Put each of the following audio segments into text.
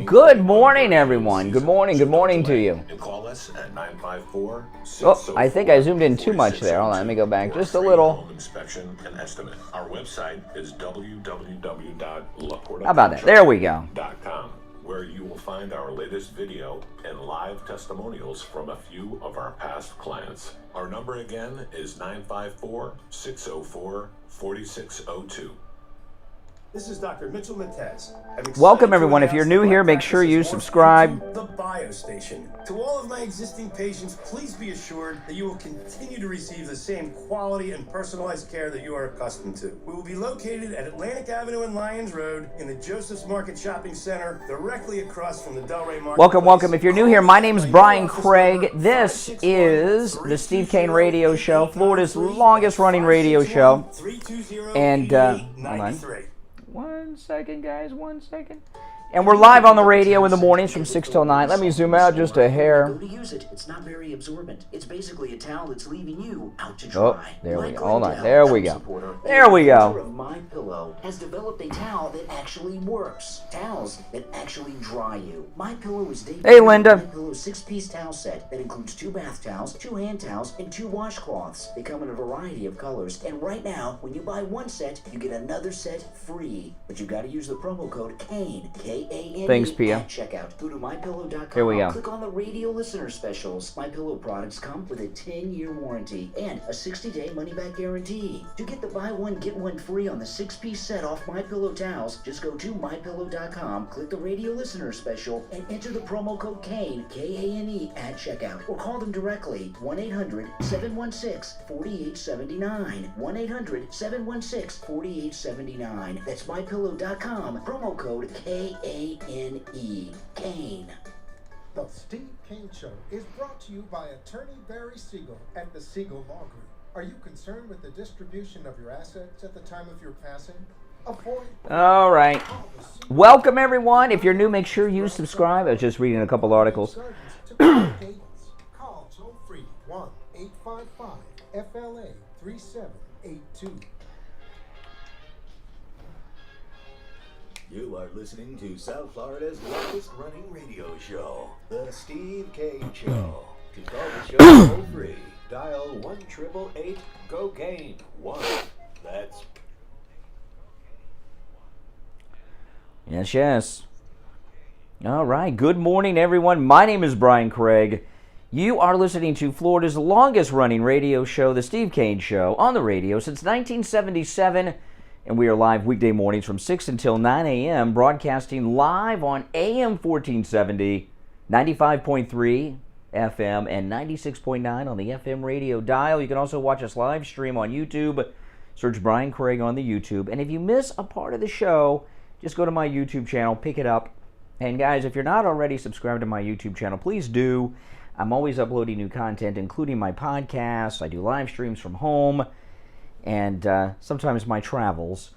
Good morning, everyone. Good morning to you. And call us at 954 Oh, I think I zoomed in too much there. Hold on, let me go back just a little. Inspection and estimate. Our website is www.laporta.com. How about that? There we go. Where you will find our latest video and live testimonials from a few of our past clients. Our number again is 954-604-4602. This is Dr. Mitchell Matez. Welcome, everyone. If you're new here, make sure you subscribe. The Bio Station. To all of my existing patients, please be assured that you will continue to receive the same quality and personalized care that you are accustomed to. We will be located at Atlantic Avenue and Lyons Road in the Joseph's Market Shopping Center, directly across from the Delray Market. Welcome. If you're new here, my name is Brian Craig. This is the Steve Kane Radio Show, Florida's longest running radio show. And, hold on. 1 second, guys, 1 second. And we're live on the radio in the mornings from 6 till 9. Let me zoom out just a hair. Go to use it. It's not very absorbent. It's basically a towel that's leaving you out to Oh, dry. there we go. Hold on. There we go. There we go. MyPillow has developed a towel that actually works. Towels that actually dry you. MyPillow is debuted. Hey, Linda. MyPillow 6-piece towel set that includes 2 bath towels, 2 hand towels, and 2 washcloths. They come in a variety of colors. And right now, when you buy one set, you get another set free. But you got to use the promo code KANE, K-A-N-E. Thanks, Pia. At checkout. Go to MyPillow.com. Here we go. Click on the radio listener specials. MyPillow products come with a 10-year warranty and a 60-day money-back guarantee. To get the buy one, get one free on the 6-piece set off MyPillow towels, just go to MyPillow.com, click the radio listener special, and enter the promo code KANE, K-A-N-E, at checkout. Or call them directly, 1-800-716-4879. 1-800-716-4879. That's MyPillow.com, promo code KANE. Kane. The Steve Kane Show is brought to you by Attorney Barry Siegel at the Siegel Law Group. Are you concerned with the distribution of your assets at the time of your passing? All right. Welcome, everyone. If you're new, make sure you subscribe. I was just reading a couple articles. Call toll free 1-855-FLA-3782. You are listening to South Florida's longest running radio show, The Steve Kane Show. To call the show toll free, dial 1-888-GO-KANE. 1. That's... Yes. All right. Good morning, everyone. My name is Brian Craig. You are listening to Florida's longest running radio show, The Steve Kane Show, on the radio since 1977. And we are live weekday mornings from 6 until 9 a.m., broadcasting live on AM 1470, 95.3 FM, and 96.9 on the FM radio dial. You can also watch us live stream on YouTube. Search Brian Craig on the YouTube. And if you miss a part of the show, just go to my YouTube channel, pick it up. And guys, if you're not already subscribed to my YouTube channel, please do. I'm always uploading new content, including my podcasts. I do live streams from home. And sometimes my travels,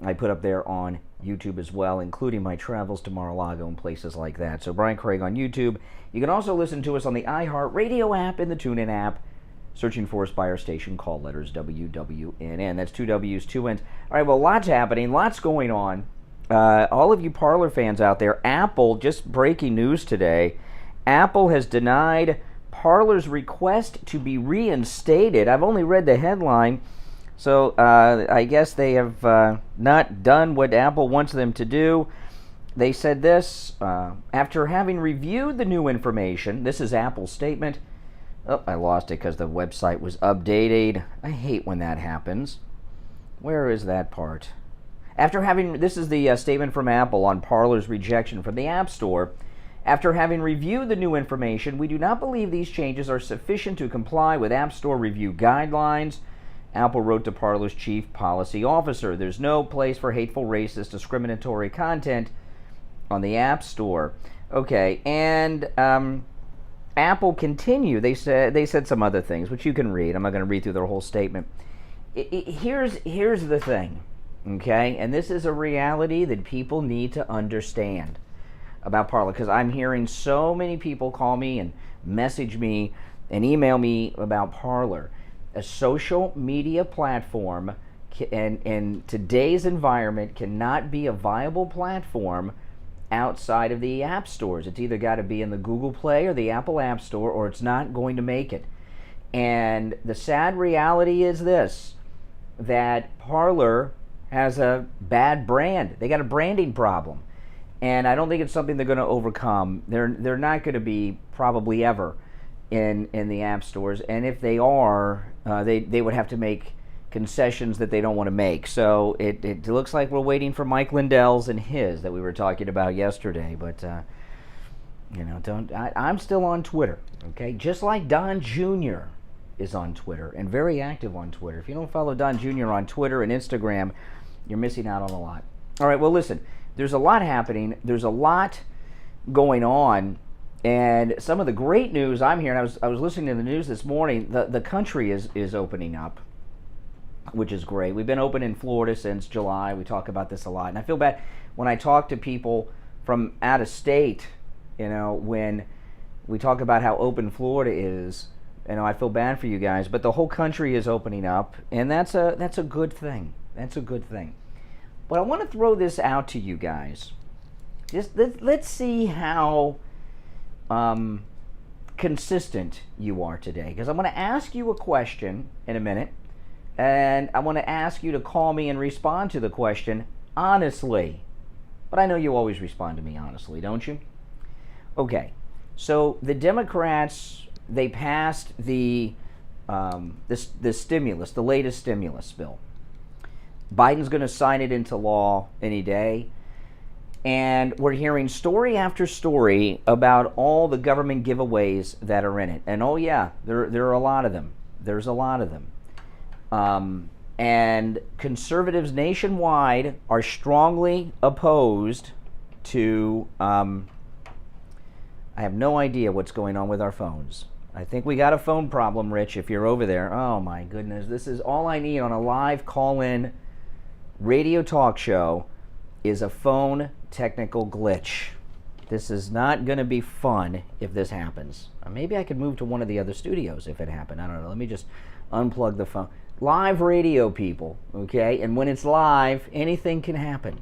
I put up there on YouTube as well, including my travels to Mar-a-Lago and places like that. So Brian Craig on YouTube. You can also listen to us on the iHeartRadio app and the TuneIn app, searching for us by our station call letters, WWNN. That's 2 W's, 2 N's. All right, well, lots happening, lots going on. All of you Parler fans out there, Apple, just breaking news today, Apple has denied Parler's request to be reinstated. I've only read the headline. So I guess they have not done what Apple wants them to do. They said this, after having reviewed the new information, this is Apple's statement. Oh, I lost it because the website was updated. I hate when that happens. Where is that part? This is the statement from Apple on Parler's rejection from the App Store. After having reviewed the new information, we do not believe these changes are sufficient to comply with App Store review guidelines. Apple wrote to Parler's chief policy officer, there's no place for hateful, racist, discriminatory content on the App Store. Okay, and Apple continued. They said some other things, which you can read. I'm not going to read through their whole statement. Here's the thing, okay? And this is a reality that people need to understand about Parler, because I'm hearing so many people call me and message me and email me about Parler. A social media platform in today's environment cannot be a viable platform outside of the app stores. It's either got to be in the Google Play or the Apple App Store, or it's not going to make it. And the sad reality is this, that Parler has a bad brand. They got a branding problem. And I don't think it's something they're going to overcome. They're not going to be probably ever in the app stores. And if they are, they would have to make concessions that they don't want to make. So it looks like we're waiting for Mike Lindell's and his that we were talking about yesterday. But I'm still on Twitter. Okay, just like Don Jr. is on Twitter and very active on Twitter. If you don't follow Don Jr. on Twitter and Instagram, you're missing out on a lot. All right, well, listen, there's a lot happening. There's a lot going on. And some of the great news I'm hearing, I was listening to the news this morning, the country is opening up, which is great. We've been open in Florida since July. We talk about this a lot. And I feel bad when I talk to people from out of state, when we talk about how open Florida is, I feel bad for you guys, but the whole country is opening up, and that's a good thing. That's a good thing. But I want to throw this out to you guys. Just let's see how consistent you are today, because I'm going to ask you a question in a minute, and I want to ask you to call me and respond to the question honestly. But I know you always respond to me honestly, don't you? Okay. So the Democrats, they passed the stimulus, the latest stimulus bill. Biden's going to sign it into law any day. And we're hearing story after story about all the government giveaways that are in it. And oh yeah, there are a lot of them. There's a lot of them. And conservatives nationwide are strongly opposed to, I have no idea what's going on with our phones. I think we got a phone problem, Rich, if you're over there. Oh my goodness, this is all I need on a live call-in radio talk show is a phone technical glitch. This is not going to be fun if this happens. Maybe I could move to one of the other studios if it happened. I don't know. Let me just unplug the phone. Live radio, people, okay? And when it's live, anything can happen.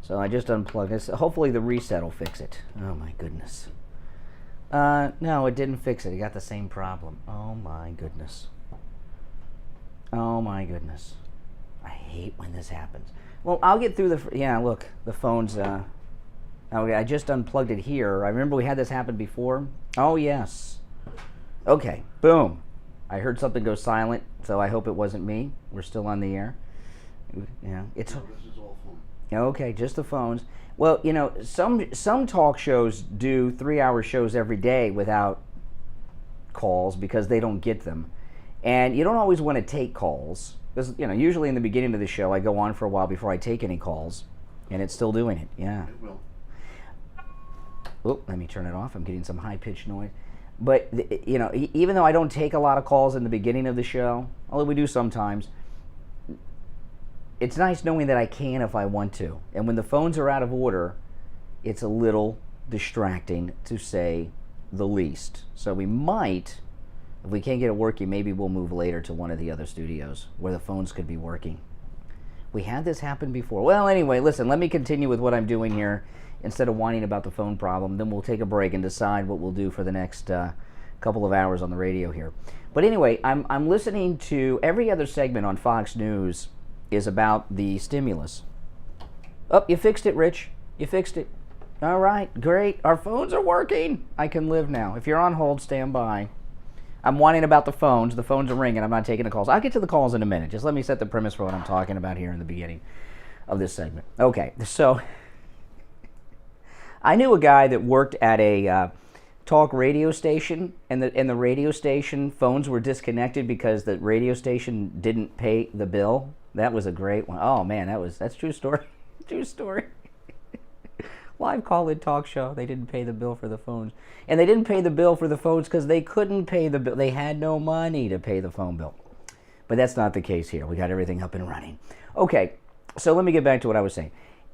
So I just unplugged this. Hopefully the reset will fix it. Oh my goodness. No, it didn't fix it. It got the same problem. Oh my goodness. Oh my goodness. I hate when this happens. Well, I'll get through yeah, look, the phone's, okay, I just unplugged it here. I remember we had this happen before. Oh, yes. Okay, boom. I heard something go silent, so I hope it wasn't me. We're still on the air. Yeah, it's... No, this is all phone. Okay, just the phones. Well, some talk shows do 3-hour shows every day without calls because they don't get them. And you don't always want to take calls. Because, usually in the beginning of the show, I go on for a while before I take any calls, and it's still doing it. Yeah. It will. Oh, let me turn it off. I'm getting some high-pitched noise. But, even though I don't take a lot of calls in the beginning of the show, although we do sometimes, it's nice knowing that I can if I want to. And when the phones are out of order, it's a little distracting, to say the least. So we might... If we can't get it working, maybe we'll move later to one of the other studios where the phones could be working. We had this happen before. Well, anyway, listen, let me continue with what I'm doing here instead of whining about the phone problem. Then we'll take a break and decide what we'll do for the next couple of hours on the radio here. But anyway, I'm listening to every other segment on Fox News is about the stimulus. Oh, you fixed it, Rich. You fixed it. All right, great. Our phones are working. I can live now. If you're on hold, stand by. I'm whining about the phones. The phones are ringing. I'm not taking the calls. I'll get to the calls in a minute. Just let me set the premise for what I'm talking about here in the beginning of this segment. Okay, so I knew a guy that worked at a talk radio station, and the radio station phones were disconnected because the radio station didn't pay the bill. That was a great one. Oh man, that's true story. True story. Live call-in talk show. They didn't pay the bill for the phones. And they didn't pay the bill for the phones because they couldn't pay the bill. They had no money to pay the phone bill. But that's not the case here. We got everything up and running. Okay, so let me get back to what I was saying.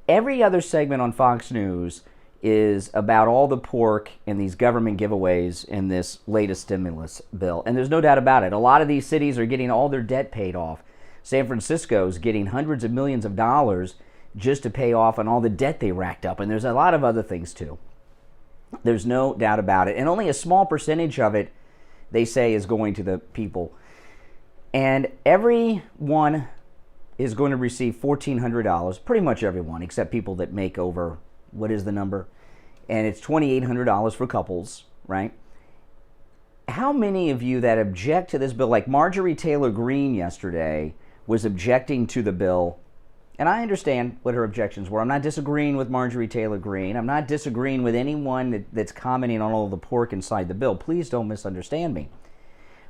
Every other segment on Fox News is about all the pork and these government giveaways in this latest stimulus bill. And there's no doubt about it. A lot of these cities are getting all their debt paid off. San Francisco's getting hundreds of millions of dollars just to pay off on all the debt they racked up. And there's a lot of other things too. There's no doubt about it. And only a small percentage of it, they say, is going to the people. And everyone is going to receive $1,400, pretty much everyone, except people that make over, what is the number? And it's $2,800 for couples, right? How many of you that object to this bill, like Marjorie Taylor Greene yesterday was objecting to the bill, and I understand what her objections were. I'm not disagreeing with Marjorie Taylor Greene. I'm not disagreeing with anyone that's commenting on all the pork inside the bill. Please don't misunderstand me.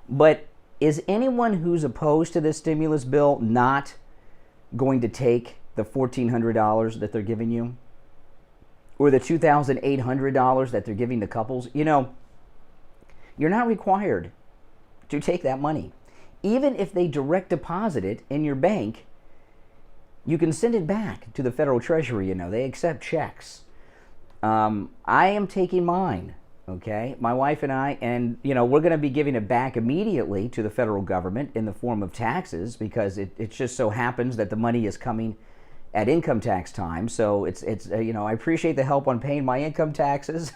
But is anyone who's opposed to this stimulus bill not going to take the $1,400 that they're giving you? Or the $2,800 that they're giving to couples? You know, you're not required to take that money. Even if they direct deposit it in your bank, you can send it back to the federal treasury. You know, they accept checks. I am taking mine, okay? My wife and I, and, you know, we're going to be giving it back immediately to the federal government in the form of taxes, because it just so happens that the money is coming at income tax time. So it's you know, I appreciate the help on paying my income taxes,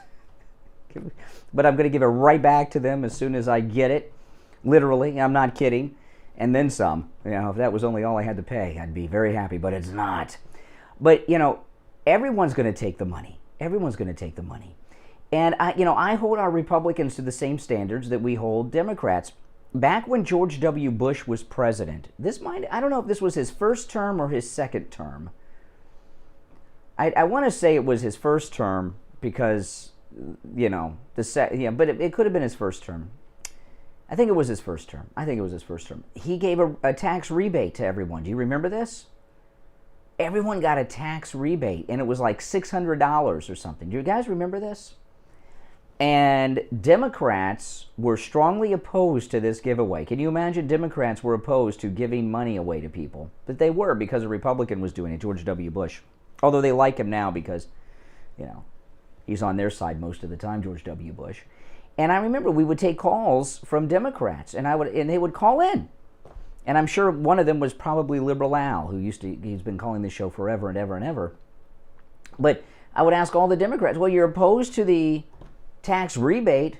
but I'm going to give it right back to them as soon as I get it. Literally, I'm not kidding. And then some. You know, if that was only all I had to pay, I'd be very happy, but it's not. But, you know, everyone's going to take the money. Everyone's going to take the money. And, I hold our Republicans to the same standards that we hold Democrats. Back when George W. Bush was president, I don't know if this was his first term or his second term. I want to say it was his first term because, you know, but it could have been his first term. I think it was his first term. He gave a tax rebate to everyone. Do you remember this? Everyone got a tax rebate, and it was like $600 or something. Do you guys remember this? And Democrats were strongly opposed to this giveaway. Can you imagine Democrats were opposed to giving money away to people? But they were, because a Republican was doing it, George W. Bush. Although they like him now because, you know, he's on their side most of the time, George W. Bush. And I remember we would take calls from Democrats, and they would call in. And I'm sure one of them was probably Liberal Al, he's been calling this show forever and ever and ever. But I would ask all the Democrats, well, you're opposed to the tax rebate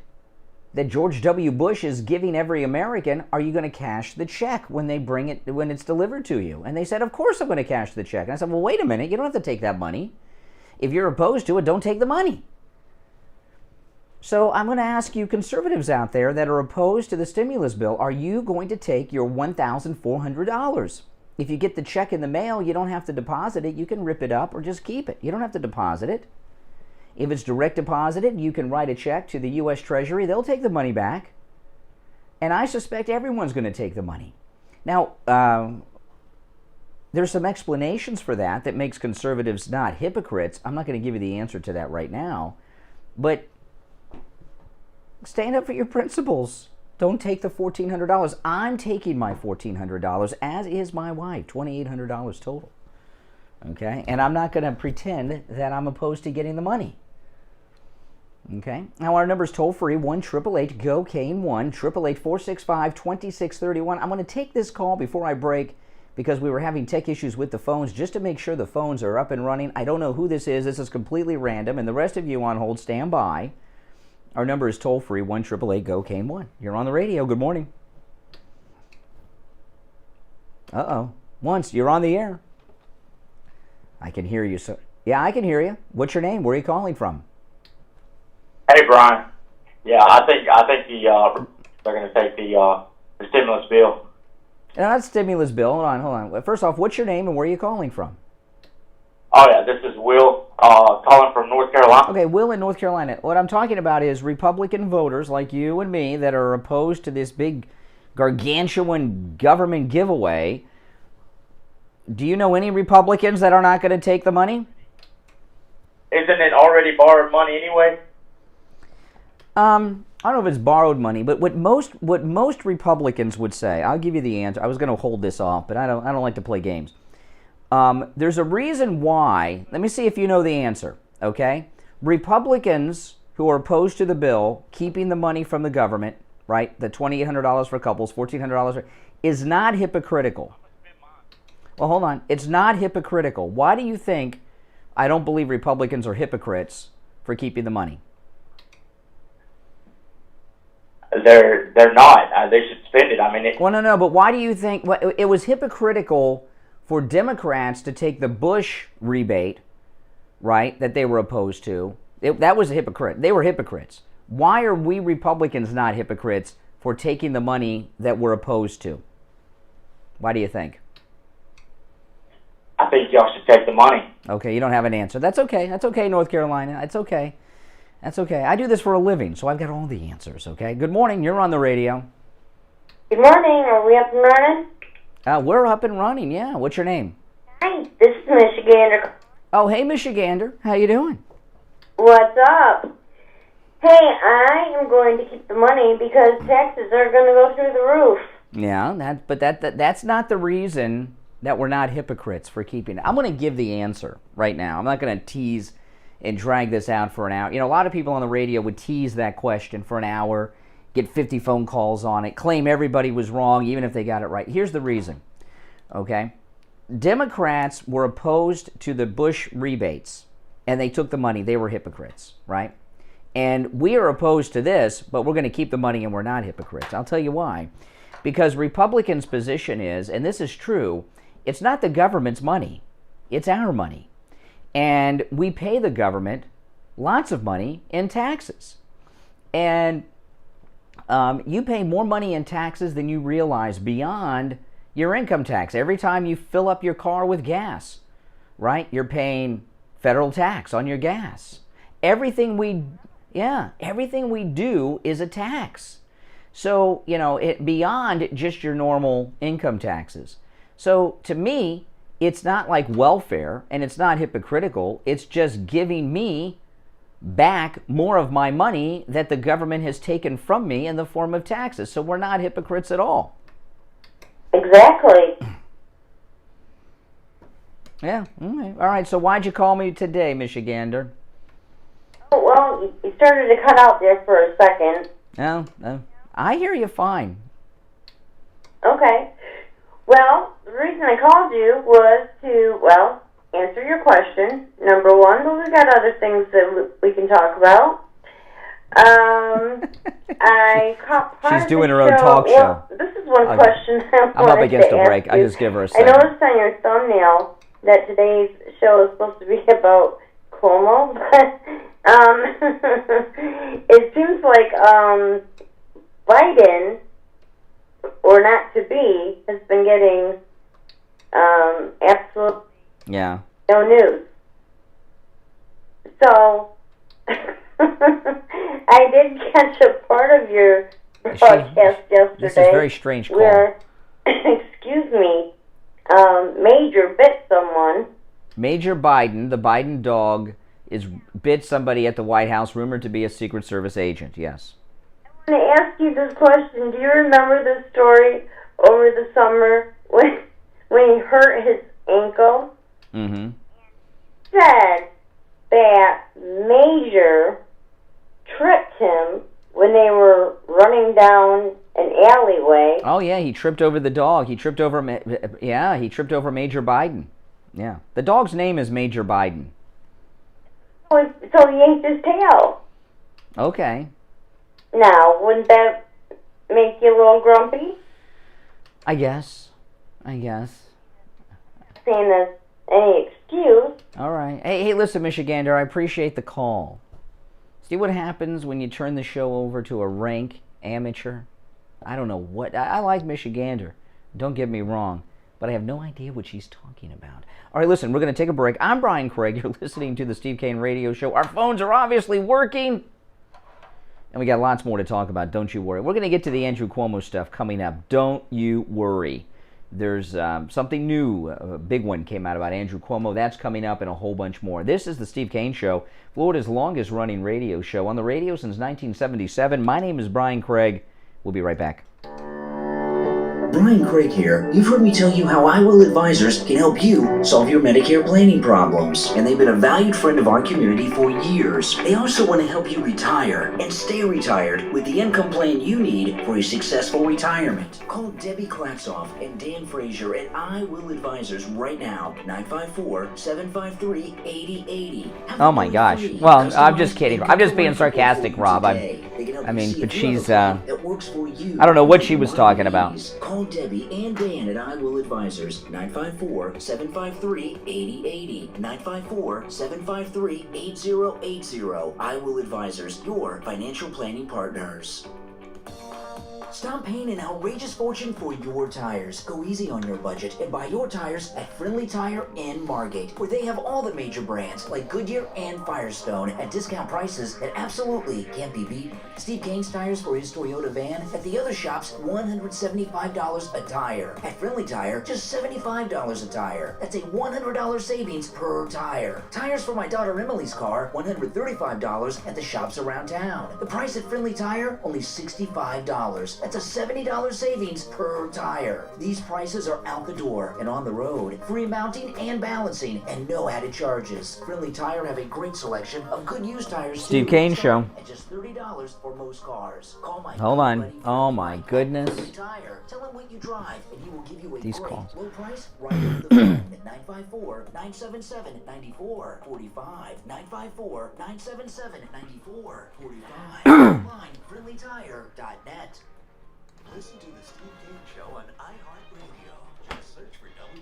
that George W. Bush is giving every American. Are you going to cash the check when it's delivered to you? And they said, of course I'm going to cash the check. And I said, well, wait a minute, you don't have to take that money. If you're opposed to it, don't take the money. So I'm going to ask you conservatives out there that are opposed to the stimulus bill, are you going to take your $1,400? If you get the check in the mail, you don't have to deposit it. You can rip it up or just keep it. You don't have to deposit it. If it's direct deposited, you can write a check to the U.S. Treasury. They'll take the money back. And I suspect everyone's going to take the money. Now, there's some explanations for that makes conservatives not hypocrites. I'm not going to give you the answer to that right now. But stand up for your principles. Don't take the $1,400. I'm taking my $1,400, as is my wife, $2,800 total. Okay? And I'm not going to pretend that I'm opposed to getting the money. Okay? Now, our number is toll-free, 1-888-GO-CANE, 1-888-465-2631. I'm going to take this call before I break because we were having tech issues with the phones, just to make sure the phones are up and running. I don't know who this is. This is completely random. And the rest of you on hold, stand by. Our number is toll-free, 1-888-GO-CANE, 1. You're on the radio. Good morning. Uh-oh. Once, you're on the air. I can hear you, sir. Yeah, I can hear you. What's your name? Where are you calling from? Hey, Brian. Yeah, I think they're going to take the stimulus bill. No, not stimulus bill. Hold on. First off, what's your name and where are you calling from? Oh, yeah, this is Will, calling from North Carolina. Okay, Will in North Carolina. What I'm talking about is Republican voters like you and me that are opposed to this big gargantuan government giveaway. Do you know any Republicans that are not going to take the money? Isn't it already borrowed money anyway? I don't know if it's borrowed money, but what most Republicans would say, I'll give you the answer. I was going to hold this off, but I don't like to play games. There's a reason why. Let me see if you know the answer, okay? Republicans who are opposed to the bill, keeping the money from the government, right, the $2,800 for couples, $1,400, is not hypocritical. Well, hold on. It's not hypocritical. Why do you think I don't believe Republicans are hypocrites for keeping the money? They're not. They should spend it. I mean, Well, no, but why do you think it was hypocritical for Democrats to take the Bush rebate, right, that they were opposed to? That was a hypocrite. They were hypocrites. Why are we Republicans not hypocrites for taking the money that we're opposed to? Why do you think? I think y'all should take the money. Okay, you don't have an answer. That's okay. That's okay, North Carolina. It's okay. That's okay. I do this for a living, so I've got all the answers, okay? Good morning. You're on the radio. Good morning. Are we up and running? We're up and running, yeah. What's your name? Hi, this is Michigander. Oh, hey, Michigander. How you doing? What's up? Hey, I am going to keep the money because taxes are going to go through the roof. Yeah, but that's not the reason that we're not hypocrites for keeping it. I'm going to give the answer right now. I'm not going to tease and drag this out for an hour. You know, a lot of people on the radio would tease that question for an hour, get 50 phone calls on it, claim everybody was wrong even if they got it right. Here's the reason, okay? Democrats were opposed to the Bush rebates, and they took the money. They were hypocrites, right? And we are opposed to this, but we're going to keep the money and we're not hypocrites. I'll tell you why. Because Republicans' position is, and this is true, it's not the government's money. It's our money. And we pay the government lots of money in taxes. And you pay more money in taxes than you realize beyond your income tax. Every time you fill up your car with gas, right, you're paying federal tax on your gas. Everything we do is a tax. So, you know, it beyond just your normal income taxes. So, to me, it's not like welfare, and it's not hypocritical. It's just giving me back more of my money that the government has taken from me in the form of taxes. So we're not hypocrites at all. Exactly. Yeah. Okay. All right. So why'd you call me today, Michigander? Oh, well, you started to cut out there for a second. No. I hear you fine. Okay. Well, the reason I called you was to, well, answer your question, number one, but we've got other things that we can talk about. I caught part She's of doing the her own show. talk well, show. This is one question I'm up against a break. You. I just give her a I second. noticed on your thumbnail that today's show is supposed to be about Cuomo, but it seems like Biden, or not to be, has been getting absolutely no news. So, I did catch a part of your broadcast yesterday. This is a very strange call. Where, excuse me, Major bit someone. Major Biden, the Biden dog, bit somebody at the White House, rumored to be a Secret Service agent, yes. I want to ask you this question. Do you remember this story over the summer when he hurt his ankle? Mm-hmm. Said that Major tripped him when they were running down an alleyway. Oh yeah, he tripped over the dog. He tripped over Major Biden. Yeah, the dog's name is Major Biden. So he yanked his tail. Okay. Now, wouldn't that make you a little grumpy? I guess. Saying that's any excuse. All right. Hey, listen, Michigander, I appreciate the call. See what happens when you turn the show over to a rank amateur? I don't know what... I like Michigander. Don't get me wrong. But I have no idea what she's talking about. All right, listen, we're going to take a break. I'm Brian Craig. You're listening to the Steve Kane Radio Show. Our phones are obviously working. And we got lots more to talk about. Don't you worry. We're going to get to the Andrew Cuomo stuff coming up. Don't you worry. There's something new. A big one came out about Andrew Cuomo. That's coming up, and a whole bunch more. This is the Steve Kane Show, Florida's longest-running radio show. On the radio since 1977. My name is Brian Craig. We'll be right back. Brian Craig here. You've heard me tell you how I Will Advisors can help you solve your Medicare planning problems. And they've been a valued friend of our community for years. They also want to help you retire and stay retired with the income plan you need for a successful retirement. Call Debbie Klatzoff and Dan Frazier at I Will Advisors right now. 954-753-8080. Oh my gosh. Well, I'm just kidding. I'm just being sarcastic, Rob. I mean, but she's, I don't know what she was talking about. Call Debbie and Dan at I Will Advisors, 954-753-8080, 954-753-8080. I Will Advisors, your financial planning partners. Stop paying an outrageous fortune for your tires. Go easy on your budget and buy your tires at Friendly Tire in Margate, where they have all the major brands like Goodyear and Firestone at discount prices that absolutely can't be beat. Steve Kane's tires for his Toyota van at the other shops, $175 a tire. At Friendly Tire, just $75 a tire. That's a $100 savings per tire. Tires for my daughter Emily's car, $135 at the shops around town. The price at Friendly Tire, only $65. That's a $70 savings per tire. These prices are out the door and on the road. Free mounting and balancing and no added charges. Friendly Tire have a great selection of good used tires. Steve Kane Show. At just $30 for most cars. Call my Hold on. Oh my goodness. Friendly Tire. Tell him what you drive and he will give you a These great calls. low price right over the phone at 954-977-9445. 954-977-9445. Online friendlytire.net. Listen to the Steve Kane Show on iHeartRadio. Just search for W.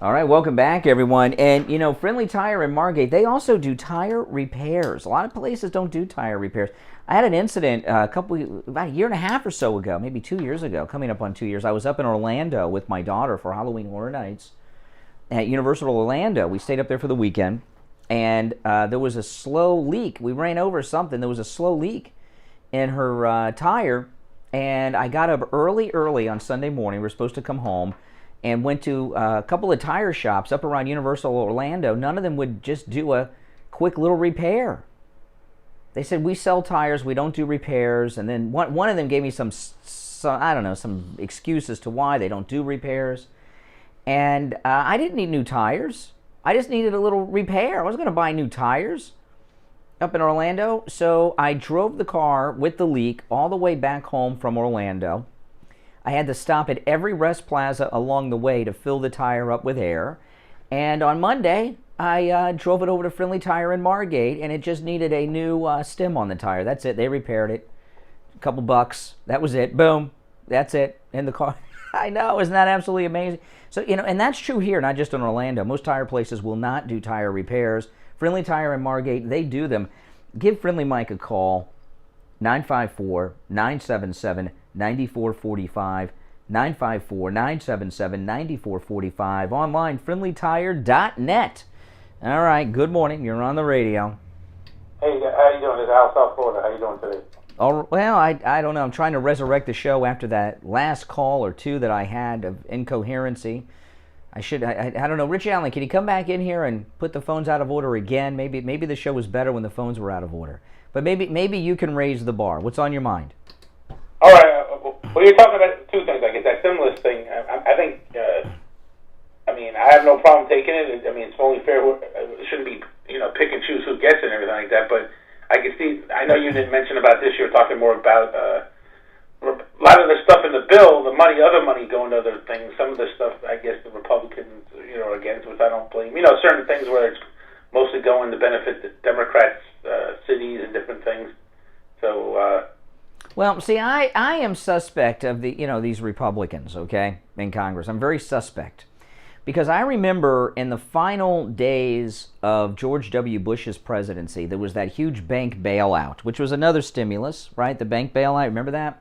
All right, welcome back, everyone. And, you know, Friendly Tire in Margate, they also do tire repairs. A lot of places don't do tire repairs. I had an incident about a year and a half or so ago, maybe 2 years ago, coming up on 2 years. I was up in Orlando with my daughter for Halloween Horror Nights at Universal Orlando. We stayed up there for the weekend, and there was a slow leak. We ran over something. There was a slow leak in her tire. And I got up early on Sunday morning. We were supposed to come home and went to a couple of tire shops up around Universal Orlando. None of them would just do a quick little repair. They said, we sell tires, we don't do repairs. And then one of them gave me some I don't know, some excuse as to why they don't do repairs. And I didn't need new tires. I just needed a little repair. I wasn't going to buy new tires up in Orlando. So I drove the car with the leak all the way back home from Orlando. I had to stop at every rest plaza along the way to fill the tire up with air. And on Monday, I drove it over to Friendly Tire in Margate, and it just needed a new stem on the tire. That's it. They repaired it. A couple bucks. That was it. Boom. That's it. In the car. I know. Isn't that absolutely amazing? So, you know, and that's true here, not just in Orlando. Most tire places will not do tire repairs. Friendly Tire in Margate, they do them. Give Friendly Mike a call, 954-977-9445, 954-977-9445, online, friendlytire.net. All right, good morning. You're on the radio. Hey, how you doing? This is Al, South Florida. How you doing today? Oh, well, I don't know. I'm trying to resurrect the show after that last call or two that I had of incoherency. I don't know. Rich Allen, can you come back in here and put the phones out of order again? Maybe the show was better when the phones were out of order. But maybe you can raise the bar. What's on your mind? All right. Well, you're talking about two things. I guess that stimulus thing. I think. I mean, I have no problem taking it. I mean, it's only fair. It shouldn't be, pick and choose who gets it and everything like that. But I can see. I know you didn't mention about this. You're talking more about. A lot of the stuff in the bill, other money going to other things. Some of the stuff, I guess, the Republicans, are against, which I don't blame. Certain things where it's mostly going to benefit the Democrats, cities, and different things. So. Well, see, I am suspect of these Republicans, okay, in Congress. I'm very suspect. Because I remember in the final days of George W. Bush's presidency, there was that huge bank bailout, which was another stimulus, right? The bank bailout, remember that?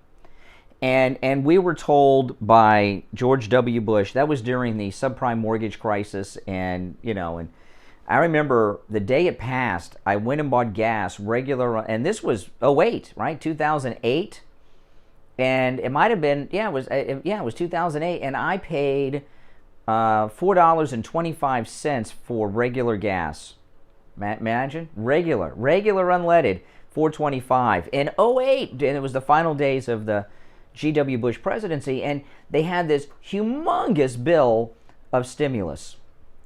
And we were told by George W. Bush, that was during the subprime mortgage crisis, and I remember the day it passed, I went and bought gas regular, and this was 2008, right? 2008, and it might have been, it was 2008, and I paid $4.25 for regular gas. Imagine, regular unleaded, $4.25 in 2008, and it was the final days of the G.W. Bush presidency, and they had this humongous bill of stimulus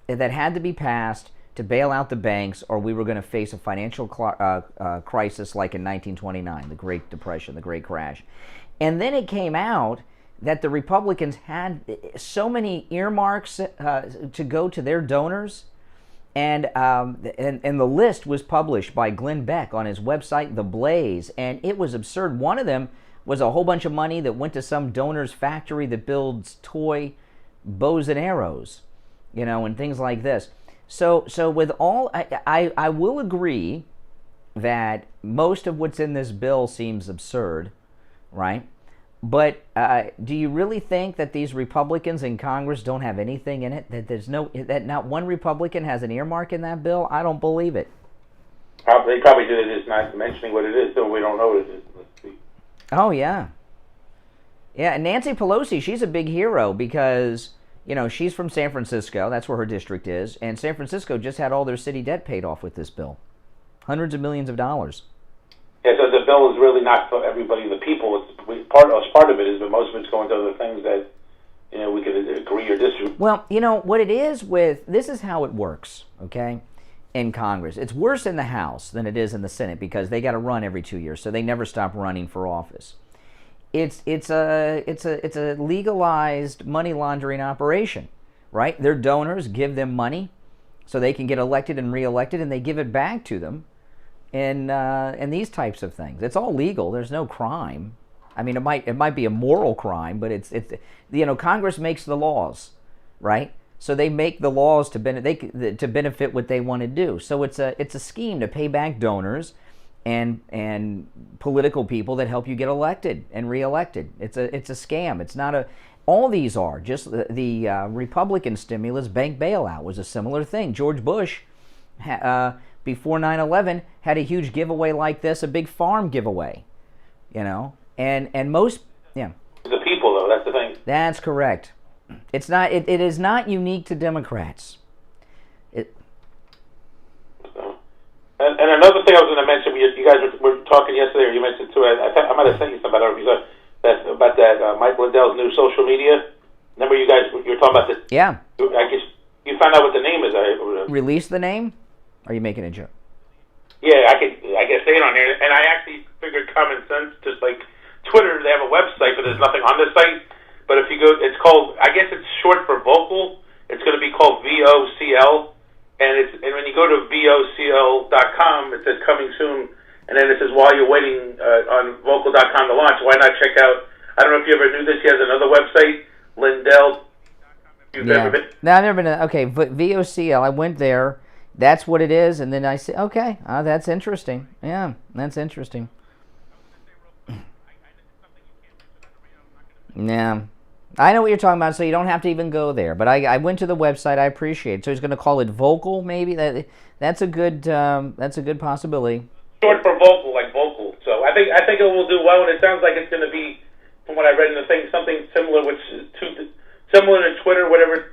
that had to be passed to bail out the banks, or we were going to face a financial crisis like in 1929, the Great Depression, the Great Crash. And then it came out that the Republicans had so many earmarks to go to their donors, and the list was published by Glenn Beck on his website, The Blaze, and it was absurd. One of them was a whole bunch of money that went to some donor's factory that builds toy bows and arrows, and things like this. So with all, I will agree that most of what's in this bill seems absurd, right? But do you really think that these Republicans in Congress don't have anything in it? That not one Republican has an earmark in that bill? I don't believe it. They probably did it, just not mentioning what it is, so we don't know what it is. Let's see. Oh, yeah. Yeah, and Nancy Pelosi, she's a big hero because, she's from San Francisco. That's where her district is. And San Francisco just had all their city debt paid off with this bill. Hundreds of millions of dollars. Yeah, so the bill is really not for everybody, the people. Part of it is, but most of it's going to other things that, we could agree or disagree. Well, what it is this is how it works, okay, in Congress. It's worse in the House than it is in the Senate because they got to run every 2 years, so they never stop running for office. It's a legalized money laundering operation, right? Their donors give them money so they can get elected and reelected, and they give it back to them. And these types of things, it's all legal. There's no crime. I mean, it might be a moral crime, but it's Congress makes the laws, right? So they make the laws to benefit what they want to do. So it's a scheme to pay back donors and political people that help you get elected and reelected. It's a scam. It's not a. All these are just the Republican stimulus. Bank bailout was a similar thing. George Bush. Before 9/11, had a huge giveaway like this, a big farm giveaway, and most, The people, though, that's the thing. That's correct. It's not. It is not unique to Democrats. And another thing I was going to mention, you guys were talking yesterday, or you mentioned too. I might have sent you something about that Mike Lindell's new social media. Remember, you were talking about this. Yeah. I guess you found out what the name is. Release the name. Are you making a joke? Yeah, I can say it on here. And I actually figured common sense, just like Twitter, they have a website, but there's nothing on the site. But if you go, it's called, I guess it's short for vocal. It's going to be called VOCL. And when you go to VOCL.com, it says coming soon. And then it says while you're waiting on vocal.com to launch, why not check out, I don't know if you ever knew this, he has another website, Lindell. You've never been? No, I've never been. Okay, but VOCL, I went there. That's what it is, and then I say, okay, that's interesting. Yeah, that's interesting. Yeah, I know what you're talking about, so you don't have to even go there. But I went to the website. I appreciate it. So he's going to call it vocal, maybe. That's a good possibility. Short for vocal, like vocal. So I think it will do well, and it sounds like it's going to be, from what I read in the thing, something similar, which is similar to Twitter, whatever.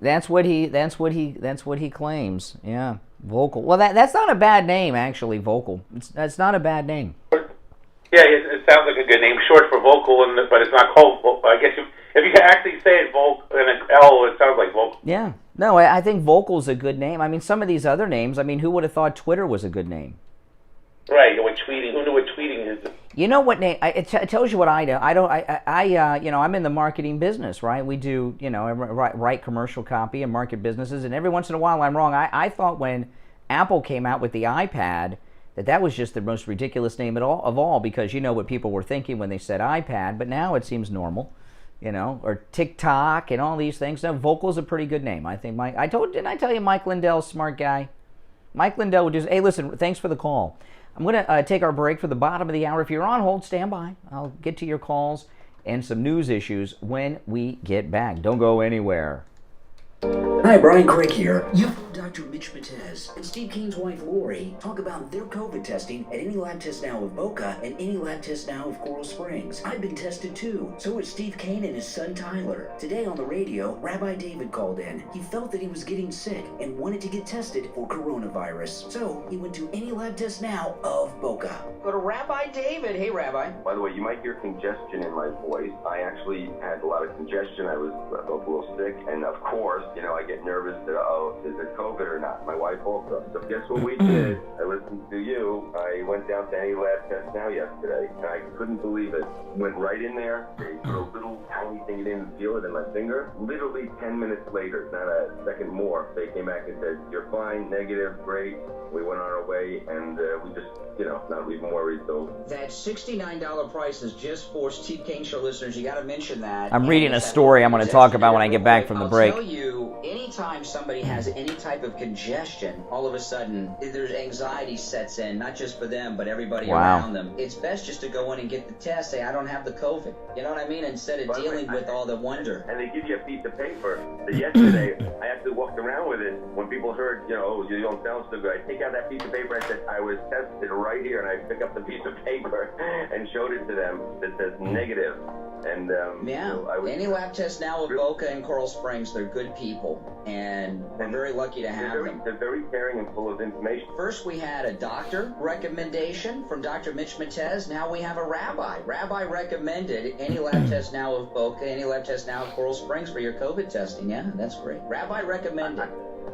That's what he claims. Yeah, vocal. Well, that's not a bad name, actually. Vocal. That's not a bad name. Yeah, it sounds like a good name, short for vocal, but it's not called vocal. I guess if you can actually say it vocal and an L, it sounds like vocal. Yeah. No, I think vocal's a good name. I mean, some of these other names. I mean, who would have thought Twitter was a good name? Right. With tweeting, who knew what tweeting is? You know what name? It tells you what I do. I'm in the marketing business, right? We do, write commercial copy and market businesses, and every once in a while I'm wrong. I thought when Apple came out with the iPad that was just the most ridiculous name of all, because you know what people were thinking when they said iPad, but now it seems normal, or TikTok and all these things. No, Vocal's a pretty good name. I think didn't I tell you Mike Lindell's a smart guy? Mike Lindell would just, hey, listen, thanks for the call. I'm going to take our break for the bottom of the hour. If you're on hold, stand by. I'll get to your calls and some news issues when we get back. Don't go anywhere. Hi, Brian Craig here. You've Dr. Mitch Matez and Steve Kane's wife Lori talk about their COVID testing at Any Lab Test Now of Boca and Any Lab Test Now of Coral Springs. I've been tested too. So is Steve Kane and his son Tyler. Today on the radio, Rabbi David called in. He felt that he was getting sick and wanted to get tested for coronavirus. So he went to Any Lab Test Now of Boca. Go to Rabbi David. Hey, Rabbi. By the way, you might hear congestion in my voice. I actually had a lot of congestion. I felt a little sick, and of course, I get nervous that, is it COVID or not? My wife also. So guess what we did? I listened to you. I went down to Any Lab Test Now yesterday, and I couldn't believe it. Went right in there. They put a little tiny thing, you didn't feel it in my finger. Literally 10 minutes later, not a second more, they came back and said, you're fine, negative, great. We went on our way, and we just, not even worried. So that $69 price is just for Steve Kane Show listeners. You got to mention that. I'm reading a story I'm going to talk about when I get back from the break. I'll tell you, anytime somebody has any type of congestion, all of a sudden there's anxiety sets in, not just for them, but everybody around them. It's best just to go in and get the test. Say, I don't have the COVID. You know what I mean? Instead of dealing with all the wonder. And they give you a piece of paper. So yesterday, I actually walked around with it. When people heard, oh, you don't sound so good, I take out that piece of paper. I said, I was tested right here, and I pick up the piece of paper and showed it to them that says negative. And Any Lab Test Now of Boca and Coral Springs, they're good people, and we're very lucky to have them. They're very caring and full of information. First, we had a doctor recommendation from Dr. Mitch Matez. Now we have a rabbi. Rabbi recommended Any Lab Test Now of Boca, Any Lab Test Now of Coral Springs for your COVID testing. Yeah, that's great. Rabbi recommended.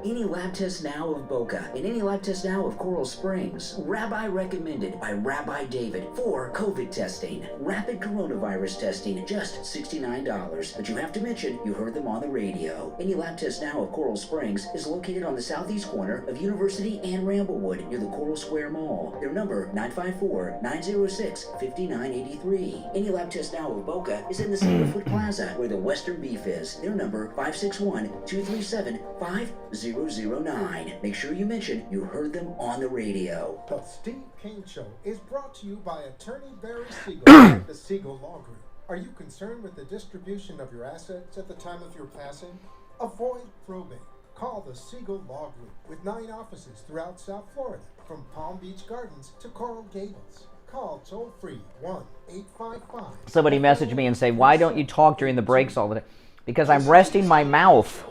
Any Lab Test Now of Boca and Any Lab Test Now of Coral Springs. Rabbi recommended by Rabbi David for COVID testing. Rapid coronavirus testing, just $69. But you have to mention you heard them on the radio. Any Lab Test Now of Coral Springs is located on the southeast corner of University and Ramblewood near the Coral Square Mall. Their number, 954-906-5983. Any Lab Test Now of Boca is in the Silverfoot Plaza where the Western Beef is. Their number, 561-237-5009. Make sure you mention you heard them on the radio. The Steve Kane Show is brought to you by Attorney Barry Siegel at the Siegel Law Group. Are you concerned with the distribution of your assets at the time of your passing? Avoid probate. Call the Siegel Law Group with 9 offices throughout South Florida, from Palm Beach Gardens to Coral Gables. Call toll-free 1-855. Somebody messaged me and say, why don't you talk during the breaks all the time? Because I'm resting my mouth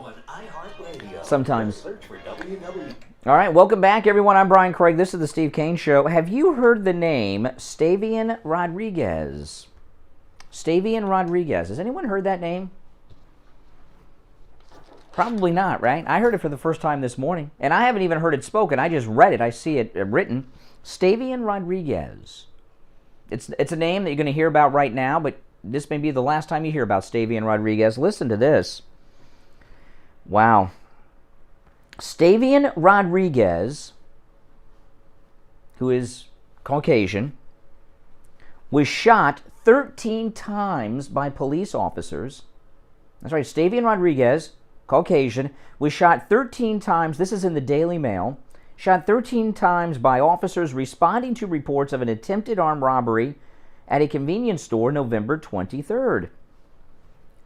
sometimes. All right, welcome back, everyone. I'm Brian Craig. This is the Steve Kane Show. Have you heard the name Stavian Rodriguez? Stavian Rodriguez. Has anyone heard that name? Probably not, right? I heard it for the first time this morning, and I haven't even heard it spoken. I just read it. I see it written. Stavian Rodriguez. It's a name that you're going to hear about right now, but this may be the last time you hear about Stavian Rodriguez. Listen to this. Wow. Stavian Rodriguez, who is Caucasian, was shot 13 times by police officers. That's right, Stavian Rodriguez, Caucasian, was shot 13 times, this is in the Daily Mail, shot 13 times by officers responding to reports of an attempted armed robbery at a convenience store November 23rd.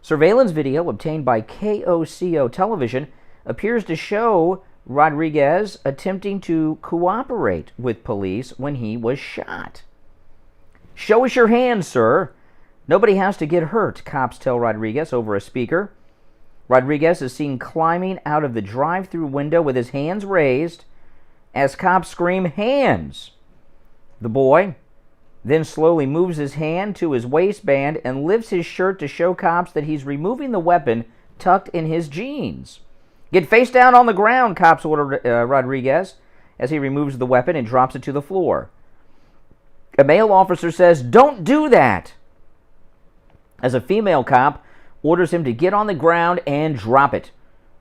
Surveillance video obtained by KOCO television appears to show Rodriguez attempting to cooperate with police when he was shot. Show us your hands, sir. Nobody has to get hurt, cops tell Rodriguez over a speaker. Rodriguez is seen climbing out of the drive-thru window with his hands raised as cops scream, "Hands!" The boy then slowly moves his hand to his waistband and lifts his shirt to show cops that he's removing the weapon tucked in his jeans. "Get face down on the ground," cops order Rodriguez as he removes the weapon and drops it to the floor. A male officer says, "Don't do that," as a female cop orders him to get on the ground and drop it.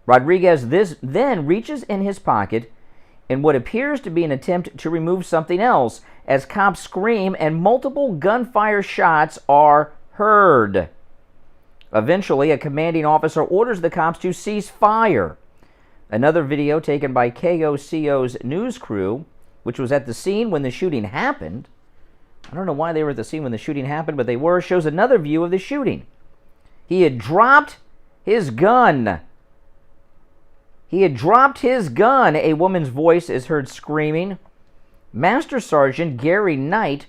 Rodriguez then reaches in his pocket in what appears to be an attempt to remove something else as cops scream and multiple gunfire shots are heard. Eventually, a commanding officer orders the cops to cease fire. Another video taken by KOCO's news crew, which was at the scene when the shooting happened, I don't know why they were at the scene when the shooting happened, but they were, shows another view of the shooting. He had dropped his gun. He had dropped his gun, a woman's voice is heard screaming. Master Sergeant Gary Knight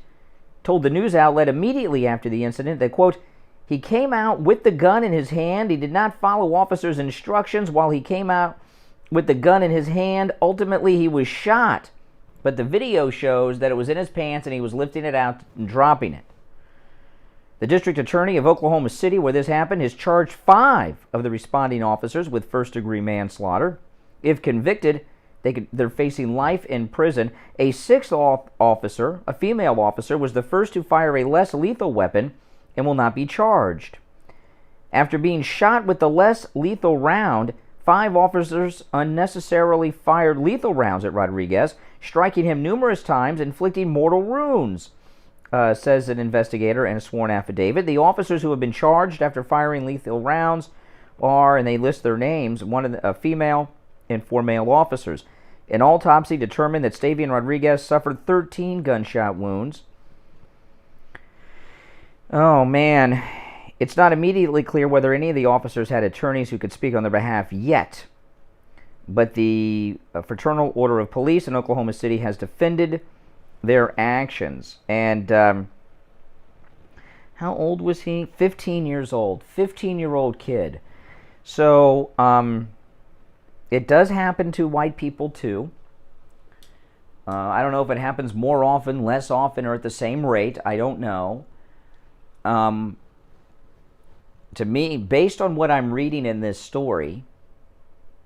told the news outlet immediately after the incident that, quote, he came out with the gun in his hand. He did not follow officers' instructions while he came out with the gun in his hand. Ultimately, he was shot. But the video shows that it was in his pants and he was lifting it out and dropping it. The district attorney of Oklahoma City, where this happened, has charged 5 of the responding officers with first-degree manslaughter. If convicted, they're facing life in prison. A 6th officer, a female officer, was the first to fire a less lethal weapon and will not be charged. After being shot with the less lethal round, 5 officers unnecessarily fired lethal rounds at Rodriguez, striking him numerous times, inflicting mortal wounds, says an investigator in a sworn affidavit. The officers who have been charged after firing lethal rounds are, and they list their names, a female and 4 male officers. An autopsy determined that Stavian Rodriguez suffered 13 gunshot wounds. Oh, man. It's not immediately clear whether any of the officers had attorneys who could speak on their behalf yet. But the Fraternal Order of Police in Oklahoma City has defended their actions. And how old was he? 15 years old. 15-year-old kid. So it does happen to white people too. I don't know if it happens more often, less often, or at the same rate. I don't know. To me, based on what I'm reading in this story,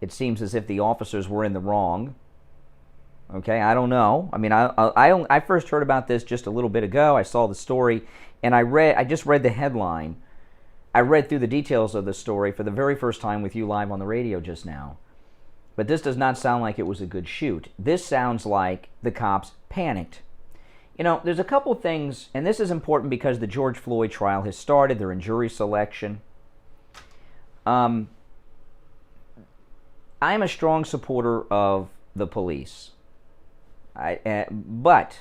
it seems as if the officers were in the wrong. Okay, I don't know. I mean, I first heard about this just a little bit ago. I saw the story, and I just read the headline. I read through the details of the story for the very first time with you live on the radio just now. But this does not sound like it was a good shoot. This sounds like the cops panicked. You know, there's a couple things, and this is important because the George Floyd trial has started. They're in jury selection. I'm a strong supporter of the police. But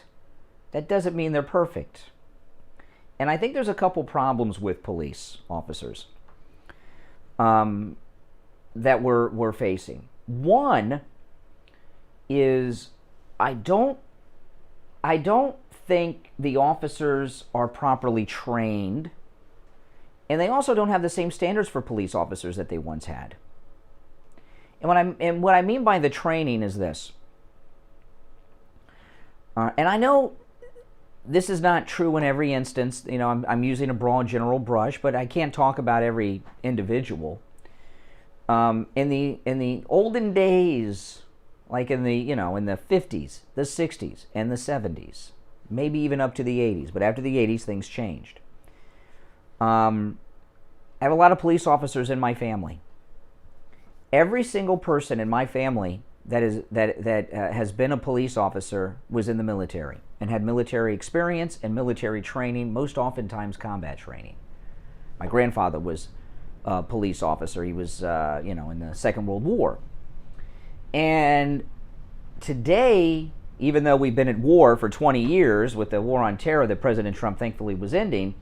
that doesn't mean they're perfect. And I think there's a couple problems with police officers that we're facing. One is I don't think the officers are properly trained, and they also don't have the same standards for police officers that they once had. And what I mean by the training is this. And I know this is not true in every instance. You know, I'm using a broad general brush, but I can't talk about every individual. In the olden days, like in the 50s, the 60s, and the 70s, maybe even up to the 80s, but after the 80s, things changed. I have a lot of police officers in my family. Every single person in my family that has been a police officer was in the military and had military experience and military training, most oftentimes combat training. My grandfather was a police officer. He was, in the Second World War. And today, even though we've been at war for 20 years with the war on terror that President Trump thankfully was ending,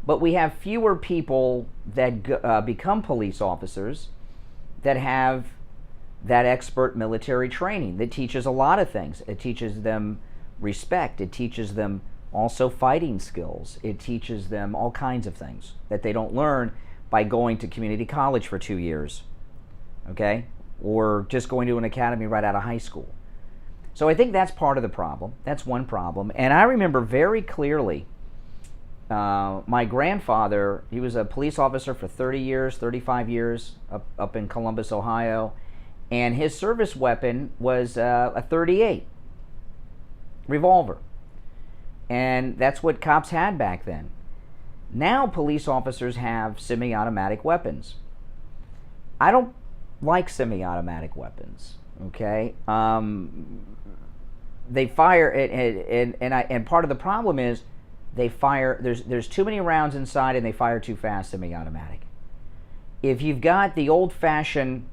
but we have fewer people that become police officers that have that expert military training that teaches a lot of things. It teaches them respect. It teaches them also fighting skills. It teaches them all kinds of things that they don't learn by going to community college for 2 years, okay? Or just going to an academy right out of high school. So I think that's part of the problem. That's one problem. And I remember very clearly my grandfather, he was a police officer for 30 years, 35 years up in Columbus, Ohio. And his service weapon was a .38 revolver. And that's what cops had back then. Now police officers have semi-automatic weapons. I don't like semi-automatic weapons, okay? They fire, and part of the problem is they fire, there's too many rounds inside and they fire too fast semi-automatic. If you've got the old-fashioned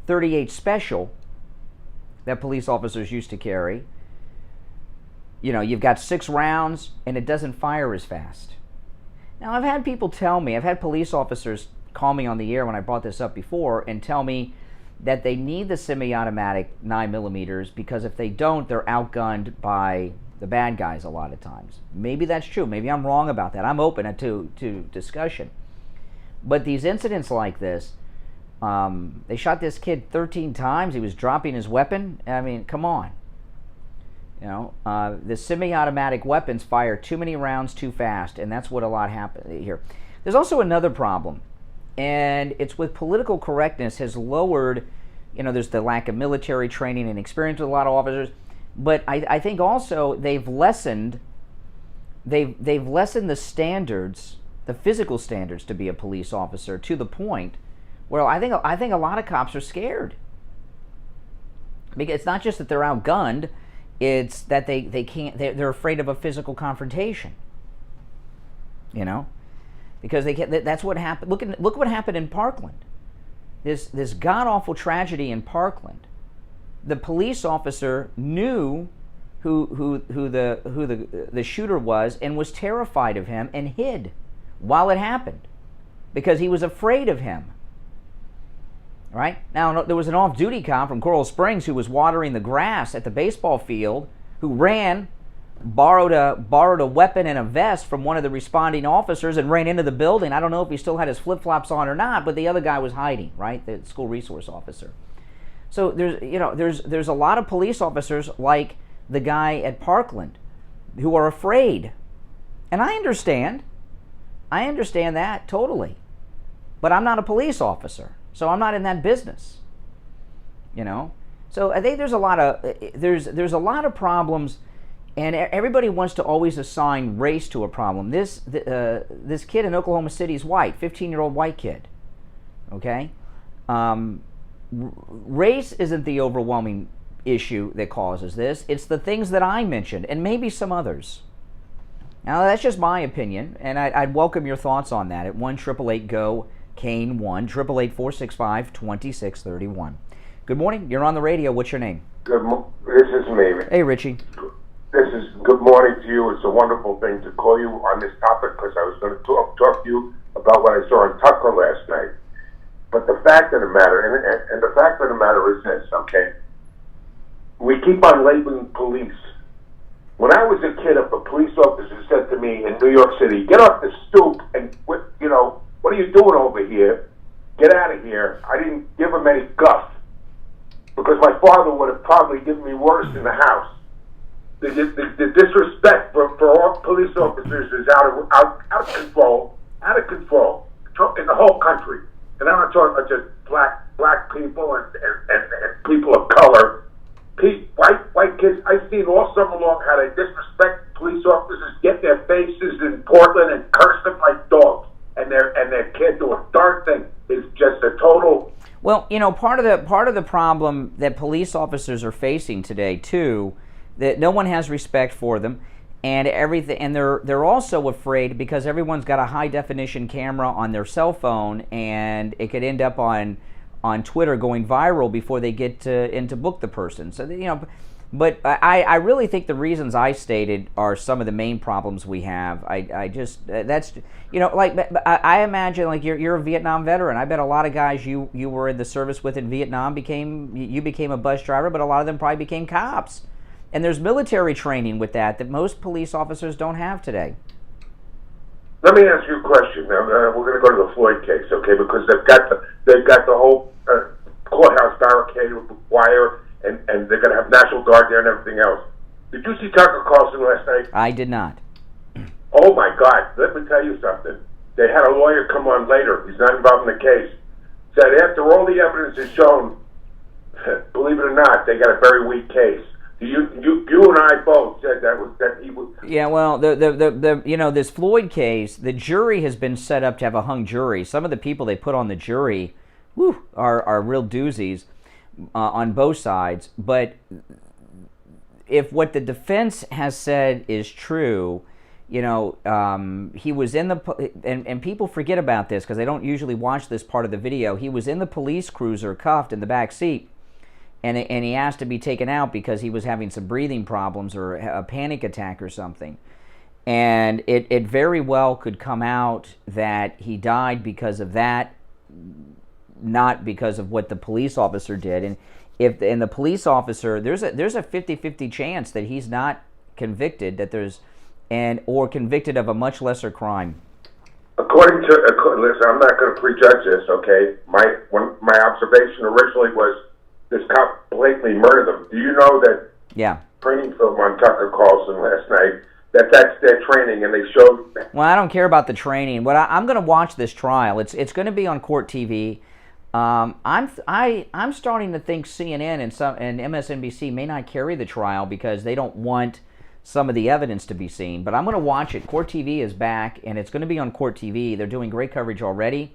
.38 special that police officers used to carry, you've got 6 rounds and it doesn't fire as fast. Now, I've had people tell me, I've had police officers call me on the air when I brought this up before and tell me that they need the semi-automatic 9mm because if they don't, they're outgunned by the bad guys a lot of times. Maybe that's true. Maybe I'm wrong about that. I'm open to discussion. But these incidents like this, they shot this kid 13 times. He was dropping his weapon. I mean, come on. You know, the semi-automatic weapons fire too many rounds too fast, and that's what a lot happened here. There's also another problem, and it's with political correctness has lowered, you know, there's the lack of military training and experience with a lot of officers, but I think also they've lessened the standards, the physical standards to be a police officer to the point where I think a lot of cops are scared. Because it's not just that they're outgunned, it's that they can't, they're afraid of a physical confrontation. You know? Because they can't, that's what happened. Look what happened in Parkland. This god-awful tragedy in Parkland. The police officer knew who the shooter was and was terrified of him and hid while it happened because he was afraid of him. Right? Now, there was an off-duty cop from Coral Springs who was watering the grass at the baseball field who ran, borrowed a weapon and a vest from one of the responding officers and ran into the building. I don't know if he still had his flip-flops on or not, but the other guy was hiding, right? The school resource officer. So there's a lot of police officers like the guy at Parkland who are afraid. And I understand that totally. But I'm not a police officer. So I'm not in that business, you know. So I think there's a lot of problems, and everybody wants to always assign race to a problem. This kid in Oklahoma City is white, 15-year-old white kid. Okay, race isn't the overwhelming issue that causes this. It's the things that I mentioned, and maybe some others. Now that's just my opinion, and I'd welcome your thoughts on that at 1-888-GO. Kane 1-888-465-2631. Good morning. You're on the radio. What's your name? This is me. Hey, Richie. This is good morning to you. It's a wonderful thing to call you on this topic because I was going to talk to you about what I saw on Tucker last night. But the fact of the matter, and the fact of the matter is this, okay? We keep on labeling police. When I was a kid, if a police officer said to me in New York City, "Get off the stoop and, you know, what are you doing over here? Get out of here." I didn't give him any guff because my father would have probably given me worse in the house. The disrespect for all police officers is out of control in the whole country. And I'm not talking about just black people and people of color. White kids, I've seen all summer long how they disrespect police officers, get their faces in Portland and curse them like dogs. And their kid do a darn thing. It's just a total. Well, you know, part of the problem that police officers are facing today too, that no one has respect for them, and everything, and they're also afraid because everyone's got a high definition camera on their cell phone, and it could end up on Twitter going viral before they get in to book the person. So you know. But I really think the reasons I stated are some of the main problems we have. I just that's, you know, like I imagine like you're a Vietnam veteran. I bet a lot of guys you were in the service with in Vietnam became a bus driver, but a lot of them probably became cops. And there's military training with that most police officers don't have today. Let me ask you a question. Now, we're going to go to the Floyd case, okay? Because they've got the whole courthouse barricaded with wire. And they're going to have National Guard there and everything else. Did you see Tucker Carlson last night? I did not. Oh, my God. Let me tell you something. They had a lawyer come on later. He's not involved in the case. Said after all the evidence is shown, believe it or not, they got a very weak case. You and I both said that he was. Yeah, well, the you know, this Floyd case, the jury has been set up to have a hung jury. Some of the people they put on the jury, are real doozies. On both sides, but if what the defense has said is true, you know, he was in the, and people forget about this because they don't usually watch this part of the video. He was in the police cruiser cuffed in the back seat, and he asked to be taken out because he was having some breathing problems or a panic attack or something. And it very well could come out that he died because of that not because of what the police officer did. And if the police officer, there's a 50-50 chance that he's not convicted, or convicted of a much lesser crime. According to, listen, I'm not going to prejudge this, okay? My observation originally was this cop blatantly murdered them. Do you know that? Yeah. Training film on Tucker Carlson last night, that's their training, and they showed. Well, I don't care about the training. I'm going to watch this trial. It's going to be on Court TV. I'm starting to think CNN and MSNBC may not carry the trial because they don't want some of the evidence to be seen. But I'm going to watch it. Court TV is back, and it's going to be on Court TV. They're doing great coverage already,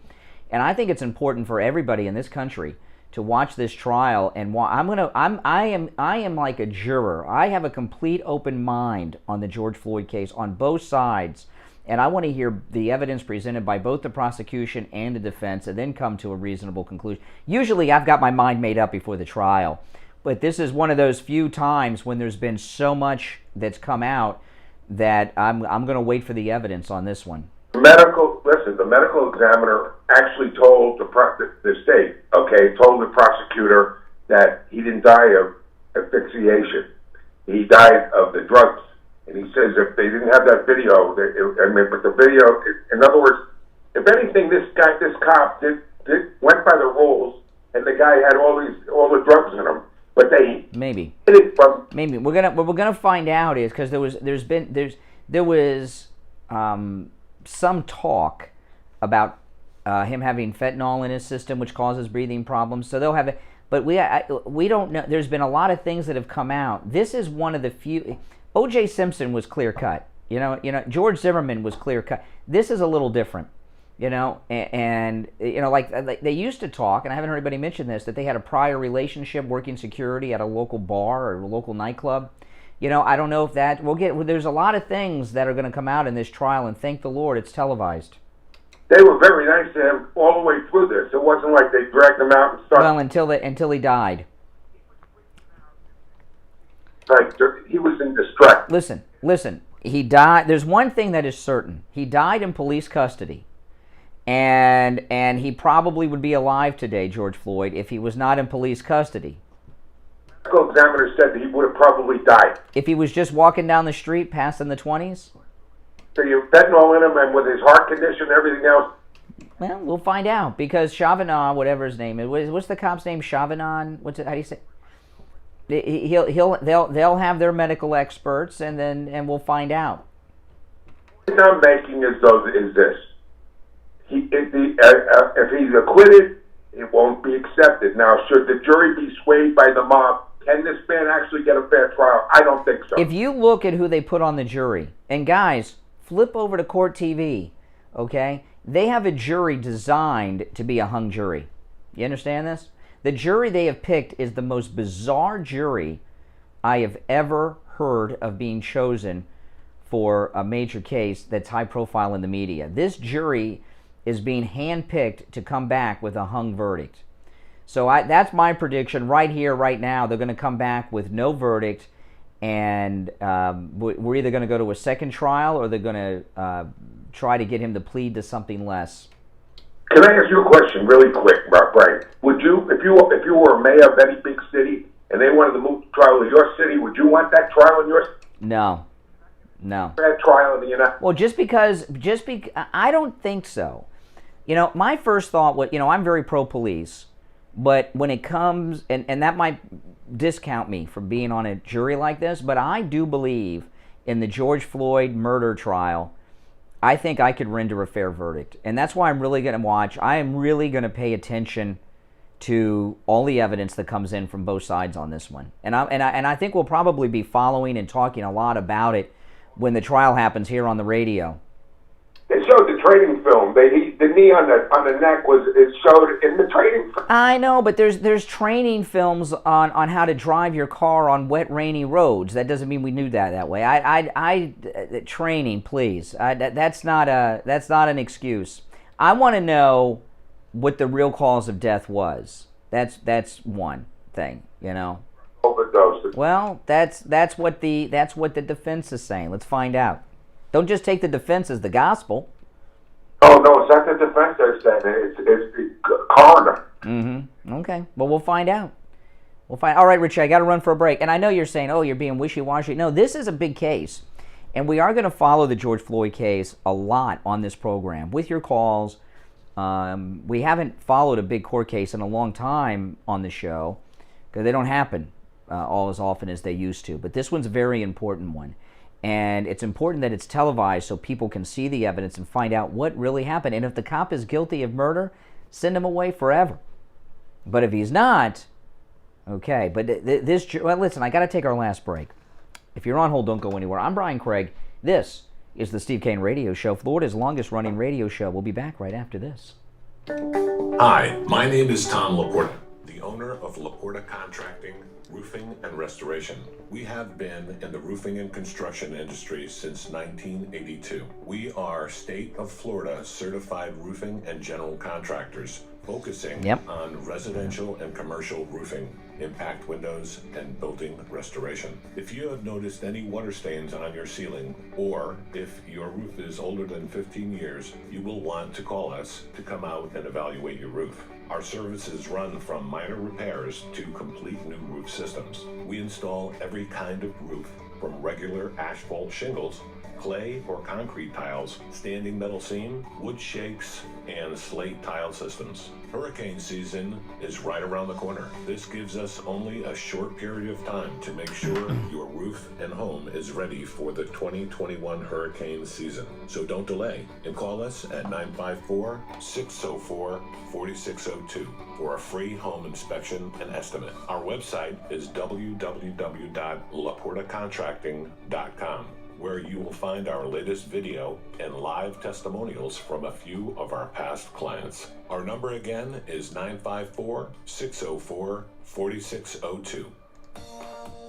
and I think it's important for everybody in this country to watch this trial. And I am like a juror. I have a complete open mind on the George Floyd case on both sides, and I want to hear the evidence presented by both the prosecution and the defense, and then come to a reasonable conclusion. Usually, I've got my mind made up before the trial, but this is one of those few times when there's been so much that's come out that I'm going to wait for the evidence on this one. The medical examiner actually told the state, told the prosecutor that he didn't die of asphyxiation. He died of the drugs. And he says if they didn't have that video, but the video, in other words, if anything, this cop went by the rules, and the guy had all the drugs in him. But they maybe hid it from. Maybe what we're gonna find out is because there was some talk about him having fentanyl in his system, which causes breathing problems. So they'll have it, but we don't know. There's been a lot of things that have come out. This is one of the few. O.J. Simpson was clear cut. You know, George Zimmerman was clear cut. This is a little different. And like they used to talk, and I haven't heard anybody mention this, that they had a prior relationship working security at a local bar or a local nightclub. I don't know if that there's a lot of things that are going to come out in this trial, and thank the Lord it's televised. They were very nice to him all the way through this. It wasn't like they dragged him out and started. Well, until he died. Like he was in distress. Listen. He died. There's one thing that is certain. He died in police custody. And he probably would be alive today, George Floyd, if he was not in police custody. The medical examiner said that he would have probably died. If he was just walking down the street passing the 20s? So you have fentanyl in him, and with his heart condition and everything else? Well, we'll find out, because Chavanon, whatever his name is, what's the cop's name? Chavanon? What's it? How do you say? They'll have their medical experts, and we'll find out. The point I'm making is this. If he's acquitted, it won't be accepted. Now, should the jury be swayed by the mob? Can this man actually get a fair trial? I don't think so. If you look at who they put on the jury, and guys, flip over to Court TV, okay? They have a jury designed to be a hung jury. You understand this? The jury they have picked is the most bizarre jury I have ever heard of being chosen for a major case that's high profile in the media. This jury is being handpicked to come back with a hung verdict. So that's my prediction right here, right now. They're going to come back with no verdict, and we're either going to go to a second trial, or they're going to try to get him to plead to something less. Can I ask you a question really quick, Brian? Would you, if you were a mayor of any big city and they wanted to move the trial to your city, would you want that trial in your city? No. That trial in the United. Well, just because I don't think so. My first thought was, I'm very pro-police, but when it comes, and that might discount me from being on a jury like this, but I do believe in the George Floyd murder trial, I think I could render a fair verdict. And that's why I'm really going to watch. I am really going to pay attention to all the evidence that comes in from both sides on this one. And I think we'll probably be following and talking a lot about it when the trial happens here on the radio. They showed the training film. The knee on the neck it showed in the training film. I know, but there's training films on how to drive your car on wet, rainy roads. That doesn't mean we knew that way. Training, please. That's not an excuse. I want to know what the real cause of death was. That's one thing, Overdose. Well, that's what the defense is saying. Let's find out. Don't just take the defense as the gospel. Oh, no, it's not the defense they're saying. It's the coroner. Mm-hmm. Okay. Well, we'll find out. All right, Richie, I got to run for a break. And I know you're saying, oh, you're being wishy-washy. No, this is a big case. And we are going to follow the George Floyd case a lot on this program with your calls. We haven't followed a big court case in a long time on the show because they don't happen all as often as they used to. But this one's a very important one. And it's important that it's televised so people can see the evidence and find out what really happened. And if the cop is guilty of murder, send him away forever. But if he's not, okay. But well, listen, I got to take our last break. If you're on hold, don't go anywhere. I'm Brian Craig. This is the Steve Kane Radio Show, Florida's longest-running radio show. We'll be back right after this. Hi, my name is Tom Laporta, the owner of Laporta Contracting, Roofing and Restoration. We have been in the roofing and construction industry since 1982. We are State of Florida certified roofing and general contractors, focusing on residential and commercial roofing, impact windows, and building restoration. If you have noticed any water stains on your ceiling, or if your roof is older than 15 years, you will want to call us to come out and evaluate your roof. Our services run from minor repairs to complete new roof systems. We install every kind of roof, from regular asphalt shingles, clay or concrete tiles, standing metal seam, wood shakes, and slate tile systems. Hurricane season is right around the corner. This gives us only a short period of time to make sure your roof and home is ready for the 2021 hurricane season. So don't delay and call us at 954-604-4602 for a free home inspection and estimate. Our website is www.laportacontracting.com, where you will find our latest video and live testimonials from a few of our past clients. Our number again is 954-604-4602.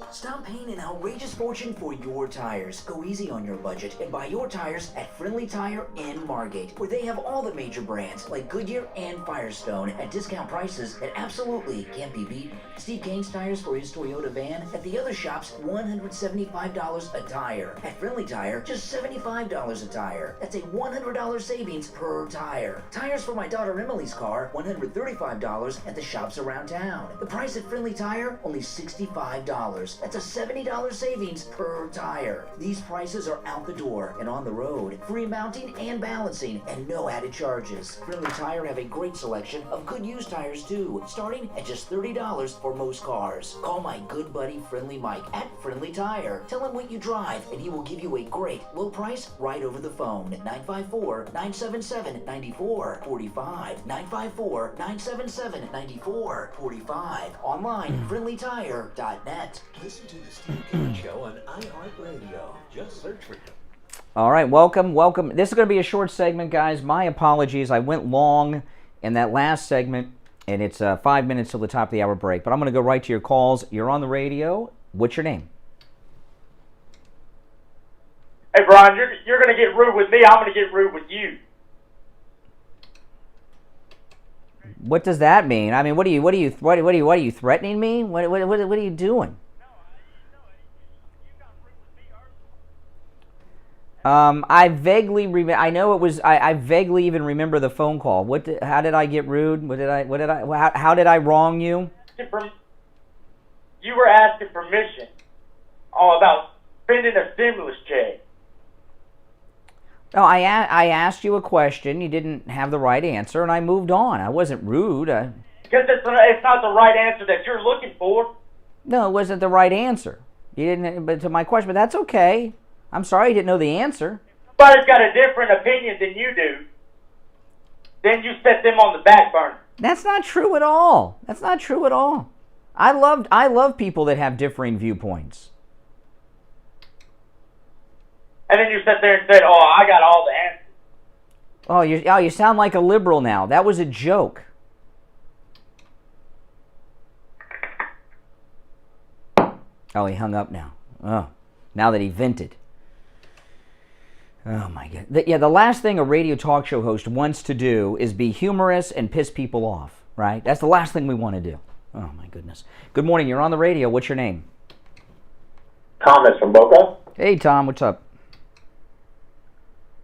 Stop paying an outrageous fortune for your tires. Go easy on your budget and buy your tires at Friendly Tire in Margate, where they have all the major brands like Goodyear and Firestone at discount prices that absolutely can't be beaten. Steve Kane's tires for his Toyota van at the other shops, $175 a tire. At Friendly Tire, just $75 a tire. That's a $100 savings per tire. Tires for my daughter Emily's car, $135 at the shops around town. The price at Friendly Tire, only $65. That's a $70 savings per tire. These prices are out the door and on the road. Free mounting and balancing and no added charges. Friendly Tire have a great selection of good used tires too, starting at just $30 for most cars. Call my good buddy Friendly Mike at Friendly Tire. Tell him what you drive and he will give you a great low price right over the phone at 954-977-9445. 954-977-9445. Online, friendlytire.net. Listen to the Steve Kane Show on iHeartRadio. Just search for it. All right, welcome. This is going to be a short segment, guys. My apologies. I went long in that last segment, and it's 5 minutes till the top of the hour break. But I'm going to go right to your calls. You're on the radio. What's your name? Hey, Brian, you're going to get rude with me. I'm going to get rude with you. What does that mean? I mean, what are you threatening me? What are you doing? I vaguely remember. I know it was. I vaguely even remember the phone call. How did I get rude? How did I wrong you? You were asking permission about spending a stimulus check. No, I asked you a question. You didn't have the right answer, and I moved on. I wasn't rude. Because it's not the right answer that you're looking for. No, it wasn't the right answer. You didn't. But to my question, but that's okay. I'm sorry you didn't know the answer. Somebody's got a different opinion than you do. Then you set them on the back burner. That's not true at all. That's not true at all. I love people that have differing viewpoints. And then you sat there and said, "Oh, I got all the answers." Oh, you sound like a liberal now. That was a joke. Oh, he hung up now. Oh, now that he vented. Oh my God. The last thing a radio talk show host wants to do is be humorous and piss people off, right? That's the last thing we want to do. Oh my goodness. Good morning. You're on the radio. What's your name? Thomas from Boca. Hey, Tom. What's up?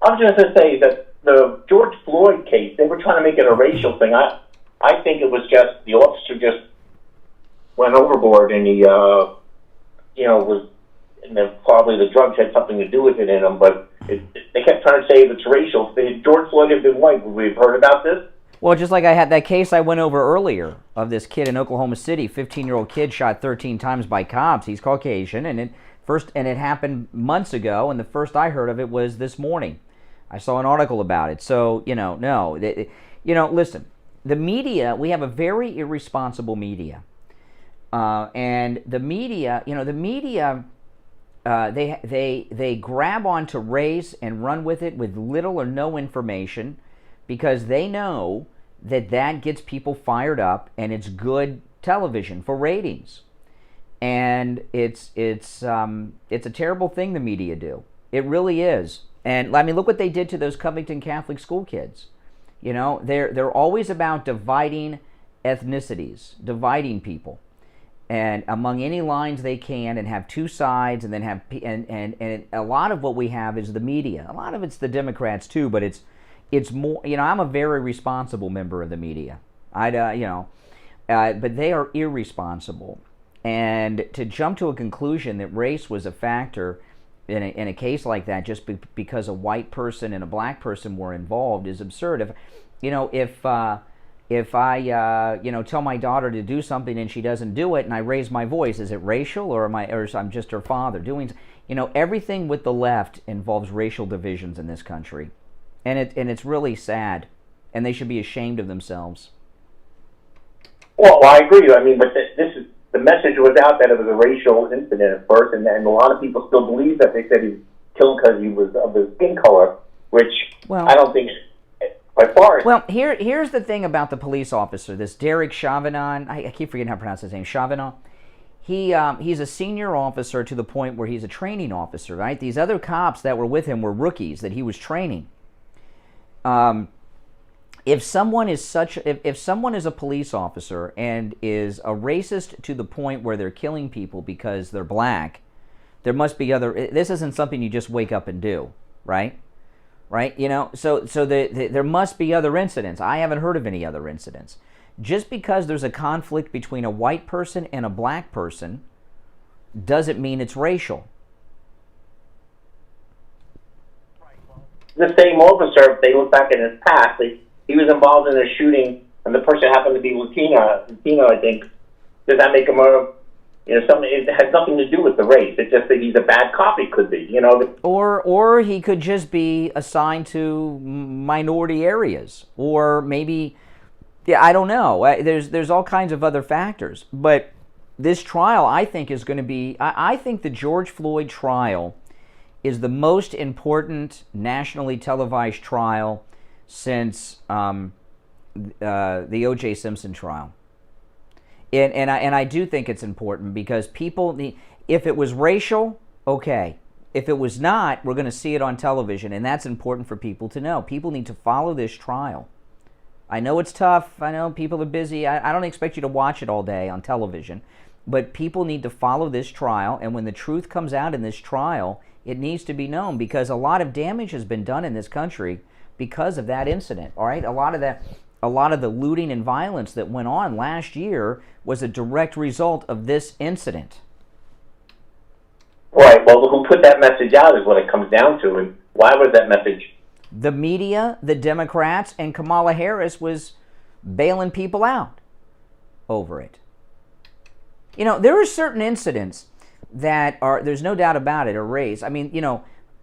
I was just going to say that the George Floyd case, they were trying to make it a racial thing. I I think it was just the officer just went overboard, and he, was, and then probably the drugs had something to do with it in him. But they kept trying to say it's racial. If George Floyd had been white, would we have heard about this? Well, just like I had that case I went over earlier of this kid in Oklahoma City, 15-year-old kid shot 13 times by cops. He's Caucasian, and it happened months ago, and the first I heard of it was this morning. I saw an article about it. So, listen, the media, we have a very irresponsible media. And the media, they grab onto race and run with it with little or no information because they know that gets people fired up and it's good television for ratings. And it's a terrible thing the media do. It really is. And I mean, look what they did to those Covington Catholic school kids. They're always about dividing ethnicities, dividing people, and among any lines they can, and have two sides, and then have and a lot of what we have is the media. A lot of it's the Democrats too, but it's more. I'm a very responsible member of the media. But they are irresponsible, and to jump to a conclusion that race was a factor in a case like that just because a white person and a black person were involved is absurd. If I tell my daughter to do something and she doesn't do it and I raise my voice, is it racial, or I'm just her father doing? Everything with the left involves racial divisions in this country, and it's really sad, and they should be ashamed of themselves. Well, I agree. I mean, but the message was out that it was a racial incident at first, and a lot of people still believe that. They said he killed because he was of his skin color, which I don't think by far. Well, here's the thing about the police officer, this Derek Chauvin. I keep forgetting how to pronounce his name. Chauvin. He's a senior officer to the point where he's a training officer, right? These other cops that were with him were rookies that he was training. If someone is a police officer and is a racist to the point where they're killing people because they're black, there must be this isn't something you just wake up and do, right? Right? So there must be other incidents. I haven't heard of any other incidents. Just because there's a conflict between a white person and a black person doesn't mean it's racial. The same officer, if they look back in his past, he was involved in a shooting, and the person happened to be Latino, I think. Does that make him something? It has nothing to do with the race. It's just that he's a bad cop. He could be, Or he could just be assigned to minority areas, or maybe, I don't know. There's all kinds of other factors. But this trial, I think, is going to be. I think the George Floyd trial is the most important nationally televised trial since the O.J. Simpson trial. And I do think it's important because people need, if it was racial, okay. If it was not, we're going to see it on television, and that's important for people to know. People need to follow this trial. I know it's tough. I know people are busy. I don't expect you to watch it all day on television, but people need to follow this trial, and when the truth comes out in this trial, it needs to be known because a lot of damage has been done in this country because of that incident. All right, a lot of the looting and violence that went on last year was a direct result of this incident. Right. Well, who put that message out is what it comes down to, and why was that message? The media, the Democrats, and Kamala Harris was bailing people out over it. There are certain incidents that are, there's no doubt about it, are raised. I mean,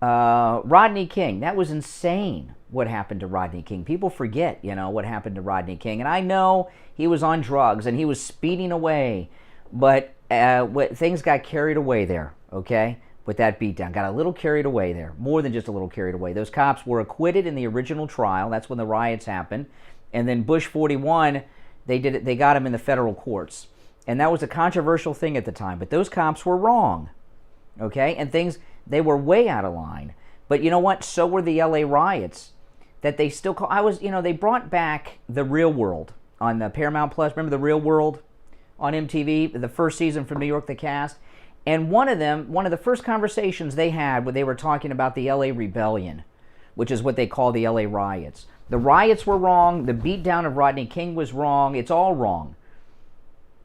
Rodney King, that was insane what happened to Rodney King. People forget, what happened to Rodney King. And I know he was on drugs and he was speeding away, but things got carried away there, okay, with that beatdown. Got a little carried away there, more than just a little carried away. Those cops were acquitted in the original trial. That's when the riots happened. And then Bush 41, they got him in the federal courts. And that was a controversial thing at the time. But those cops were wrong, okay? And they were way out of line. But you know what? So were the LA riots that they still call. They brought back The Real World on the Paramount Plus. Remember The Real World on MTV? The first season from New York, the cast. And one of the first conversations they had when they were talking about the LA rebellion which is what they call the LA riots. The riots were wrong. The beatdown of Rodney King was wrong. It's all wrong.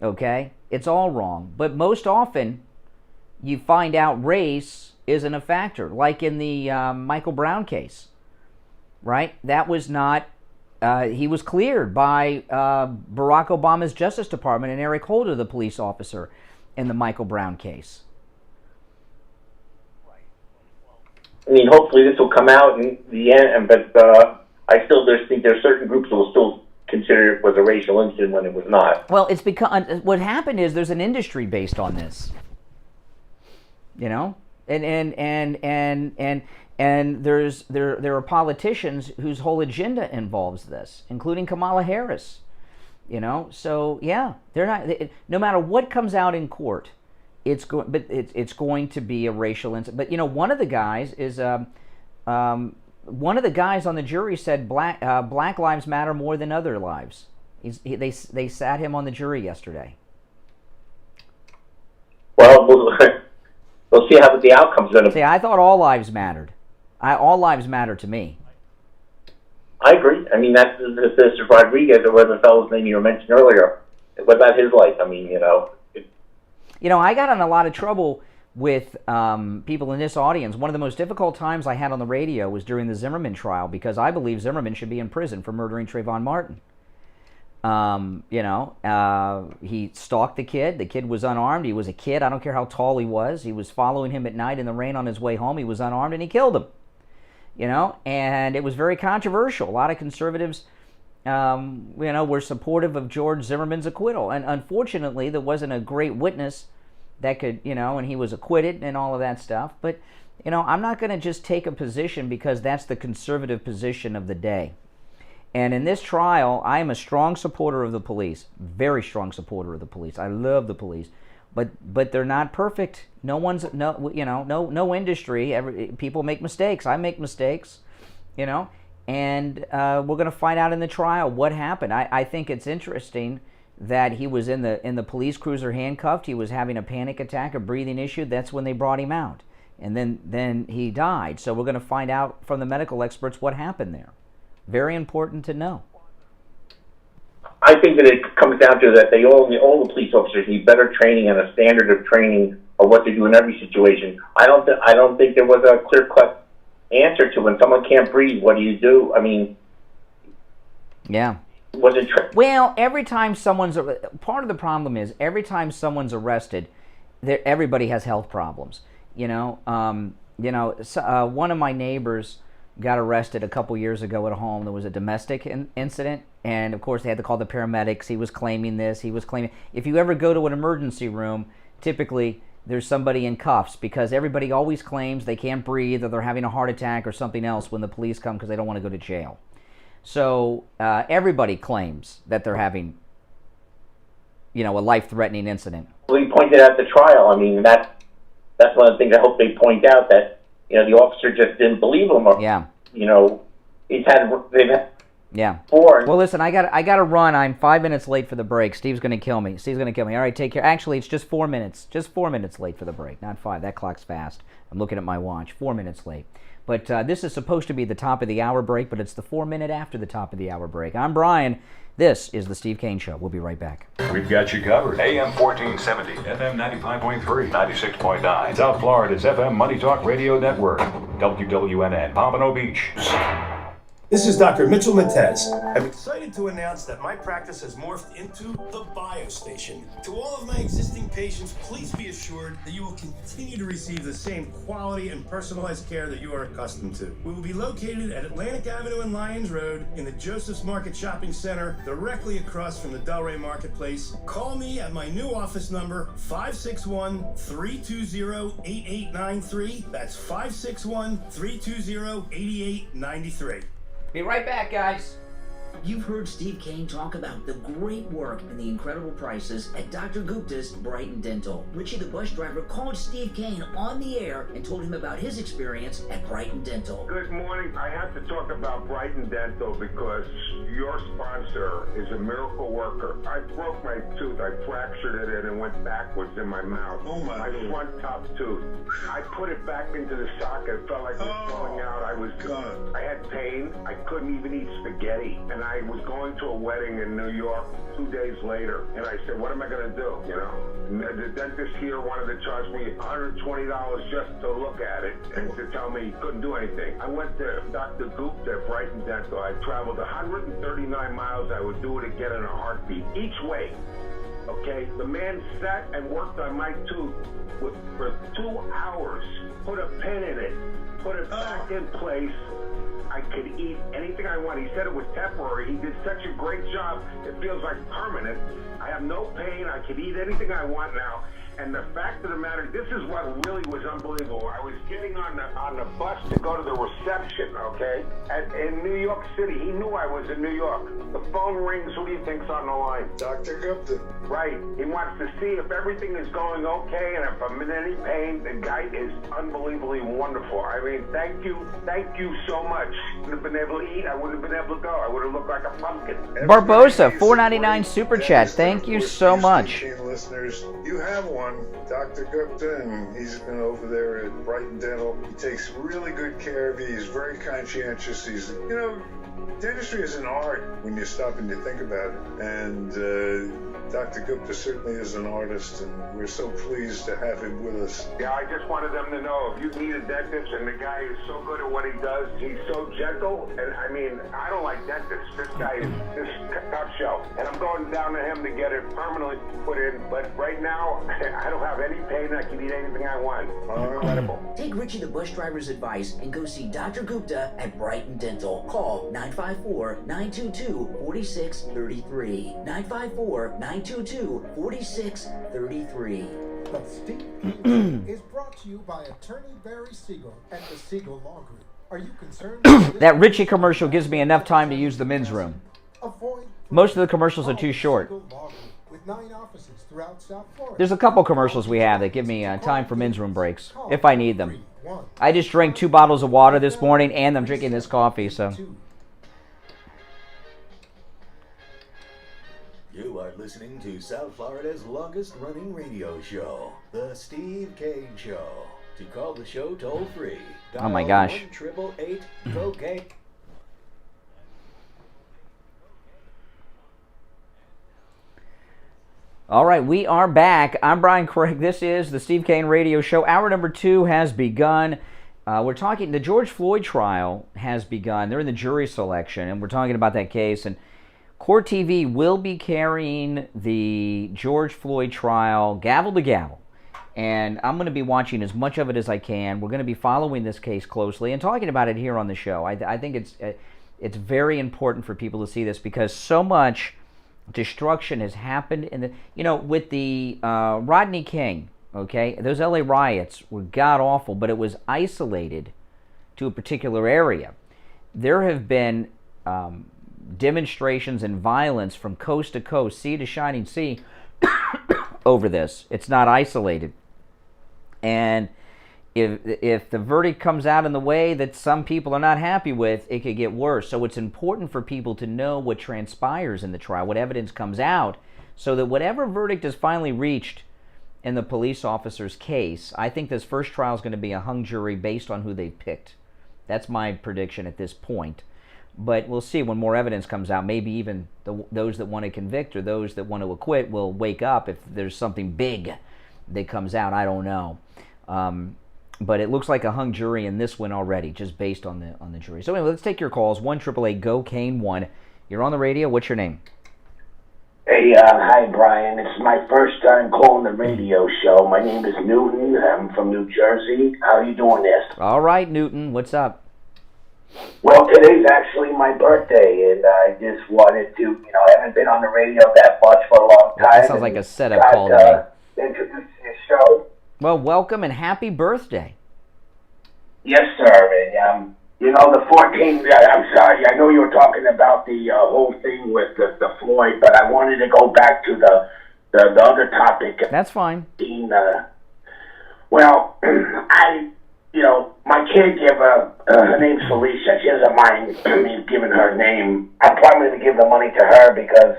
Okay? It's all wrong. But most often, you find out race isn't a factor, like in the Michael Brown case, right? That was not, he was cleared by Barack Obama's Justice Department and Eric Holder, the police officer, in the Michael Brown case. I mean, hopefully this will come out in the end, but I still think there's certain groups that will still consider it was a racial incident when it was not. Well, it's because what happened is there's an industry based on this, you know, and there are politicians whose whole agenda involves this, including Kamala Harris, you know. So yeah, they're not. No matter what comes out in court, it's going to be a racial incident. But you know, one of the guys is one of the guys on the jury said black lives matter more than other lives. They sat him on the jury yesterday. Well, we'll see how the outcome's going to be. See, I thought all lives mattered. All lives matter to me. I agree. I mean, that's this Rodriguez, or whatever the fellow's name you mentioned earlier. What about his life? I mean, you know. I got in a lot of trouble with people in this audience. One of the most difficult times I had on the radio was during the Zimmerman trial, because I believe Zimmerman should be in prison for murdering Trayvon Martin. He stalked the kid. The kid was unarmed. He was a kid. I don't care how tall he was. He was following him at night in the rain on his way home. He was unarmed, and he killed him. You know, and it was very controversial. A lot of conservatives, were supportive of George Zimmerman's acquittal. And unfortunately, there wasn't a great witness that could, and he was acquitted and all of that stuff. But, I'm not going to just take a position because that's the conservative position of the day. And in this trial, I am a strong supporter of the police, very strong supporter of the police. I love the police, but they're not perfect. No industry. People make mistakes. I make mistakes, and we're going to find out in the trial what happened. I think it's interesting that he was in the police cruiser handcuffed. He was having a panic attack, a breathing issue. That's when they brought him out, and then he died. So we're going to find out from the medical experts what happened there. Very important to know. I think that it comes down to that all the police officers need better training and a standard of training of what to do in every situation. I don't think there was a clear-cut answer to when someone can't breathe. What do you do? I mean, yeah. Was it well, every time part of the problem is every time someone's arrested, everybody has health problems. One of my neighbors got arrested a couple years ago at home. There was a domestic incident, and of course they had to call the paramedics. He was claiming this. He was claiming. If you ever go to an emergency room, typically there's somebody in cuffs, because everybody always claims they can't breathe or they're having a heart attack or something else when the police come, because they don't want to go to jail. So everybody claims that they're having, a life-threatening incident. Well, he pointed out the trial. I mean, that's one of the things I hope they point out, that the officer just didn't believe him. Or, yeah. They've had yeah. four. Well, listen, I got to run. I'm 5 minutes late for the break. Steve's going to kill me. All right, take care. Actually, it's just 4 minutes. Just 4 minutes late for the break, not 5. That clock's fast. I'm looking at my watch. 4 minutes late. But this is supposed to be the top of the hour break, but it's the 4 minute after the top of the hour break. I'm Brian. This is the Steve Kane Show. We'll be right back. We've got you covered. AM 1470, FM 95.3, 96.9. South Florida's FM Money Talk Radio Network. WWNN, Pompano Beach. This is Dr. Mitchell Matez. I'm excited to announce that my practice has morphed into the BioStation. To all of my existing patients, please be assured that you will continue to receive the same quality and personalized care that you are accustomed to. We will be located at Atlantic Avenue and Lyons Road in the Joseph's Market Shopping Center, directly across from the Delray Marketplace. Call me at my new office number, 561-320-8893. That's 561-320-8893. Be right back, guys. You've heard Steve Kane talk about the great work and the incredible prices at Dr. Gupta's Brighton Dental. Richie the bus driver called Steve Kane on the air and told him about his experience at Brighton Dental. Good morning. I have to talk about Brighton Dental because your sponsor is a miracle worker. I broke my tooth. I fractured it and it went backwards in my mouth. Oh my God. Front top tooth. I put it back into the socket. It felt like it was falling out. I had pain. I couldn't even eat spaghetti. And I was going to a wedding in New York 2 days later. And I said, what am I going to do? You know, and the dentist here wanted to charge me $120 just to look at it and to tell me he couldn't do anything. I went to Dr. Gupta at Brighton Dental. I traveled 139 miles. I would do it again in a heartbeat, each way. Okay, the man sat and worked on my tooth for 2 hours, put a pin in it, put it back in place. I could eat anything I want. He said it was temporary. He did such a great job. It feels like permanent. I have no pain. I can eat anything I want now. And the fact of the matter, this is what really was unbelievable. I was getting on the bus to go to the reception, okay, in New York City. He knew I was in New York. The phone rings. Who do you think's on the line? Dr. Gupta. Right. He wants to see if everything is going okay and if I'm in any pain. The guy is unbelievably wonderful. I mean, thank you so much. I wouldn't have been able to eat. I wouldn't have been able to go. I would have looked like a pumpkin. Barbosa, $4.99 super chat. Thank you so much. Listeners, you have one. Dr. Gupta, and he's been over there at Brighton Dental. He takes really good care of you. He's very conscientious. He's, you know, dentistry is an art when you stop and you think about it. And Dr. Gupta certainly is an artist, and we're so pleased to have him with us. Yeah, I just wanted them to know if you need a dentist, and the guy is so good at what he does, he's so gentle, and I mean, I don't like dentists. This guy is just top shelf, and I'm going down to him to get it permanently put in, but right now, I don't have any pain. I can eat anything I want. Incredible. Take Richie the bus driver's advice and go see Dr. Gupta at Brighton Dental. Call 954-922-4633. 954-922-4633. The Steve Kane Show is brought to you by Attorney Barry Siegel at the Siegel Law Group. Are you concerned? That Richie commercial gives me enough time to use the men's room. Most of the commercials are too short. With 9 offices throughout South Florida. There's a couple commercials we have that give me time for men's room breaks, if I need them. I just drank 2 bottles of water this morning, and I'm drinking this coffee, so... You are listening to South Florida's longest-running radio show, The Steve Kane Show. To call the show toll-free, oh my gosh. 1-888-GO-KANE. All right, we are back. I'm Brian Craig. This is the Steve Kane Radio Show. Hour number 2 has begun. We're talking, the George Floyd trial has begun. They're in the jury selection, and we're talking about that case. And Court TV will be carrying the George Floyd trial gavel to gavel. And I'm going to be watching as much of it as I can. We're going to be following this case closely and talking about it here on the show. I think it's very important for people to see this because so much destruction has happened in the, with the Rodney King, okay? Those LA riots were god-awful, but it was isolated to a particular area. There have been demonstrations and violence from coast to coast, sea to shining sea, over this. It's not isolated. And if the verdict comes out in the way that some people are not happy with, it could get worse. So it's important for people to know what transpires in the trial, what evidence comes out, so that whatever verdict is finally reached in the police officer's case, I think this first trial is going to be a hung jury based on who they picked. That's my prediction at this point. But we'll see when more evidence comes out. Maybe even those that want to convict or those that want to acquit will wake up if there's something big that comes out. I don't know. But it looks like a hung jury in this one already, just based on the jury. So anyway, let's take your calls. 1-888-GO-KANE-1. You're on the radio. What's your name? Hey, hi, Brian. It's my first time calling the radio show. My name is Newton. I'm from New Jersey. How are you doing this? All right, Newton. What's up? Well, today's actually my birthday, and I just wanted to, I haven't been on the radio that much for a long time. That sounds like a setup call to me. Introduce your show. Well, welcome and happy birthday. Yes, sir. And You know, the 14, I'm sorry, I know you were talking about the whole thing with the Floyd, but I wanted to go back to the other topic. That's fine. Well, my caregiver, her name's Felicia, she doesn't mind me giving her name. I'm probably going to give the money to her because,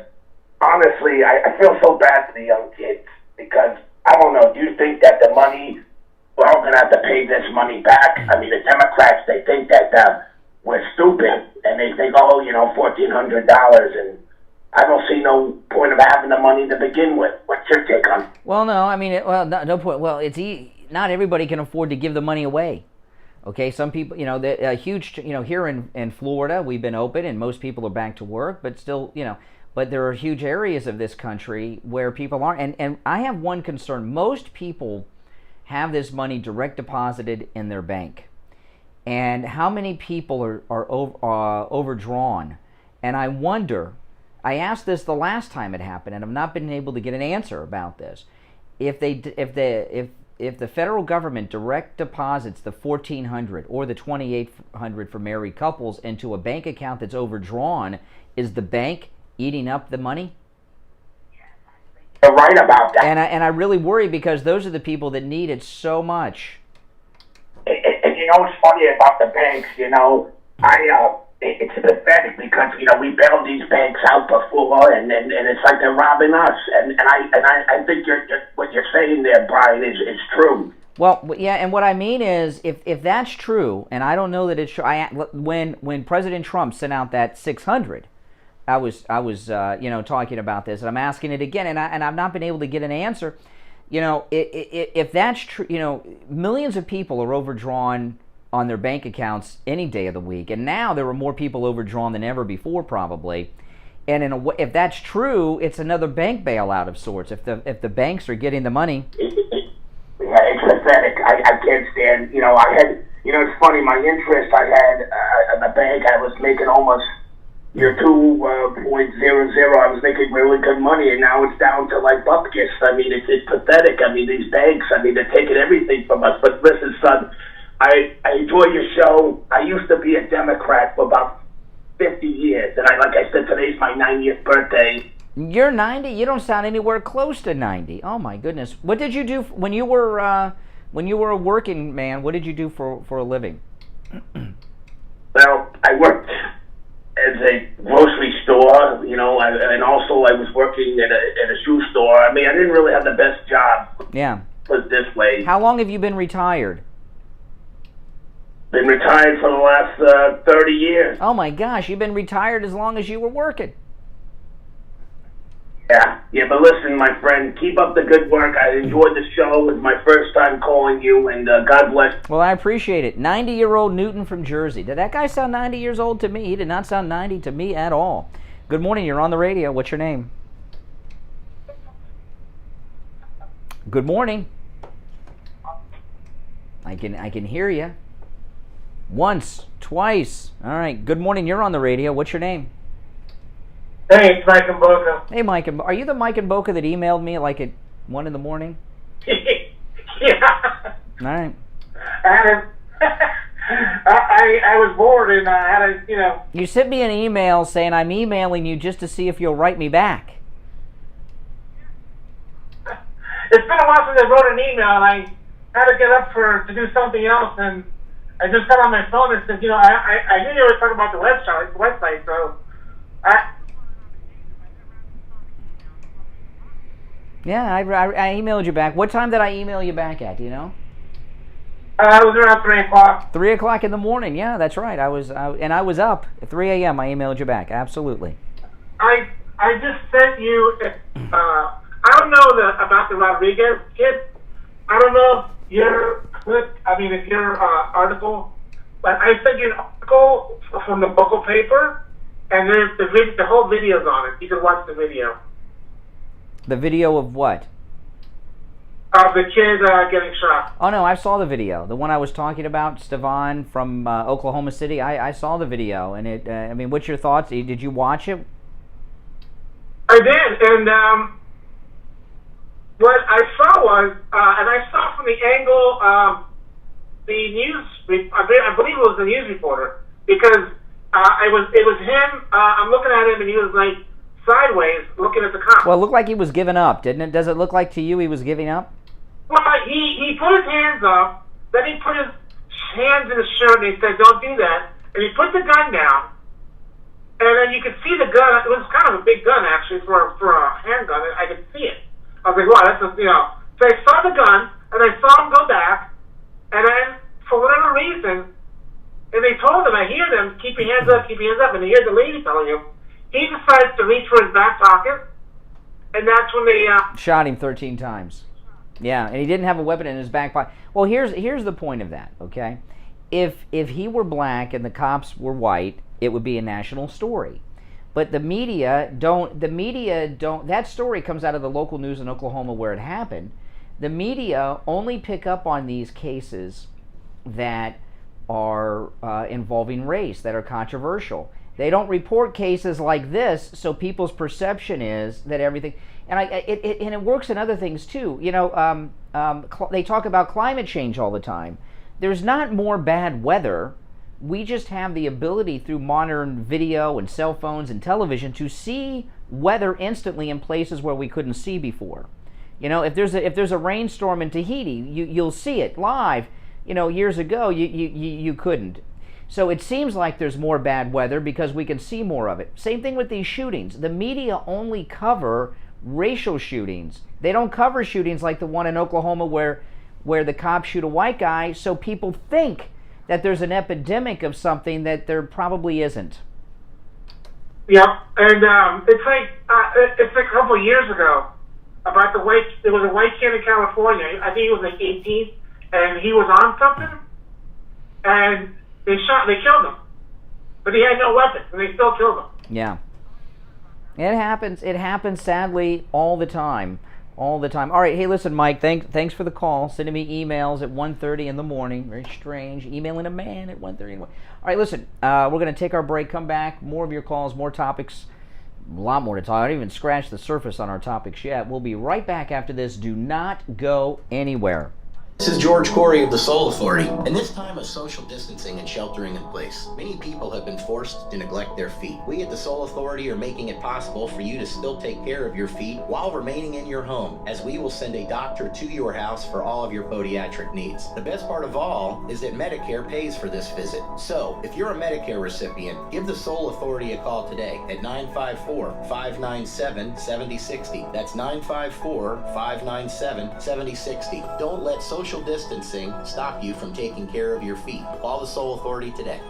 honestly, I feel so bad for the young kids because, I don't know, do you think that the money, we're all going to have to pay this money back? I mean, the Democrats, they think that we're stupid, and they think, $1,400, and I don't see no point of having the money to begin with. What's your take on it? Well, no, I mean, no point. Well, not everybody can afford to give the money away. Okay, some people, a huge, here in Florida, we've been open and most people are back to work, but still, but there are huge areas of this country where people aren't. And I have one concern. Most people have this money direct deposited in their bank. And how many people are overdrawn? And I wonder, I asked this the last time it happened, and I've not been able to get an answer about this. If the federal government direct deposits the $1,400 or the $2,800 for married couples into a bank account that's overdrawn, is the bank eating up the money? You're right about that. And I really worry because those are the people that need it so much. And what's funny about the banks, it's pathetic because, we bailed these banks out before and it's like they're robbing us. And I think what you're saying there, Brian, is true. Well, yeah, and what I mean is, if that's true, and I don't know that it's true, when President Trump sent out that $600, I was talking about this, and I'm asking it again, and I've not been able to get an answer. If that's true, millions of people are overdrawn on their bank accounts any day of the week, and now there are more people overdrawn than ever before, probably. And if that's true, it's another bank bailout of sorts. If the banks are getting the money, yeah, it's pathetic. I can't stand. I had. It's funny. My interest I had at the bank, I was making almost 2.00. I was making really good money, and now it's down to like bupkis. I mean, it's pathetic. I mean, these banks. I mean, they're taking everything from us. But listen, son. I enjoy your show. I used to be a Democrat for about 50 years, and like I said, today's my 90th birthday. You're 90? You don't sound anywhere close to 90. Oh my goodness! What did you do when you were a working man? What did you do for a living? Well, I worked as a grocery store, and also I was working at a shoe store. I mean, I didn't really have the best job. Yeah. Put it this way. How long have you been retired? Been retired for the last 30 years. Oh my gosh, you've been retired as long as you were working. Yeah, but listen, my friend, keep up the good work. I enjoyed the show. It was my first time calling you, and God bless. Well, I appreciate it. 90-year-old Newton from Jersey. Did that guy sound 90 years old to me? He did not sound 90 to me at all. Good morning, you're on the radio. What's your name? Good morning. I can hear you. Once, twice. All right. Good morning. You're on the radio. What's your name? Hey, it's Mike and Boca. Hey, Mike. Are you the Mike and Boca that emailed me like at 1 in the morning? Yeah. All right. I was bored and I had to, You sent me an email saying I'm emailing you just to see if you'll write me back. It's been a while since I wrote an email and I had to get up to do something else and I just got on my phone and said, I knew you were talking about the website, so Yeah, I emailed you back. What time did I email you back at, do you know? It was around 3 o'clock. 3 o'clock in the morning, yeah, that's right. I was up at 3 a.m. I emailed you back, absolutely. I just sent you, I don't know about the Rodriguez kid. I don't know if your article, but I sent you an article from the local paper, and there's the whole video's on it. You can watch the video. The video of what? Of the kid getting shot. Oh, no, I saw the video. The one I was talking about, Stevan from Oklahoma City. I saw the video, and it. What's your thoughts? Did you watch it? I did, and what I saw was, and I saw from the angle the news. I believe it was the news reporter because it was him. I'm looking at him, and he was like sideways, looking at the cops. Well, it looked like he was giving up, didn't it? Does it look like to you he was giving up? Well, he put his hands up. Then he put his hands in his shirt, and he said, "Don't do that." And he put the gun down. And then you could see the gun. It was kind of a big gun, actually, for a handgun. I could see it. I was like, wow, that's a, you know. So I saw the gun, and I saw him go back. And then, for whatever reason, and they told him, I hear them, keep your hands up, keep your hands up. And I hear the lady telling him, he decides to reach for his back pocket. And that's when they... shot him 13 times. Yeah, and he didn't have a weapon in his back pocket. Well, here's the point of that, okay? If he were black and the cops were white, it would be a national story. But the media don't, that story comes out of the local news in Oklahoma where it happened. The media only pick up on these cases that are involving race, that are controversial. They don't report cases like this, so people's perception is that everything, and it works in other things too. You know, they talk about climate change all the time. There's not more bad weather. We just have the ability through modern video and cell phones and television to see weather instantly in places where we couldn't see before. You know, if there's a rainstorm in Tahiti, you'll see it live. You know, years ago you couldn't. So it seems like there's more bad weather because we can see more of it. Same thing with these shootings. The media only cover racial shootings. They don't cover shootings like the one in Oklahoma where the cops shoot a white guy, so people think that there's an epidemic of something that there probably isn't. Yep, and it's like a couple of years ago about there was a white kid in California. I think he was like 18, and he was on something, and they killed him, but he had no weapon, and they still killed him. Yeah, it happens. It happens sadly all the time. All the time. All right, hey, listen, Mike, thanks for the call. Sending me emails at 1:30 in the morning. Very strange. Emailing a man at 1:30 in the morning. All right, listen, we're going to take our break, come back. More of your calls, more topics, a lot more to talk. I haven't even scratched the surface on our topics yet. We'll be right back after this. Do not go anywhere. This is George Corey of the Soul Authority. In this time of social distancing and sheltering in place, many people have been forced to neglect their feet. We at the Soul Authority are making it possible for you to still take care of your feet while remaining in your home, as we will send a doctor to your house for all of your podiatric needs. The best part of all is that Medicare pays for this visit. So, if you're a Medicare recipient, give the Soul Authority a call today at 954-597-7060. That's 954-597-7060. Don't let social distancing stop you from taking care of your feet. Call the Soul Authority today.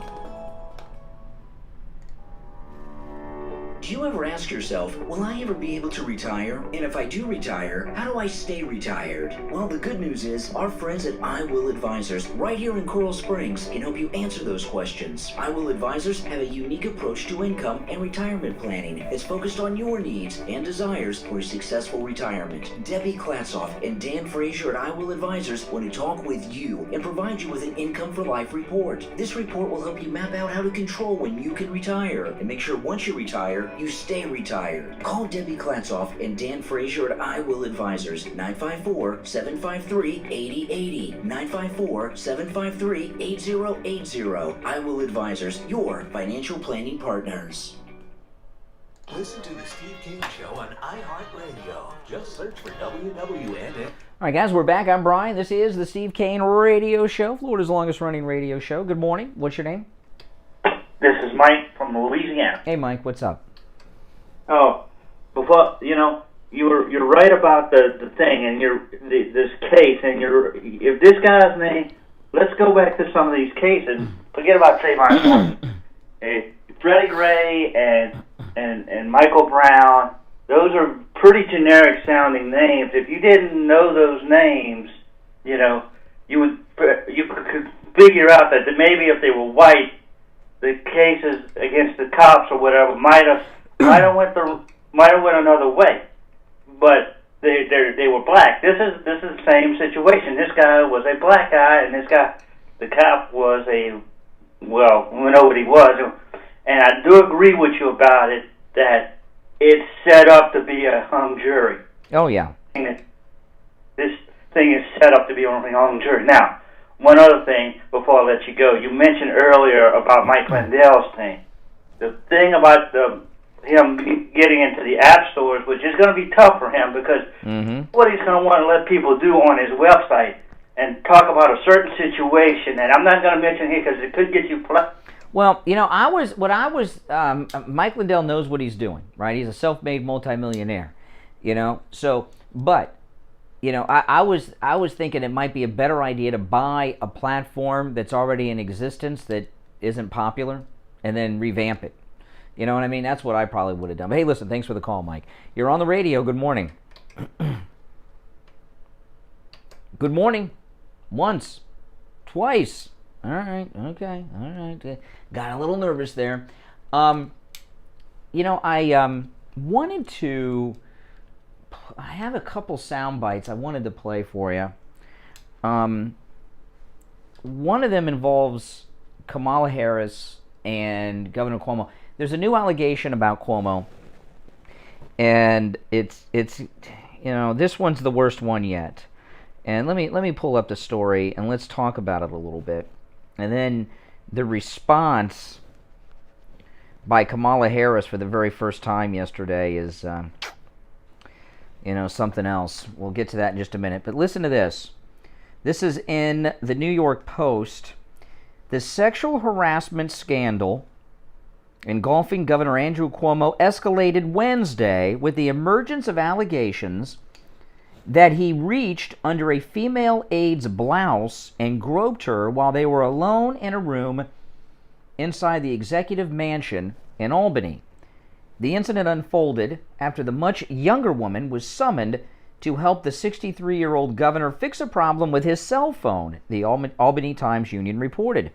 Do you ever ask yourself, will I ever be able to retire? And if I do retire, how do I stay retired? Well, the good news is our friends at I Will Advisors right here in Coral Springs can help you answer those questions. I Will Advisors have a unique approach to income and retirement planning that's focused on your needs and desires for a successful retirement. Debbie Klatzoff and Dan Frazier at I Will Advisors want to talk with you and provide you with an income for life report. This report will help you map out how to control when you can retire and make sure once you retire, you stay retired. Call Debbie Klatzoff and Dan Frazier at I Will Advisors, 954-753-8080, 954-753-8080. I Will Advisors, your financial planning partners. Listen to the Steve Kane Show on iHeartRadio. Just search for WWNN. All right, guys, we're back. I'm Brian. This is the Steve Kane Radio Show, Florida's longest running radio show. Good morning. What's your name? This is Mike from Louisiana. Hey, Mike. What's up? Oh, before you're right about the thing and this case and if this guy's name. Let's go back to some of these cases. Forget about Trayvon Martin, Freddie Gray, and Michael Brown. Those are pretty generic sounding names. If you didn't know those names, you could figure out that maybe if they were white, the cases against the cops or whatever might have went another way, but they were black. This is the same situation. This guy was a black guy, and the cop was we know what he was, and I do agree with you about it that it's set up to be a hung jury. Oh yeah. This thing is set up to be a hung jury. Now, one other thing before I let you go. You mentioned earlier about Mike Lindell's thing. The thing about him getting into the app stores, which is going to be tough for him because what he's going to want to let people do on his website and talk about a certain situation, and I'm not going to mention here because it could get you. Well, you know, Mike Lindell knows what he's doing, right? He's a self-made multimillionaire, you know. So, but, you know, I was thinking it might be a better idea to buy a platform that's already in existence that isn't popular, and then revamp it. You know what I mean? That's what I probably would have done. But hey, listen, thanks for the call, Mike. You're on the radio. Good morning. Good morning. Once. Twice. All right. Okay. All right. Got a little nervous there. You know, I wanted to... I have a couple sound bites I wanted to play for you. One of them involves Kamala Harris and Governor Cuomo. There's a new allegation about Cuomo, and it's you know, this one's the worst one yet. And let me pull up the story and let's talk about it a little bit. And then the response by Kamala Harris for the very first time yesterday is you know, something else. We'll get to that in just a minute. But listen to this. This is in the New York Post. The sexual harassment scandal engulfing Governor Andrew Cuomo escalated Wednesday with the emergence of allegations that he reached under a female aide's blouse and groped her while they were alone in a room inside the executive mansion in Albany. The incident unfolded after the much younger woman was summoned to help the 63-year-old governor fix a problem with his cell phone, the Albany Times-Union reported.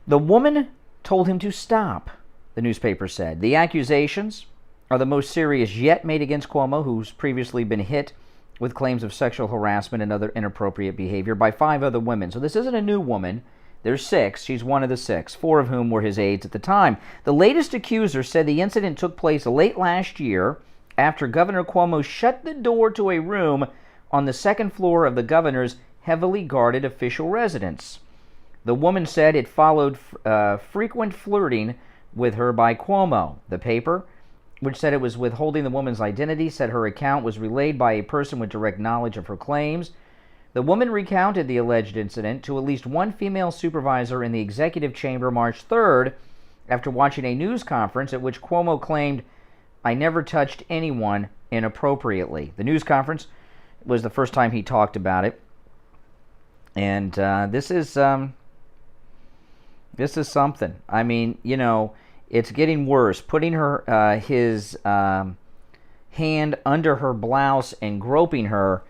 The woman told him to stop, the newspaper said. The accusations are the most serious yet made against Cuomo, who's previously been hit with claims of sexual harassment and other inappropriate behavior by 5 other women. So this isn't a new woman. There's 6. She's one of the 6, 4 of whom were his aides at the time. The latest accuser said the incident took place late last year after Governor Cuomo shut the door to a room on the 2nd floor of the governor's heavily guarded official residence. The woman said it followed frequent flirting with her by Cuomo. The paper, which said it was withholding the woman's identity, said her account was relayed by a person with direct knowledge of her claims. The woman recounted the alleged incident to at least one female supervisor in the executive chamber March 3rd after watching a news conference at which Cuomo claimed, "I never touched anyone inappropriately." The news conference was the first time he talked about it. And this is something. I mean, you know, it's getting worse. Putting his hand under her blouse and groping her.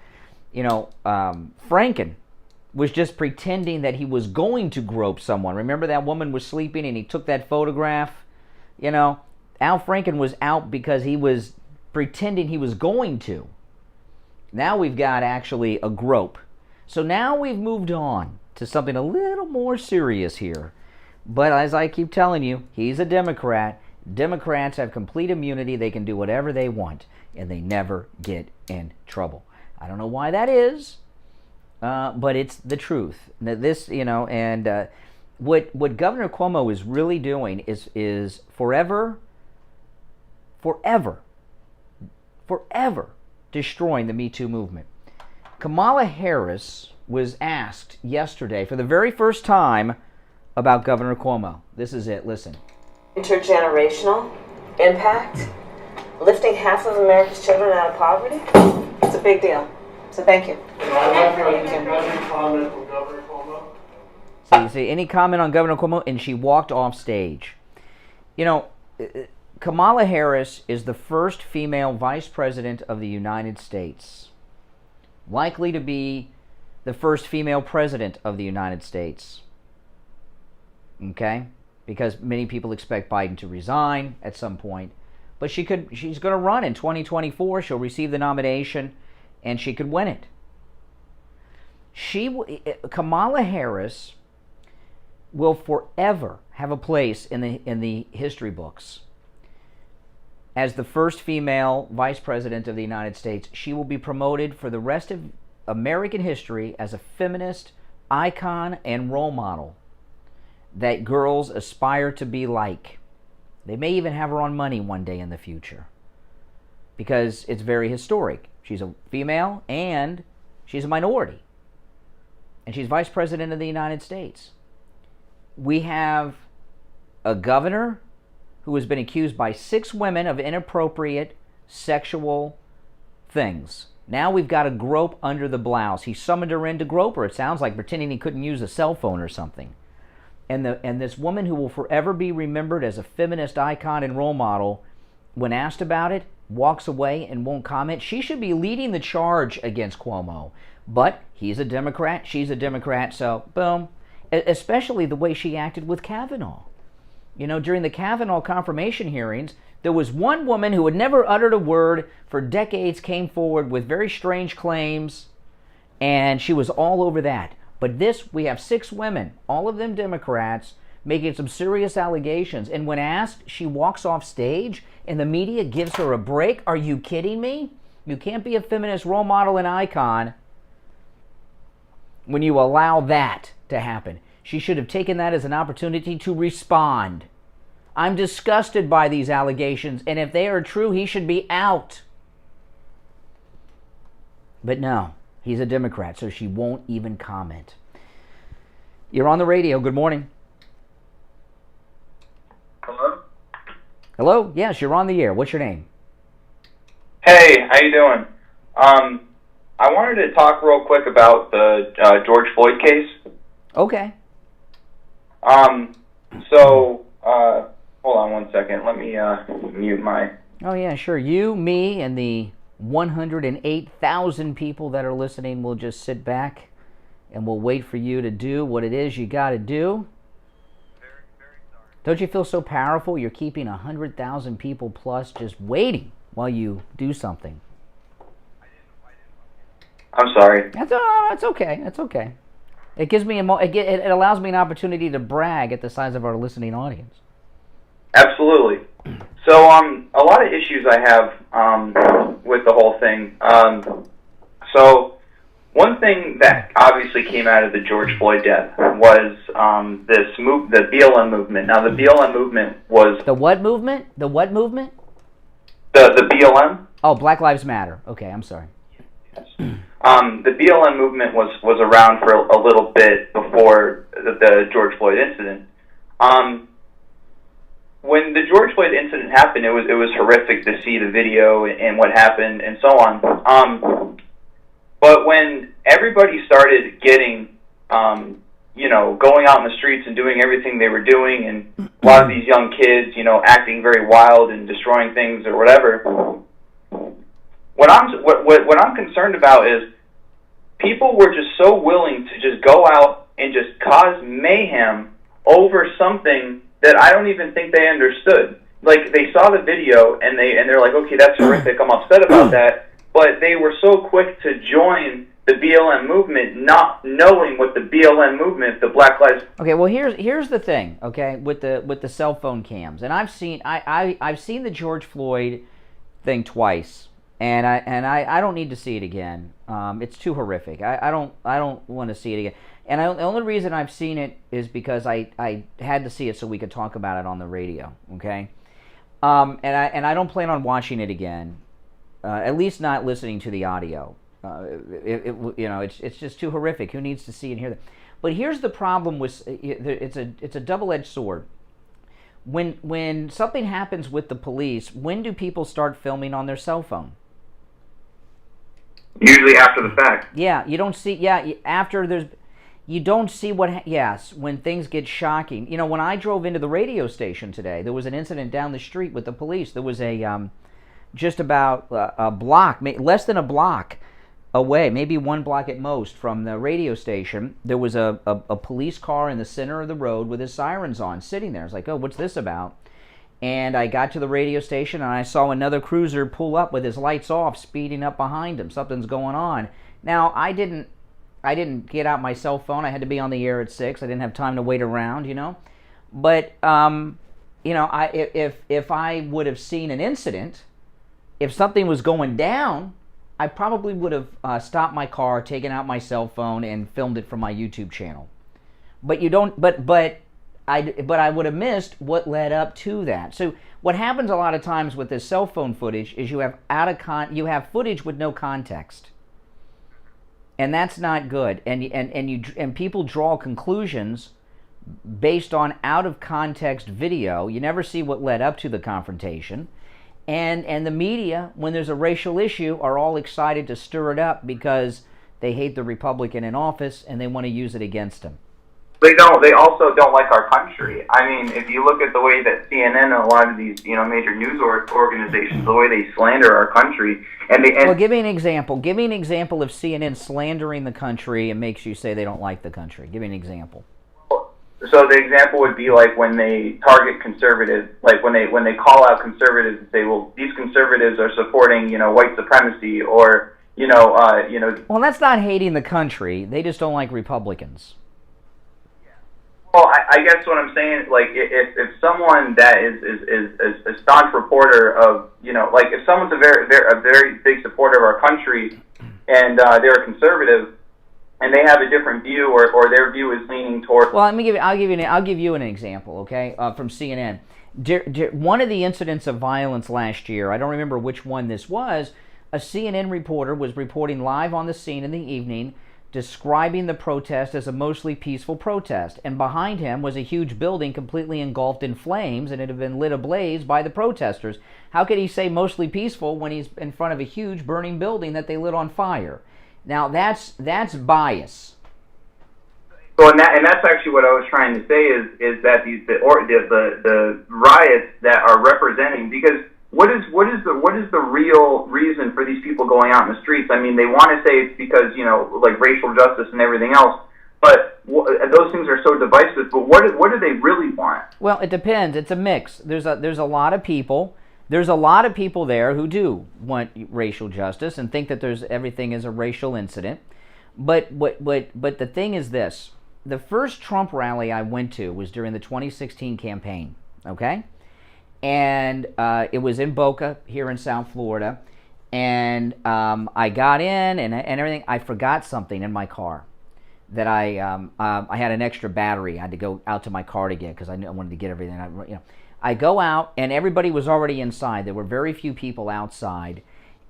You know, Franken was just pretending that he was going to grope someone. Remember that woman was sleeping and he took that photograph? You know, Al Franken was out because he was pretending he was going to. Now we've got actually a grope. So now we've moved on to something a little more serious here. But as I keep telling you, he's a Democrat. Democrats have complete immunity. They can do whatever they want, and they never get in trouble. I don't know why that is, but it's the truth. This, you know, and what Governor Cuomo is really doing is forever destroying the Me Too movement. Kamala Harris was asked yesterday for the very first time about Governor Cuomo. This is it. Listen. Intergenerational impact, lifting half of America's children out of poverty. It's a big deal. So thank you. So you see, any comment on Governor Cuomo? And she walked off stage. You know, Kamala Harris is the first female vice president of the United States. Likely to be the first female president of the United States. Okay? Because many people expect Biden to resign at some point. But she's going to run in 2024. She'll receive the nomination, and she could win it. Kamala Harris will forever have a place in the history books. As the first female vice president of the United States, she will be promoted for the rest of American history as a feminist icon and role model that girls aspire to be like. They may even have her on money one day in the future because it's very historic. She's a female and she's a minority. And she's Vice President of the United States. We have a governor who has been accused by 6 women of inappropriate sexual things. Now we've got a grope under the blouse. He summoned her in to grope her, it sounds like, pretending he couldn't use a cell phone or something. And this woman who will forever be remembered as a feminist icon and role model, when asked about it, walks away and won't comment. She should be leading the charge against Cuomo. But he's a Democrat, she's a Democrat, so boom. Especially the way she acted with Kavanaugh. You know, during the Kavanaugh confirmation hearings, there was one woman who had never uttered a word for decades, came forward with very strange claims, and she was all over that. But this, we have 6 women, all of them Democrats, making some serious allegations. And when asked, she walks off stage and the media gives her a break. Are you kidding me? You can't be a feminist role model and icon when you allow that to happen. She should have taken that as an opportunity to respond. I'm disgusted by these allegations, and if they are true, he should be out. But no, he's a Democrat, so she won't even comment. You're on the radio. Good morning. Hello? Hello? Yes, you're on the air. What's your name? Hey, how you doing? I wanted to talk real quick about the George Floyd case. Okay. Hold on one second. Let me mute my... Oh, yeah, sure. You, me, and the 108,000 people that are listening will just sit back and we'll wait for you to do what it is you got to do. Don't you feel so powerful? You're keeping 100,000 people plus just waiting while you do something. I'm sorry. That's okay. That's okay. It gives me it allows me an opportunity to brag at the size of our listening audience. Absolutely. So, a lot of issues I have with the whole thing. So, one thing that obviously came out of the George Floyd death was the BLM movement. Now, the BLM movement was... The what movement? The what movement? The BLM. Oh, Black Lives Matter. Okay, I'm sorry. The BLM movement was around for a little bit before the George Floyd incident. When the George Floyd incident happened, it was horrific to see the video and what happened and so on. But when everybody started getting, going out in the streets and doing everything they were doing, and a lot of these young kids, acting very wild and destroying things or whatever, what I'm concerned about is people were just so willing to just go out and just cause mayhem over something that I don't even think they understood. Like, they saw the video and they're like, okay, that's horrific, I'm upset about that, but they were so quick to join the BLM movement, not knowing what the BLM movement, the Black Lives... Okay, well, here's the thing, okay, with the cell phone cams, and I've seen the George Floyd thing twice, and I don't need to see it again. It's too horrific. I don't want to see it again. And the only reason I've seen it is because I had to see it so we could talk about it on the radio, okay? And I don't plan on watching it again, at least not listening to the audio. It's just too horrific. Who needs to see and hear that? But here's the problem with it's a double-edged sword. When something happens with the police, when do people start filming on their cell phone? Usually after the fact. Yeah, you don't see. Yeah, after there's. You don't see what, yes, when things get shocking. When I drove into the radio station today, there was an incident down the street with the police. There was just about a block, less than a block away, maybe 1 block at most from the radio station. There was a police car in the center of the road with his sirens on, sitting there. I was like, oh, what's this about? And I got to the radio station and I saw another cruiser pull up with his lights off, speeding up behind him. Something's going on. Now, I didn't get out my cell phone. I had to be on the air at 6. I didn't have time to wait around, But, if I would have seen an incident, if something was going down, I probably would have stopped my car, taken out my cell phone, and filmed it from my YouTube channel. But you don't. But I would have missed what led up to that. So what happens a lot of times with this cell phone footage is you have you have footage with no context, and that's not good. And people draw conclusions based on out of context video. You never see what led up to the confrontation. And the media, when there's a racial issue, are all excited to stir it up because they hate the Republican in office and they want to use it against him. They don't. They also don't like our country. I mean, if you look at the way that CNN and a lot of these, major news organizations, the way they slander our country, well, give me an example. Give me an example of CNN slandering the country and makes you say they don't like the country. Give me an example. So the example would be like when they target conservatives, like when they call out conservatives and say, well, these conservatives are supporting, white supremacy, or Well, that's not hating the country. They just don't like Republicans. Well, I guess what I'm saying, like, if someone that is a staunch reporter of, like, if someone's a very big supporter of our country, and they're a conservative, and they have a different view, or their view is leaning toward. Well, I'll give you an example, okay, from CNN. One of the incidents of violence last year, I don't remember which one this was. A CNN reporter was reporting live on the scene in the evening, describing the protest as a mostly peaceful protest, and behind him was a huge building completely engulfed in flames, and it had been lit ablaze by the protesters. How could he say mostly peaceful when he's in front of a huge burning building that they lit on fire? Now that's bias. So and that's actually what I was trying to say is that the riots that are representing, because what is the real reason for these people going out in the streets? I mean, they want to say it's because like racial justice and everything else, but those things are so divisive. But what do they really want? Well, it depends. It's a mix. There's a lot of people. There's a lot of people there who do want racial justice and think that everything is a racial incident. But the thing is this: the first Trump rally I went to was during the 2016 campaign. Okay. And it was in Boca, here in South Florida. And I got in and everything. I forgot something in my car that I had an extra battery. I had to go out to my car to get because I wanted to get everything. I go out and everybody was already inside. There were very few people outside.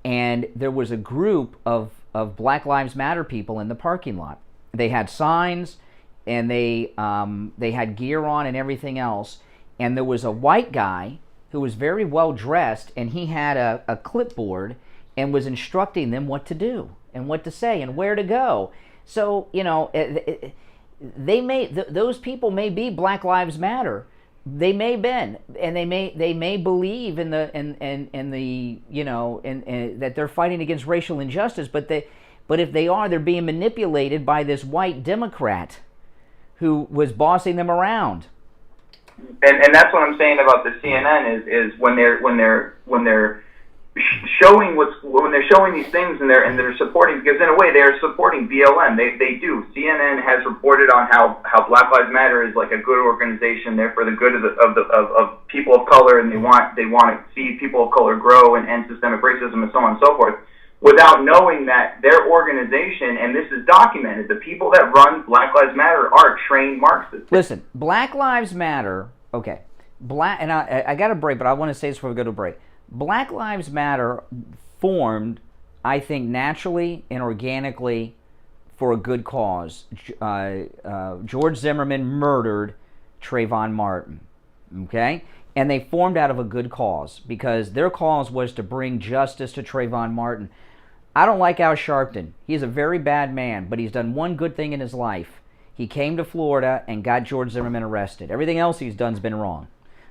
And there was a group of Black Lives Matter people in the parking lot. They had signs and they had gear on and everything else. And there was a white guy who was very well dressed, and he had a clipboard and was instructing them what to do and what to say and where to go. So those people may be Black Lives Matter. They may have been, and they may believe in that they're fighting against racial injustice. But if they are, they're being manipulated by this white Democrat who was bossing them around. And that's what I'm saying about the CNN is when they're showing these things and they're supporting, because in a way they're supporting BLM. They do. CNN has reported on how Black Lives Matter is like a good organization. They're for the good of people of color, and they want to see people of color grow and end systemic racism and so on and so forth, without knowing that their organization, and this is documented, the people that run Black Lives Matter are trained Marxists. Listen, Black Lives Matter, okay, and I got a break, but I want to say this before we go to a break. Black Lives Matter formed, I think, naturally and organically for a good cause. George Zimmerman murdered Trayvon Martin, okay? And they formed out of a good cause because their cause was to bring justice to Trayvon Martin. I don't like Al Sharpton. He's a very bad man, but he's done one good thing in his life. He came to Florida and got George Zimmerman arrested. Everything else he's done's been wrong,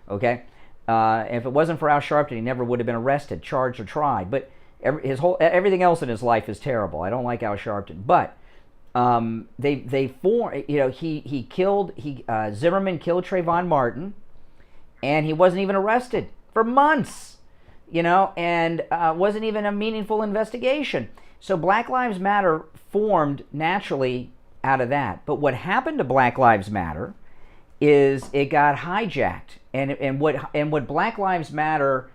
okay? If it wasn't for Al Sharpton, he never would have been arrested, charged, or tried. But everything else in his life is terrible. I don't like Al Sharpton, but they formed. Zimmerman killed Trayvon Martin, and he wasn't even arrested for months, and wasn't even a meaningful investigation. So Black Lives Matter formed naturally out of that. But what happened to Black Lives Matter is it got hijacked, and what Black Lives Matter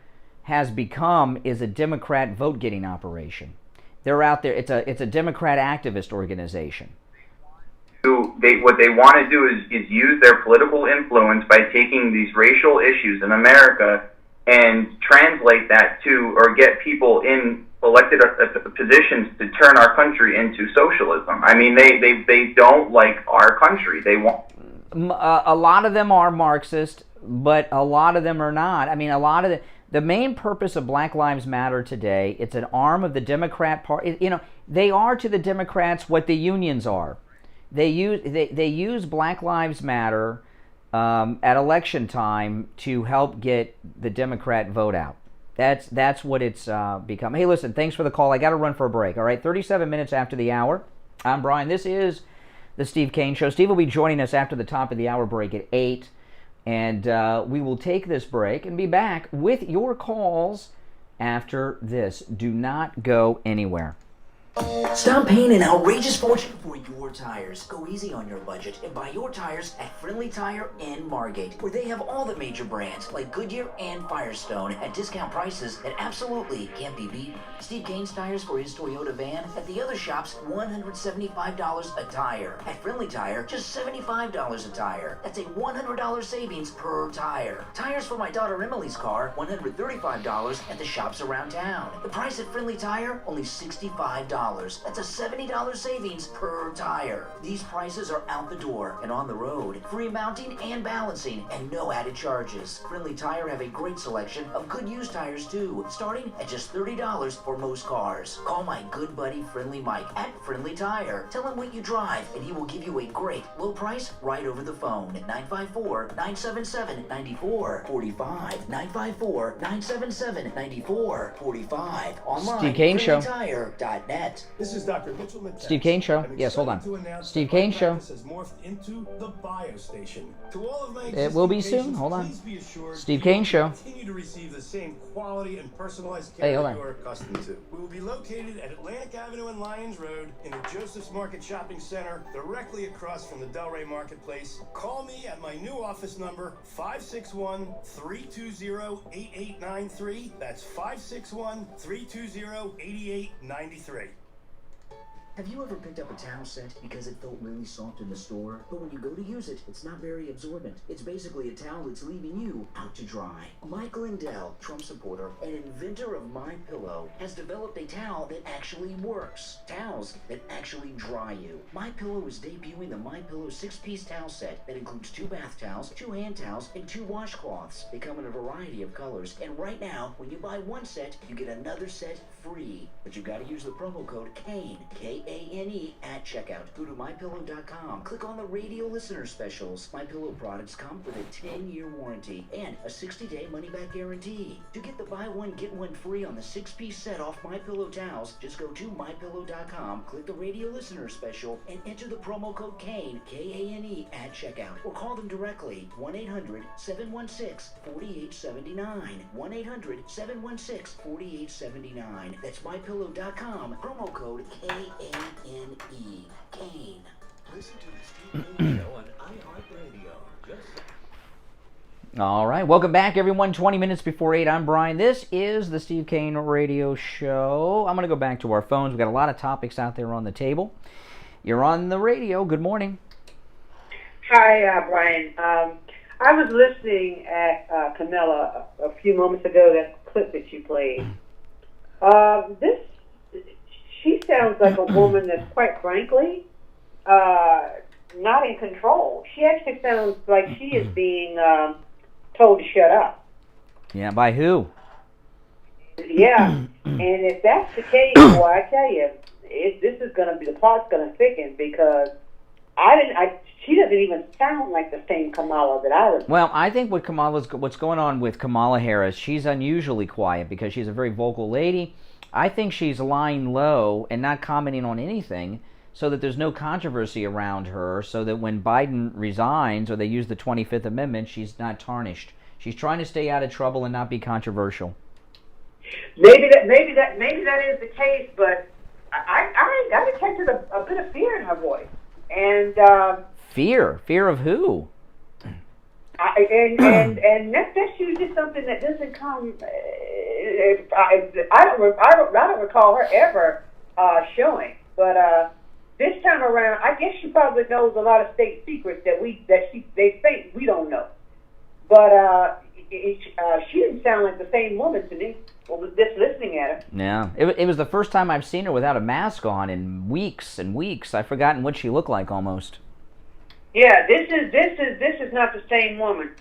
has become is a Democrat vote-getting operation. They're out there. It's a Democrat activist organization. What they want to do is use their political influence by taking these racial issues in America and translate that to, or get people in elected positions to turn our country into socialism. I mean, they don't like our country. They want. A lot of them are Marxist, but a lot of them are not. I mean, a lot of the main purpose of Black Lives Matter today, it's an arm of the Democrat Party. You know, they are to the Democrats what the unions are. They use Black Lives Matter at election time to help get the Democrat vote out. That's what it's become. Hey, listen, thanks for the call. I got to run for a break. All right, 37 minutes after the hour. I'm Brian. This is the Steve Kane Show. Steve will be joining us after the top of the hour break at 8. And we will take this break and be back with your calls after this. Do not go anywhere. Stop paying an outrageous fortune for your tires. Go easy on your budget and buy your tires at Friendly Tire in Margate, where they have all the major brands like Goodyear and Firestone at discount prices that absolutely can't be beat. Steve Kane's tires for his Toyota van at the other shops, $175 a tire. At Friendly Tire, just $75 a tire. That's a $100 savings per tire. Tires for my daughter Emily's car, $135 at the shops around town. The price at Friendly Tire, only $65. That's a $70 savings per tire. These prices are out the door and on the road. Free mounting and balancing and no added charges. Friendly Tire have a great selection of good used tires too, starting at just $30 for most cars. Call my good buddy Friendly Mike at Friendly Tire. Tell him what you drive and he will give you a great low price right over the phone at 954-977-9445. 954-977-9445. Online, Steve Kane Show. FriendlyTire.net. This is Dr. Mitchell Mattex. Steve Kane Show. Yes, hold on. Steve Kane Show. Has morphed into the biostation. To all of my It will be soon. Hold on. Steve Kane Show. Continue to receive the same quality and personalized care hold that on. you are accustomed to. We will be located at Atlantic Avenue and Lyons Road in the Joseph's Market Shopping Center, directly across from the Delray Marketplace. Call me at my new office number, 561-320-8893. That's 561-320-8893. Have you ever picked up a towel set because it felt really soft in the store, but when you go to use it, it's not very absorbent? It's basically a towel that's leaving you out to dry. Michael Lindell, Trump supporter and inventor of MyPillow, has developed a towel that actually works. Towels that actually dry you. MyPillow is debuting the MyPillow 6-piece towel set that includes 2 bath towels, 2 hand towels, and 2 washcloths. They come in a variety of colors, and right now, when you buy one set, you get another set free. But you've got to use the promo code KANE, K-A-N-E, at checkout. Go to MyPillow.com. Click on the radio listener specials. MyPillow products come with a 10-year warranty and a 60-day money-back guarantee. To get the buy one, get one free on the 6-piece set off MyPillow towels, just go to MyPillow.com, click the radio listener special, and enter the promo code KANE, K-A-N-E, at checkout. Or call them directly, 1-800-716-4879. 1-800-716-4879. That's MyPillow.com, promo code K-A-N-E, Kane. Listen to the Steve Kane Show on iHeartRadio. All right, welcome back, everyone. 20 minutes before 8, I'm Brian. This is the Steve Kane Radio Show. I'm going to go back to our phones. We've got a lot of topics out there on the table. You're on the radio. Good morning. Hi, Brian. I was listening at Camilla a few moments ago, that clip that you played. She sounds like a woman that's, quite frankly, not in control. She actually sounds like she is being told to shut up. Yeah, by who? Yeah, and if that's the case, boy, I tell you, this is going to be, the plot's going to thicken, because she doesn't even sound like the same Kamala that I was. Well, I think what's going on with Kamala Harris, she's unusually quiet because she's a very vocal lady. I think she's lying low and not commenting on anything so that there's no controversy around her, so that when Biden resigns or they use the 25th Amendment, she's not tarnished. She's trying to stay out of trouble and not be controversial. Maybe that is the case, but I detected a bit of fear in her voice. And Fear of who? And that's usually something that doesn't come. I don't recall her ever showing. But this time around, I guess she probably knows a lot of state secrets that they say we don't know. But she didn't sound like the same woman to me. Just listening at her. Yeah, it was the first time I've seen her without a mask on in weeks and weeks. I've forgotten what she looked like almost. Yeah, this is not the same woman.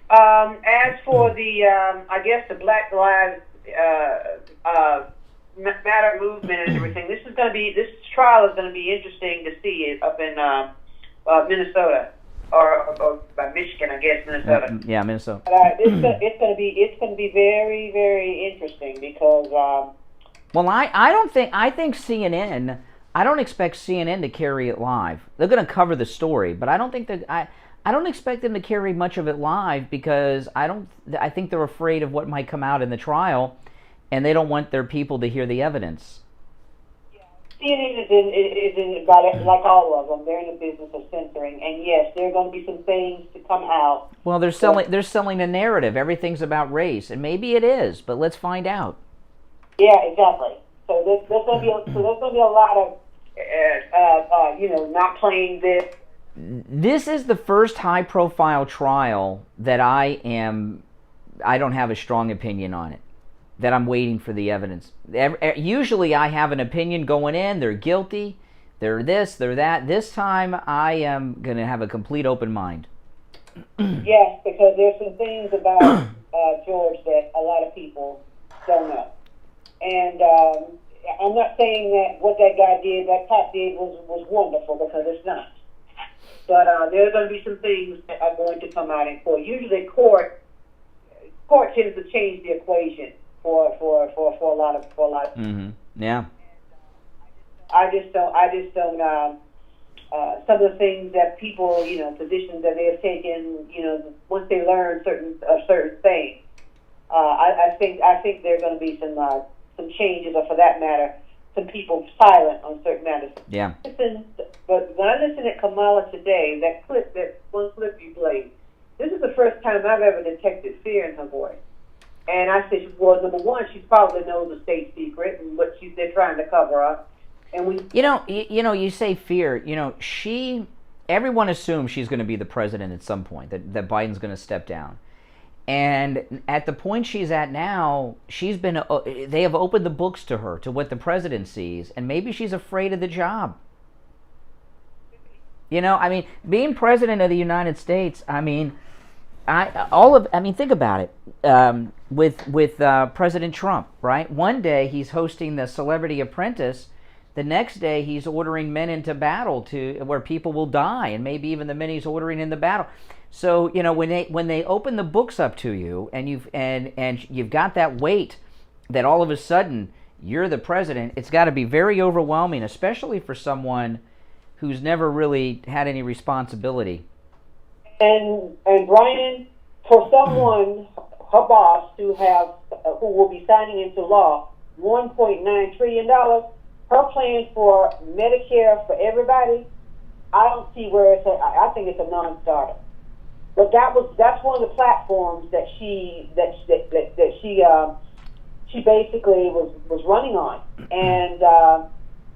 As for the, I guess the Black Lives Matter movement and everything, this trial is going to be interesting to see up in Minnesota or by Michigan, I guess Minnesota. Yeah, Minnesota. It's going to be very, very interesting because. Well, I think CNN. I don't expect CNN to carry it live. They're going to cover the story, but I don't think that I don't expect them to carry much of it live because I think they're afraid of what might come out in the trial, and they don't want their people to hear the evidence. CNN is in about it, like all of them. They're in the business of censoring, and yes, there are going to be some things to come out. Well, they're selling a narrative. Everything's about race, and maybe it is, but let's find out. Yeah, exactly. So there's going to be a lot of not playing this. This is the first high-profile trial that I don't have a strong opinion on it, that I'm waiting for the evidence. Usually I have an opinion going in, they're guilty, they're this, they're that. This time I am going to have a complete open mind. Yes, because there's some things about George that a lot of people don't know. And I'm not saying that what that guy did, that cop did, was wonderful, because it's not. But there are going to be some things that are going to come out in court. Usually court tends to change the equation for a lot of. Mm-hmm. Yeah. I just don't. Some of the things that people, positions that they have taken, once they learn certain things, I think there are going to be some changes, or for that matter, some people silent on certain matters. Yeah. But when I listen to Kamala today, that one clip you played, this is the first time I've ever detected fear in her voice. And I said, well, number one, she probably knows the state secret and what they're trying to cover up. And you say fear. Everyone assumes she's going to be the president at some point. That Biden's going to step down. And at the point she's at now, they have opened the books to her, to what the president sees, and maybe she's afraid of the job. Being president of the United States, think about it. With President Trump, right? One day he's hosting the Celebrity Apprentice. The next day he's ordering men into battle where people will die, and maybe even the men he's ordering in the battle. So when they open the books up to you, and you've got that weight that all of a sudden you're the president, it's got to be very overwhelming, especially for someone who's never really had any responsibility. And Brian, for someone, her boss, who will be signing into law $1.9 trillion, her plan for Medicare for everybody, I don't see where I think it's a non-starter. But that's one of the platforms that she basically was running on. And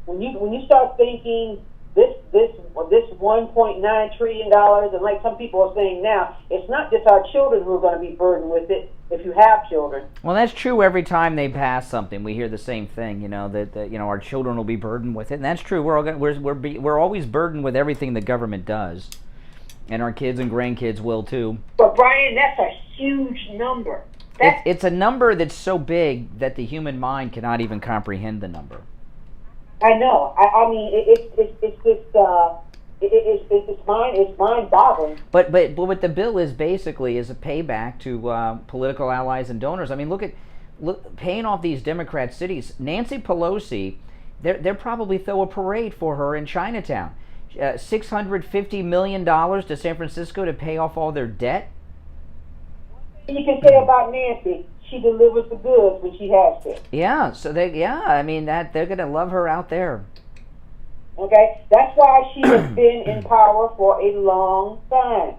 when you start thinking this $1.9 trillion, and like some people are saying now, it's not just our children who are going to be burdened with it. If you have children. Well, that's true. Every time they pass something, we hear the same thing. That our children will be burdened with it, and that's true. We're always burdened with everything the government does, and our kids and grandkids will too. But Brian, that's a huge number. It's a number that's so big that the human mind cannot even comprehend the number. I know. I mean, it's mind-boggling. But what the bill is basically is a payback to political allies and donors. I mean, look paying off these Democrat cities. Nancy Pelosi, they'll probably throw a parade for her in Chinatown. $650 million to San Francisco to pay off all their debt. You can say about Nancy, she delivers the goods when she has to. Yeah, so they're going to love her out there. Okay, that's why she has been in power for a long time.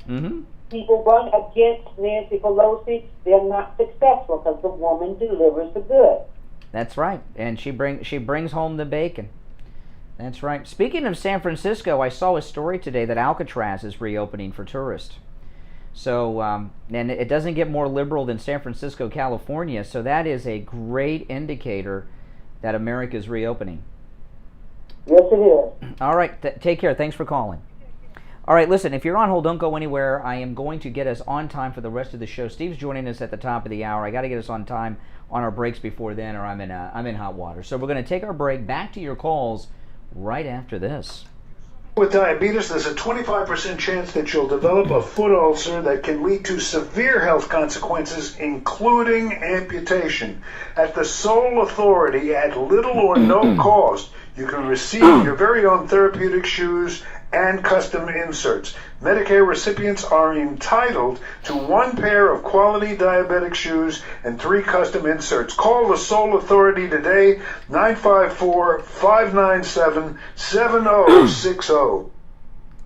Mm-hmm. People run against Nancy Pelosi. They're not successful because the woman delivers the goods. That's right. And she brings home the bacon. That's right. Speaking of San Francisco, I saw a story today that Alcatraz is reopening for tourists. So, and it doesn't get more liberal than San Francisco, California. So that is a great indicator that America is reopening. Yes, it is. All right. Take care. Thanks for calling. All right. Listen, if you're on hold, don't go anywhere. I am going to get us on time for the rest of the show. Steve's joining us at the top of the hour. I got to get us on time on our breaks before then, or I'm in hot water. So we're going to take our break. Back to your calls right after this. With diabetes, there's a 25% chance that you'll develop a foot ulcer that can lead to severe health consequences, including amputation. At the Sole Authority, at little or no cost, you can receive your very own therapeutic shoes and custom inserts. Medicare recipients are entitled to 1 pair of quality diabetic shoes and 3 custom inserts. Call the Sole Authority today, 954-597-7060.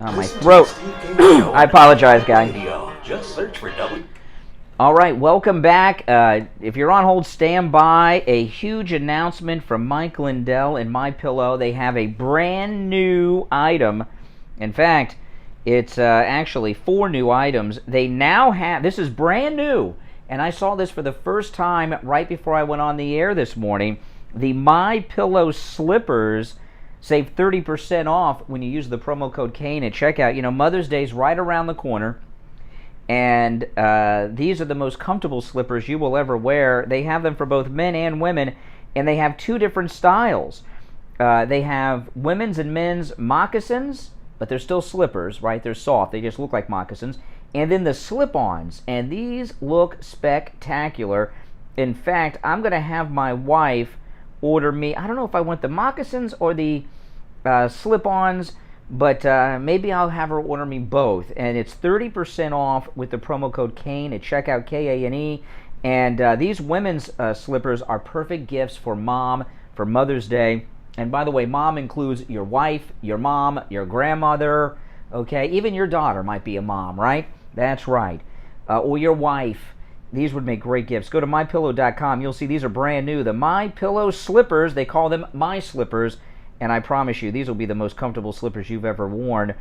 Oh, my throat. I apologize, guy. Just search for W. All right, welcome back. If you're on hold, stand by. A huge announcement from Mike Lindell and MyPillow. They have a brand new item. In fact, it's actually 4 new items. They now have, this is brand new, and I saw this for the first time right before I went on the air this morning. The MyPillow slippers save 30% off when you use the promo code Kane at checkout. You know, Mother's Day's right around the corner, and these are the most comfortable slippers you will ever wear. They have them for both men and women, and they have 2 different styles. They have women's and men's moccasins, but they're still slippers, right? They're soft. They just look like moccasins. And then the slip-ons, and these look spectacular. In fact, I'm going to have my wife order me, I don't know if I want the moccasins or the slip-ons, but maybe I'll have her order me both. And it's 30% off with the promo code Kane at checkout, K-A-N-E. And these women's slippers are perfect gifts for mom, for Mother's Day. And by the way, mom includes your wife, your mom, your grandmother, okay? Even your daughter might be a mom, right? That's right. Or your wife. These would make great gifts. Go to MyPillow.com. You'll see these are brand new. The MyPillow slippers, they call them My Slippers. And I promise you, these will be the most comfortable slippers you've ever worn.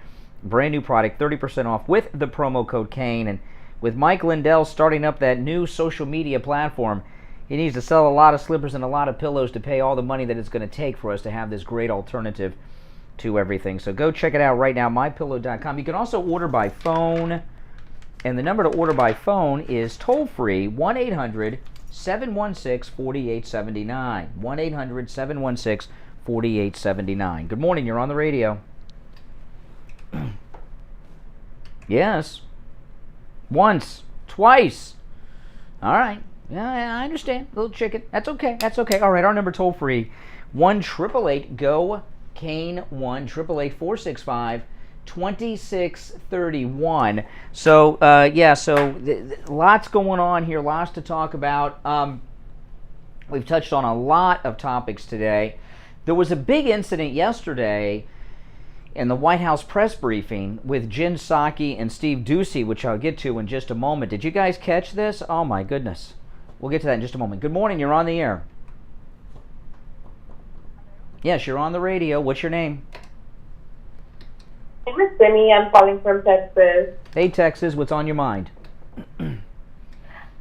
Brand new product, 30% off with the promo code Kane. And with Mike Lindell starting up that new social media platform, he needs to sell a lot of slippers and a lot of pillows to pay all the money that it's going to take for us to have this great alternative to everything. So go check it out right now, MyPillow.com. You can also order by phone, and the number to order by phone is toll-free, 1-800-716-4879. 1-800-716-4879. Good morning, you're on the radio. Yes. Once. Twice. All right. Yeah, I understand. Little chicken. That's okay. That's okay. All right, our number toll free, 1-888-GO-KANE, 1-888-465-2631. So, lots going on here, lots to talk about. We've touched on a lot of topics today. There was a big incident yesterday in the White House press briefing with Jen Psaki and Steve Doocy, which I'll get to in just a moment. Did you guys catch this? Oh, my goodness. We'll get to that in just a moment. Good morning. You're on the air. Yes, you're on the radio. What's your name? My name is Simi. I'm calling from Texas. Hey, Texas. What's on your mind? This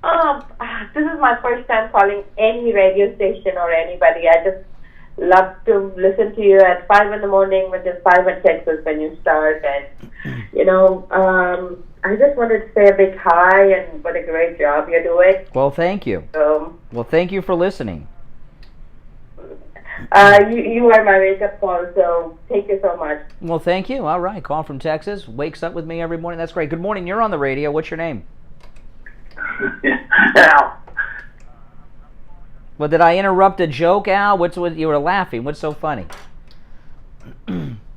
is my first time calling any radio station or anybody. I just love to listen to you at 5 in the morning, which is 5 in Texas when you start. And, I just wanted to say a big hi and what a great job you're doing. Well, thank you. Well, thank you for listening. You are my wake-up call, so thank you so much. Well, thank you. All right. Call from Texas. Wakes up with me every morning. That's great. Good morning. You're on the radio. What's your name? Al. Well, did I interrupt a joke, Al? What you were laughing? What's so funny?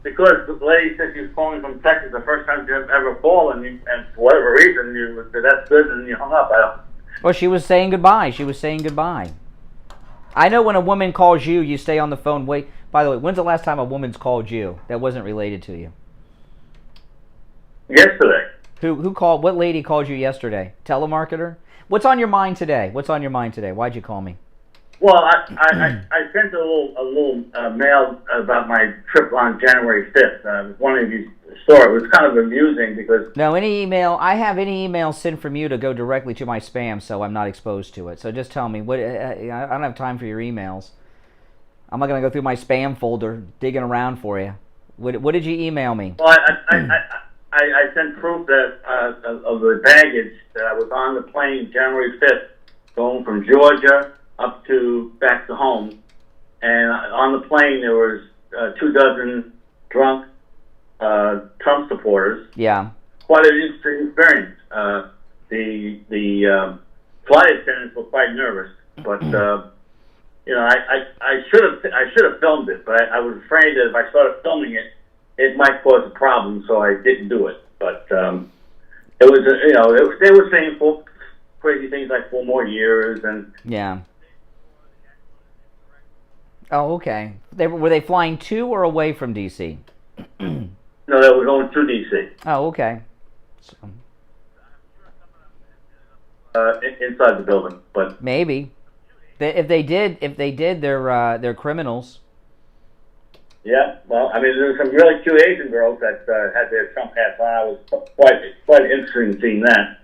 Because the lady said she was calling from Texas the first time she ever called, and for whatever reason, you said, that's good, and you hung up. Well, she was saying goodbye. I know when a woman calls you, you stay on the phone. Wait. By the way, when's the last time a woman's called you that wasn't related to you? Yesterday. Who called? What lady called you yesterday? Telemarketer? What's on your mind today? Why'd you call me? Well, I sent a little mail about my trip on January 5th. One of you saw it. It was kind of amusing because... No, I have any email sent from you to go directly to my spam, so I'm not exposed to it. So just tell me, I don't have time for your emails. I'm not going to go through my spam folder digging around for you. What did you email me? Well, I sent proof that of the baggage that I was on the plane January 5th going from Georgia up to back to home, and on the plane there was 24 drunk Trump supporters. Yeah. Quite an interesting experience. The flight attendants were quite nervous, but you know, I should have filmed it, but I was afraid that if I started filming it, it might cause a problem, so I didn't do it. But it was, you know, they were saying crazy things like 4 more years and yeah. Oh, okay. Were they flying to or away from D.C.? No, they were going to D.C. Oh, okay. So. Inside the building, but maybe if they did, they're criminals. Yeah, well, I mean, there were some really cute Asian girls that had their Trump hats on. I was quite interested in seeing that.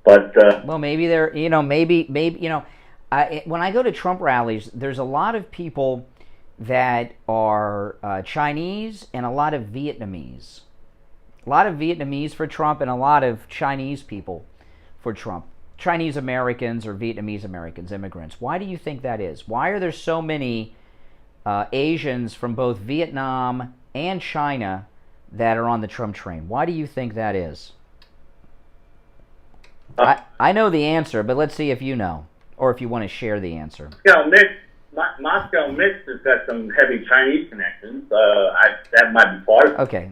But well, maybe they're, you know, maybe you know, when I go to Trump rallies, there's a lot of people that are Chinese and a lot of Vietnamese. A lot of Vietnamese for Trump and a lot of Chinese people for Trump. Chinese Americans or Vietnamese Americans, immigrants. Why do you think that is? Why are there so many Asians from both Vietnam and China that are on the Trump train? Why do you think that is? I know the answer, but let's see if you know, or if you want to share the answer. Moscow Mix has got some heavy Chinese connections. That might be part of it. Okay.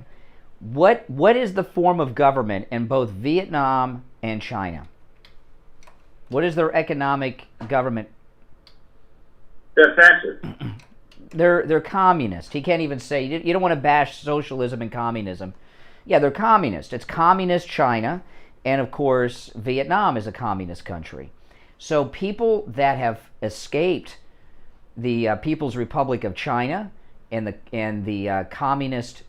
What is the form of government in both Vietnam and China? What is their economic government? They're fascist. They're communist. He can't even say, you don't want to bash socialism and communism. Yeah, they're communist. It's communist China, and of course, Vietnam is a communist country. So people that have escaped the People's Republic of China and the communist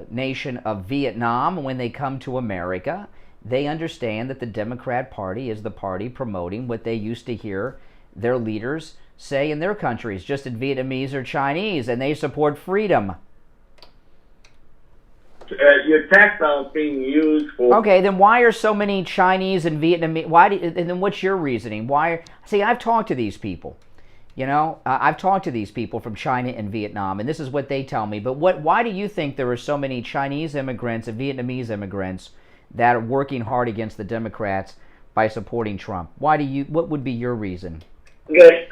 nation of Vietnam, when they come to America, they understand that the Democrat Party is the party promoting what they used to hear their leaders say in their countries, just in Vietnamese or Chinese, and they support freedom. Your tax dollars being used for... Okay, then why are so many Chinese and Vietnamese... and then what's your reasoning? Why? See, I've talked to these people. You know, I've talked to these people from China and Vietnam, and this is what they tell me. But why do you think there are so many Chinese immigrants and Vietnamese immigrants that are working hard against the Democrats by supporting Trump? What would be your reason? Okay,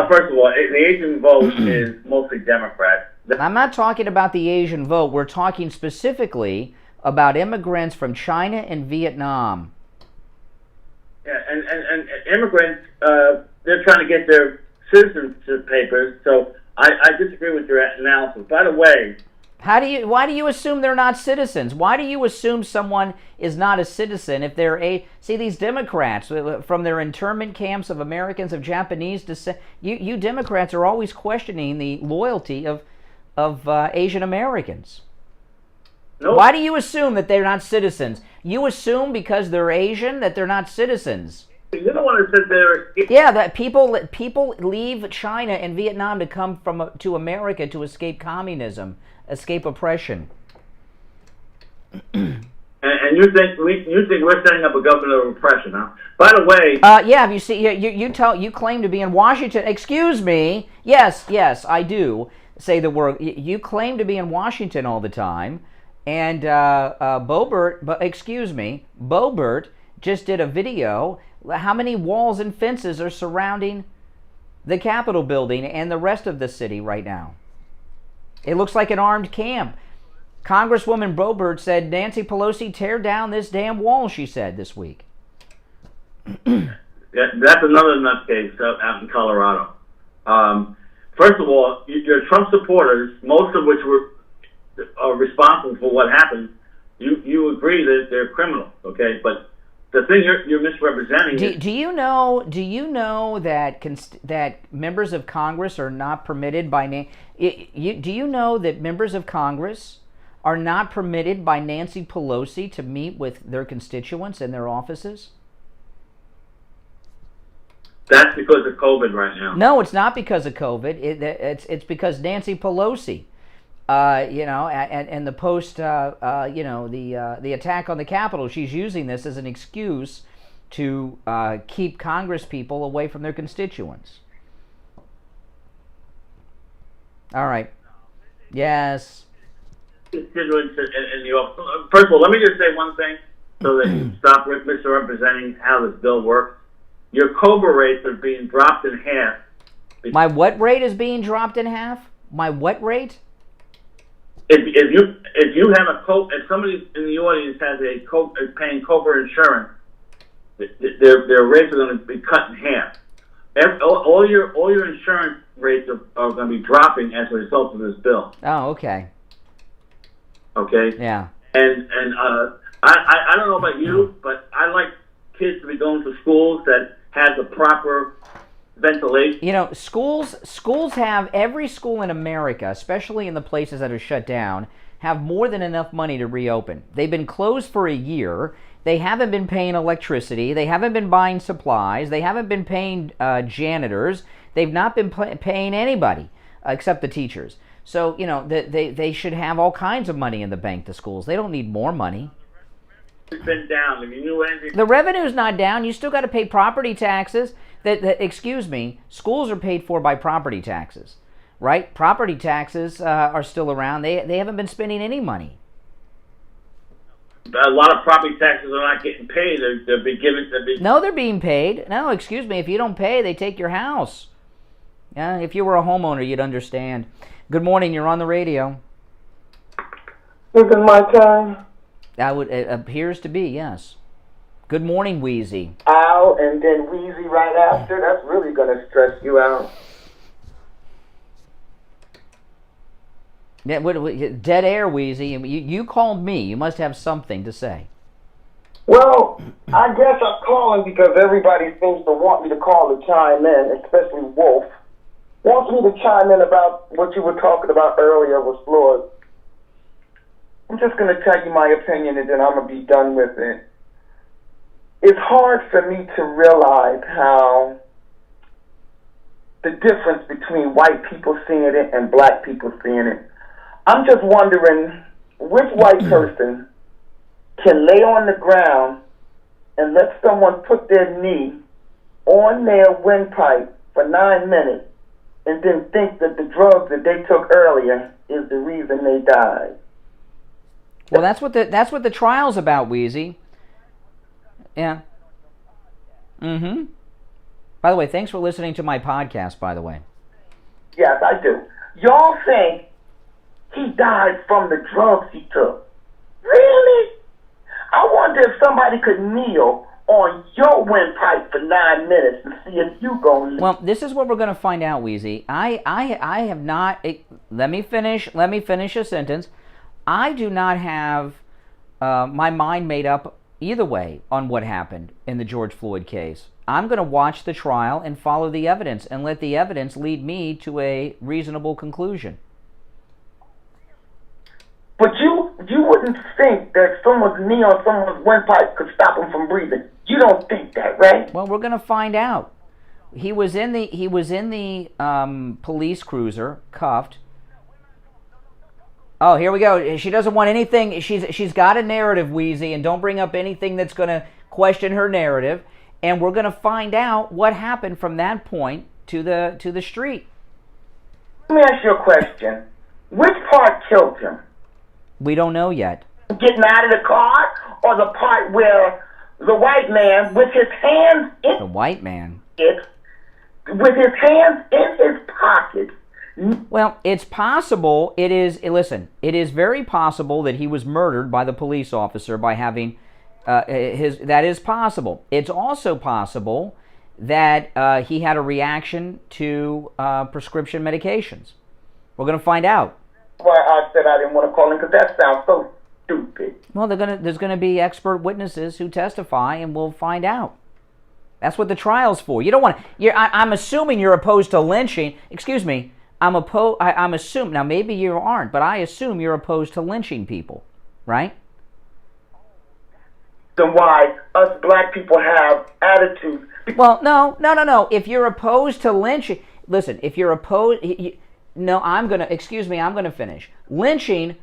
first of all, the Asian vote is mostly Democrat. I'm not talking about the Asian vote. We're talking specifically about immigrants from China and Vietnam. Yeah, and immigrants, they're trying to get their citizenship papers, so I disagree with your analysis. By the way... Why do you assume they're not citizens? Why do you assume someone is not a citizen if they're see, these Democrats from their internment camps of Americans of Japanese descent? You Democrats are always questioning the loyalty of Asian Americans. Nope. Why do you assume that they're not citizens? You assume because they're Asian that they're not citizens. You don't want to sit there. Yeah, that people leave China and Vietnam to come to America to escape communism, escape oppression. And you think we're setting up a government of oppression, huh? By the way, yeah. You see, you claim to be in Washington. Excuse me. Yes, I do say the word. You claim to be in Washington all the time, and Boebert just did a video. How many walls and fences are surrounding the Capitol building and the rest of the city right now? It looks like an armed camp. Congresswoman Boebert said, Nancy Pelosi, tear down this damn wall, she said this week. That's another nutcase out in Colorado. First of all, your Trump supporters, most of which are responsible for what happened, you agree that they're criminals, okay? But the thing you're misrepresenting. Do you know that that members of Congress are not permitted by do you know that members of Congress are not permitted by Nancy Pelosi to meet with their constituents in their offices? That's because of COVID right now. No, it's not because of COVID. It's because Nancy Pelosi, and the post, the attack on the Capitol. She's using this as an excuse to keep Congress people away from their constituents. All right. Yes. Constituents in the office. First of all, let me just say one thing so that you stop misrepresenting how this bill works. Your COBRA rates are being dropped in half. My what rate is being dropped in half? My what rate? If you have if somebody in the audience is paying COBRA insurance, their rates are going to be cut in half. All your insurance rates are going to be dropping as a result of this bill. Oh, okay. Okay. Yeah. And I don't know about you, but I like kids to be going to schools that have the proper ventilation. You know, schools have, every school in America, especially in the places that are shut down, have more than enough money to reopen. They've been closed for a year. They haven't been paying electricity. They haven't been buying supplies. They haven't been paying janitors. They've not been paying anybody except the teachers. So, they should have all kinds of money in the bank, the schools. They don't need more money. It's been down. If you knew anything, the revenue's not down. You still got to pay property taxes. Excuse me, schools are paid for by property taxes, right? Property taxes are still around. They haven't been spending any money. A lot of property taxes are not getting paid. They're being given. No, they're being paid. No, excuse me. If you don't pay, they take your house. Yeah, if you were a homeowner, you'd understand. Good morning. You're on the radio. Is it my time? It appears to be, yes. Good morning, Wheezy. Ow, and then Wheezy right after? That's really going to stress you out. Yeah, dead air, Wheezy. You called me. You must have something to say. Well, I guess I'm calling because everybody seems to want me to call to chime in, especially Wolf. Wants me to chime in about what you were talking about earlier with Floyd. I'm just going to tell you my opinion and then I'm going to be done with it. It's hard for me to realize how the difference between white people seeing it and black people seeing it. I'm just wondering which white person can lay on the ground and let someone put their knee on their windpipe for 9 minutes and then think that the drugs that they took earlier is the reason they died. Well, that's what the trial's about, Wheezy. Yeah. Mm-hmm. By the way, thanks for listening to my podcast, by the way. Yes, I do. Y'all think he died from the drugs he took. Really? I wonder if somebody could kneel on your windpipe for 9 minutes and see if you go. Well, this is what we're going to find out, Wheezy. I have not. Let me finish a sentence. I do not have my mind made up either way on what happened in the George Floyd case. I'm going to watch the trial and follow the evidence and let the evidence lead me to a reasonable conclusion. But you wouldn't think that someone's knee on someone's windpipe could stop him from breathing. You don't think that, right? Well, we're going to find out. He was in the police cruiser, cuffed. Oh, here we go. She doesn't want anything. She's got a narrative, Wheezy, and don't bring up anything that's going to question her narrative. And we're going to find out what happened from that point to the street. Let me ask you a question. Which part killed him? We don't know yet. Getting out of the car, or the part where the white man, with his hands in the white man, with his hands in his pocket. Well, it's possible. It is. Listen, it is very possible that he was murdered by the police officer by having that is possible. It's also possible that he had a reaction to prescription medications. We're going to find out. Well, I said I didn't want to call him because that sounds so stupid. Well, there's gonna be expert witnesses who testify, and we'll find out. That's what the trial's for. You don't want to. I'm assuming you're opposed to lynching. Excuse me. I'm assuming. Now, maybe you aren't, but I assume you're opposed to lynching people, right? Then why us black people have attitudes? Well, no. If you're opposed to lynching, listen. If you're opposed, I'm gonna finish. Lynching.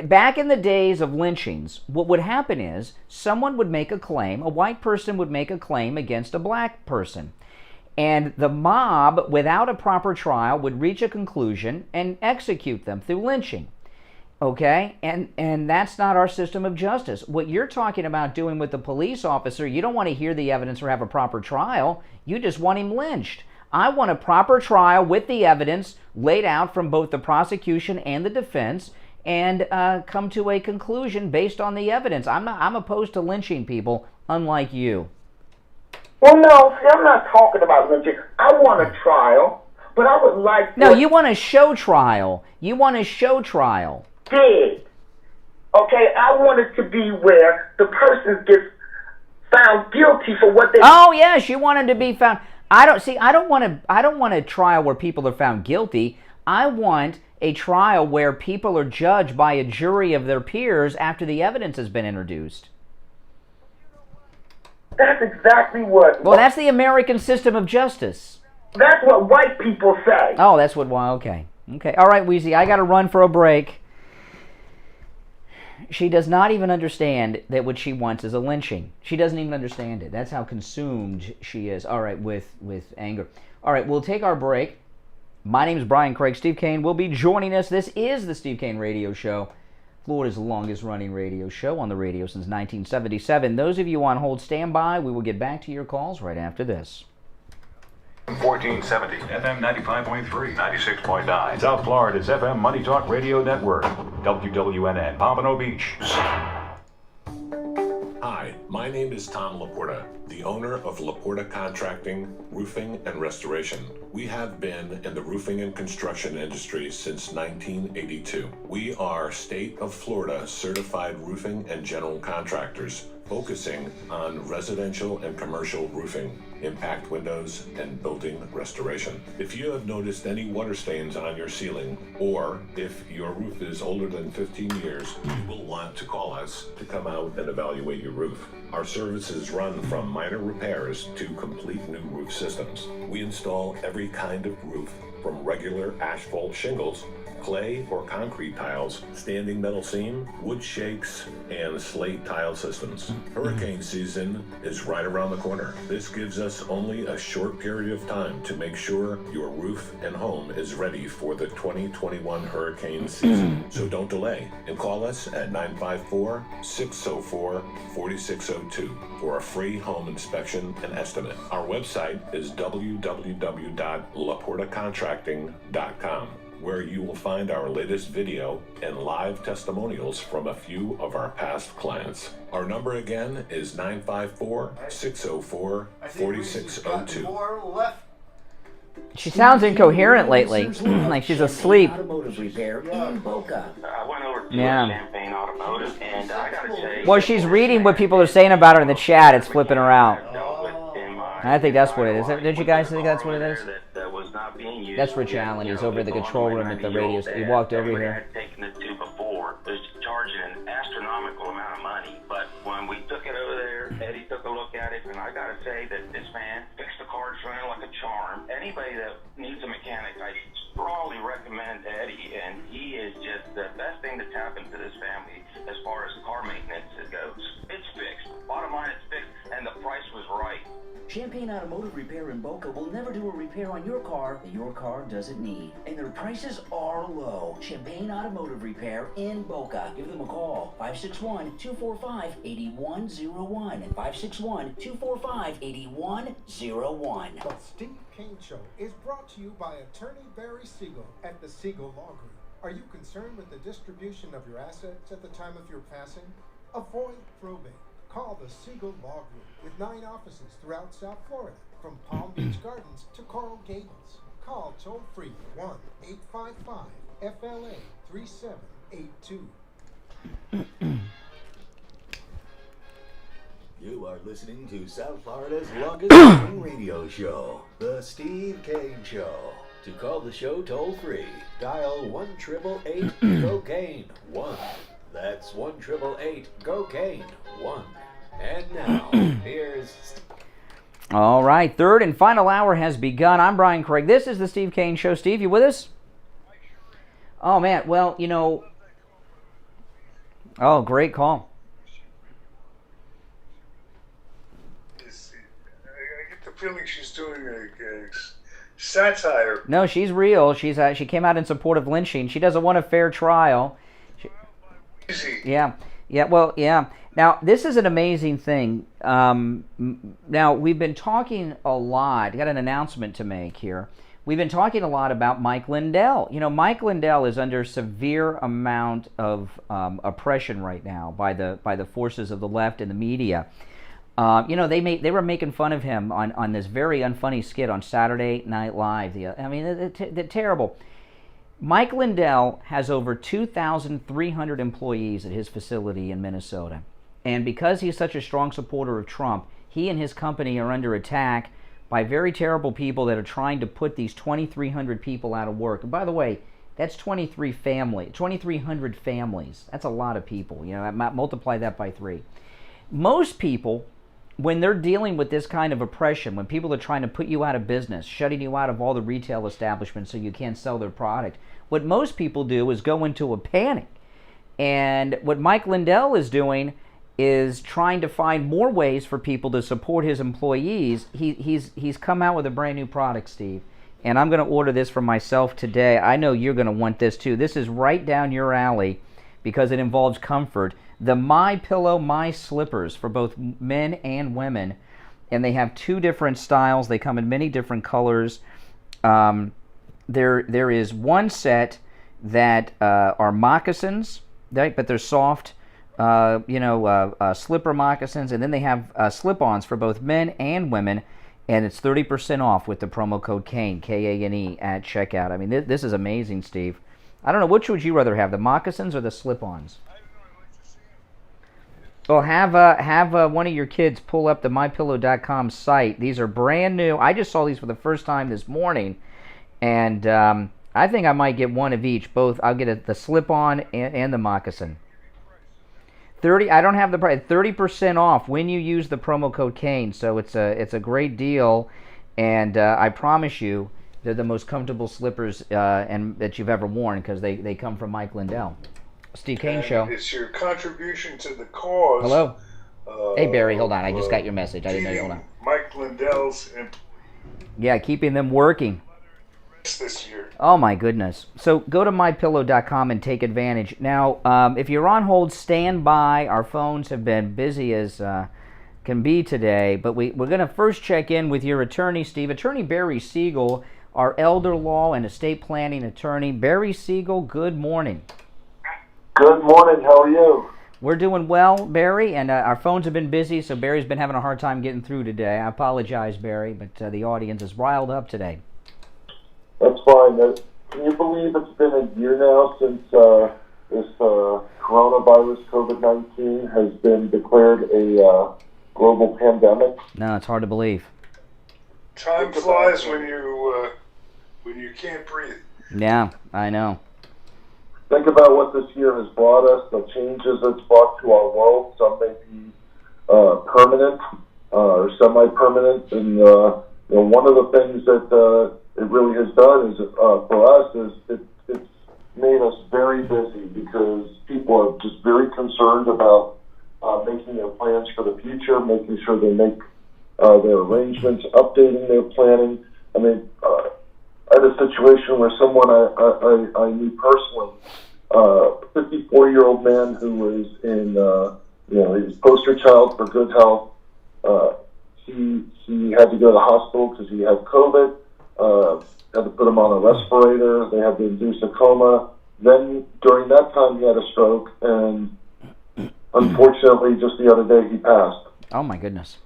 Back in the days of lynchings, what would happen is someone would make a claim, a white person would make a claim against a black person. And the mob, without a proper trial, would reach a conclusion and execute them through lynching. Okay? And that's not our system of justice. What you're talking about doing with the police officer, you don't want to hear the evidence or have a proper trial. You just want him lynched. I want a proper trial with the evidence laid out from both the prosecution and the defense, and come to a conclusion based on the evidence. I'm opposed to lynching people, unlike you. Well, no, see, I'm not talking about lynching. I want a trial, but I would like... No, you want a show trial. You want a show trial. Big. Okay, I want it to be where the person gets found guilty for what they... Oh, yes, you want him to be found... I don't want a trial where people are found guilty. I want a trial where people are judged by a jury of their peers after the evidence has been introduced. That's exactly what... Well, that's the American system of justice. That's what white people say. Oh, that's what... Well, okay. Okay. All right, Weezy, I got to run for a break. She does not even understand that what she wants is a lynching. She doesn't even understand it. That's how consumed she is. All right, with anger. All right, we'll take our break. My name is Brian Craig. Steve Kane will be joining us. This is the Steve Kane Radio Show, Florida's longest-running radio show on the radio since 1977. Those of you on hold, stand by. We will get back to your calls right after this. 1470, FM 95.3, 96.9. South Florida's FM Money Talk Radio Network, WWNN, Pompano Beach. Hi, my name is Tom Laporta, the owner of Laporta Contracting, Roofing and Restoration. We have been in the roofing and construction industry since 1982. We are State of Florida certified roofing and general contractors, focusing on residential and commercial roofing, impact windows, and building restoration. If you have noticed any water stains on your ceiling, or if your roof is older than 15 years, you will want to call us to come out and evaluate your roof. Our services run from minor repairs to complete new roof systems. We install every kind of roof, from regular asphalt shingles, clay or concrete tiles, standing metal seam, wood shakes, and slate tile systems. Hurricane season is right around the corner. This gives us only a short period of time to make sure your roof and home is ready for the 2021 hurricane season. So don't delay and call us at 954-604-4602 for a free home inspection and estimate. Our website is www.laportacontracting.com, where you will find our latest video and live testimonials from a few of our past clients. Our number again is 954-604-4602. She sounds incoherent lately, like she's asleep. Automotive repair in Boca. I went over to Champagne Automotive, and I gotta say... Well, she's reading what people are saying about her in the chat. It's flipping her out. I think that's what it is. Don't you guys think that's what it is? That's Rich Allen. He's over at the control room at the radio station. He walked over here. Taken it to before was charging an astronomical amount of money, but when we took it over there, Eddie took a look at it, and I gotta say that this man fixed the car's running like a charm. Anybody that needs a mechanic, I strongly recommend Eddie, and he is just the best thing that's happened to this family as far as car maintenance goes. It's fixed. Bottom line, it's fixed, and the price was right. Champagne Automotive Repair in Boca will never do a repair on your car that your car doesn't need. And their prices are low. Champagne Automotive Repair in Boca. Give them a call. 561-245-8101. 561-245-8101. The Steve Kane Show is brought to you by Attorney Barry Siegel at the Siegel Law Group. Are you concerned with the distribution of your assets at the time of your passing? Avoid probate. Call the Siegel Law Group with 9 offices throughout South Florida, from Palm Beach Gardens to Coral Gables. Call toll-free 1-855-FLA-3782. You are listening to South Florida's longest running radio show, The Steve Kane Show. To call the show toll free, dial 1-888-COCAINE 1. That's 1-888-COCAINE 1. And now, here's... All right, third and final hour has begun. I'm Brian Craig. This is the Steve Kane Show. Steve, you with us? Oh, man. Well, you know... Oh, great call. I get the feeling she's doing a satire. No, she's real. She came out in support of lynching. She doesn't want a fair trial. Yeah. Well, yeah. Now, this is an amazing thing. Now, we've been talking a lot. Got an announcement to make here. We've been talking a lot about Mike Lindell. You know, Mike Lindell is under severe amount of oppression right now by the forces of the left and the media. You know, they were making fun of him on this very unfunny skit on Saturday Night Live. They're terrible. Mike Lindell has over 2,300 employees at his facility in Minnesota. And because he's such a strong supporter of Trump, he and his company are under attack by very terrible people that are trying to put these 2,300 people out of work. And by the way, that's 2,300 families. That's a lot of people. You know, multiply that by 3. Most people, when they're dealing with this kind of oppression, when people are trying to put you out of business, shutting you out of all the retail establishments so you can't sell their product, what most people do is go into a panic. And what Mike Lindell is doing is trying to find more ways for people to support his employees. He's come out with a brand new product, Steve, and I'm going to order this for myself today. I know you're going to want this too. This is right down your alley because it involves comfort. The My Pillow My Slippers for both men and women, and they have 2 different styles. They come in many different colors. There is one set that are moccasins, right? But they're soft. Slipper moccasins, and then they have slip-ons for both men and women, and it's 30% off with the promo code KANE, K-A-N-E, at checkout. I mean, this is amazing, Steve. I don't know, which would you rather have, the moccasins or the slip-ons? Well, have one of your kids pull up the MyPillow.com site. These are brand new. I just saw these for the first time this morning, and I think I might get one of each. Both. I'll get the slip-on and the moccasin. I don't have the price. 30% off when you use the promo code KANE. So it's a great deal, and I promise you, they're the most comfortable slippers and that you've ever worn because they come from Mike Lindell. Steve Kane Show. It's your contribution to the cause. Hello. Hey Barry, hold on. I just got your message. I didn't know you. Hold on. Mike Lindell's. Yeah, keeping them working. This year. Oh my goodness. So go to mypillow.com and take advantage. Now, if you're on hold, stand by. Our phones have been busy as can be today, but we're going to first check in with your attorney, Steve. Attorney Barry Siegel, our elder law and estate planning attorney. Barry Siegel, good morning. Good morning. How are you? We're doing well, Barry, and our phones have been busy, so Barry's been having a hard time getting through today. I apologize, Barry, but the audience is riled up today. That's fine. Can you believe it's been a year now since this coronavirus, COVID-19, has been declared a global pandemic? No, it's hard to believe. Time flies when you can't breathe. Yeah, I know. Think about what this year has brought us, the changes it's brought to our world. Some may be permanent or semi-permanent, and one of the things that it really has done is for us is it's made us very busy because people are just very concerned about making their plans for the future, making sure they make their arrangements, updating their planning. I mean, I had a situation where someone I knew personally, a 54-year-old man who was in, he was poster child for good health. He had to go to the hospital because he had COVID. Had to put him on a respirator. They had to induce a coma. Then during that time, he had a stroke, and unfortunately, just the other day, he passed. Oh my goodness!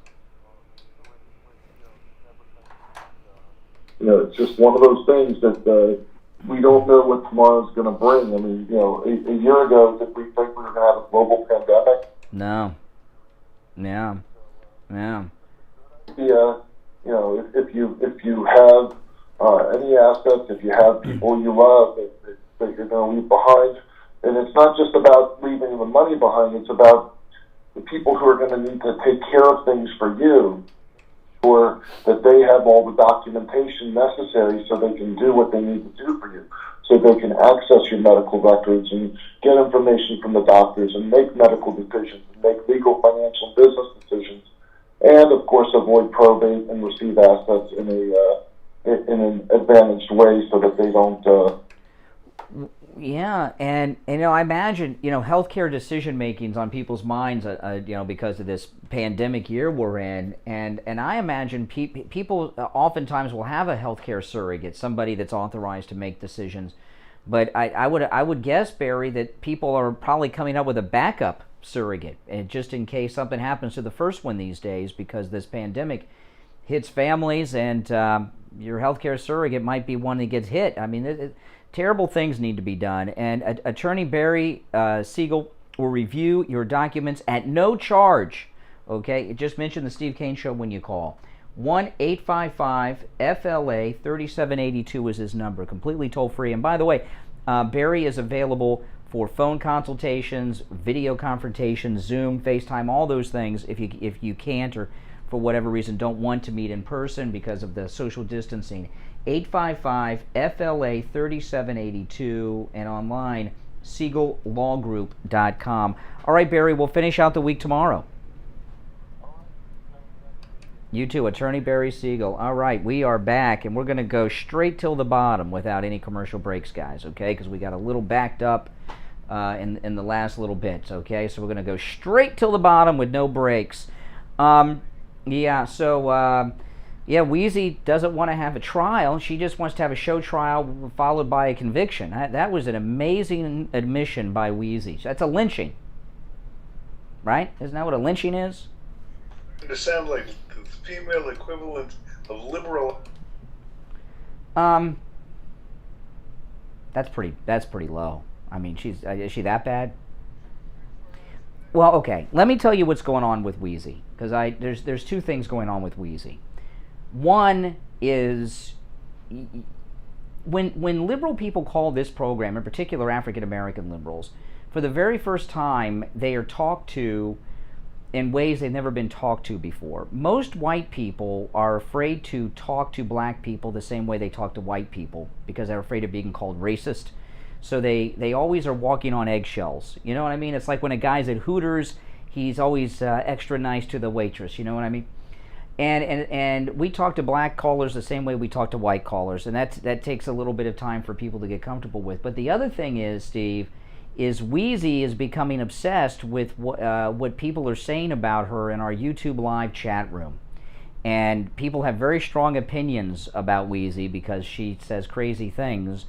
It's just one of those things that we don't know what tomorrow's going to bring. I mean, you know, a year ago, did we think we were going to have a global pandemic? No. Yeah. Yeah. Yeah. You know, if you have any assets, if you have people you love that you're going to leave behind, and it's not just about leaving the money behind, it's about the people who are going to need to take care of things for you, or that they have all the documentation necessary so they can do what they need to do for you, so they can access your medical records and get information from the doctors and make medical decisions and make legal, financial, business decisions, and of course avoid probate and receive assets in an advantaged way so that they don't. Yeah, and you know, I imagine, you know, healthcare decision making's on people's minds, you know, because of this pandemic year we're in, and I imagine people oftentimes will have a healthcare surrogate, somebody that's authorized to make decisions. But I would guess, Barry, that people are probably coming up with a backup surrogate, and just in case something happens to the first one these days, because this pandemic hits families, and your healthcare surrogate might be one that gets hit. I mean, terrible things need to be done, and Attorney Barry Siegel will review your documents at no charge. Okay, just mention the Steve Kane Show when you call. 1-855-FLA-3782 is his number, completely toll-free. And by the way, Barry is available for phone consultations, video confrontations, Zoom, FaceTime, all those things if you can't, or for whatever reason don't want to meet in person because of the social distancing. 855-FLA-3782, and online, SiegelLawGroup.com. All right, Barry, we'll finish out the week tomorrow. You too, Attorney Barry Siegel. All right, we are back, and we're going to go straight till the bottom without any commercial breaks, guys, okay? Because we got a little backed up in the last little bits, okay? So we're going to go straight till the bottom with no breaks. Yeah, Wheezy doesn't want to have a trial. She just wants to have a show trial followed by a conviction. That was an amazing admission by Wheezy. That's a lynching, right? Isn't that what a lynching is? It sounds like the female equivalent of liberal. That's pretty low. I mean, is she that bad? Well, okay. Let me tell you what's going on with Wheezy, because there's two things going on with Wheezy. One is when liberal people call this program, in particular African American liberals, for the very first time, they are talked to in ways they've never been talked to before. Most white people are afraid to talk to black people the same way they talk to white people because they're afraid of being called racist. So they always are walking on eggshells. You know what I mean? It's like when a guy's at Hooters, he's always extra nice to the waitress. You know what I mean? And we talk to black callers the same way we talk to white callers, and that takes a little bit of time for people to get comfortable with. But the other thing is, Steve, is Wheezy is becoming obsessed with what people are saying about her in our YouTube live chat room. And people have very strong opinions about Wheezy because she says crazy things,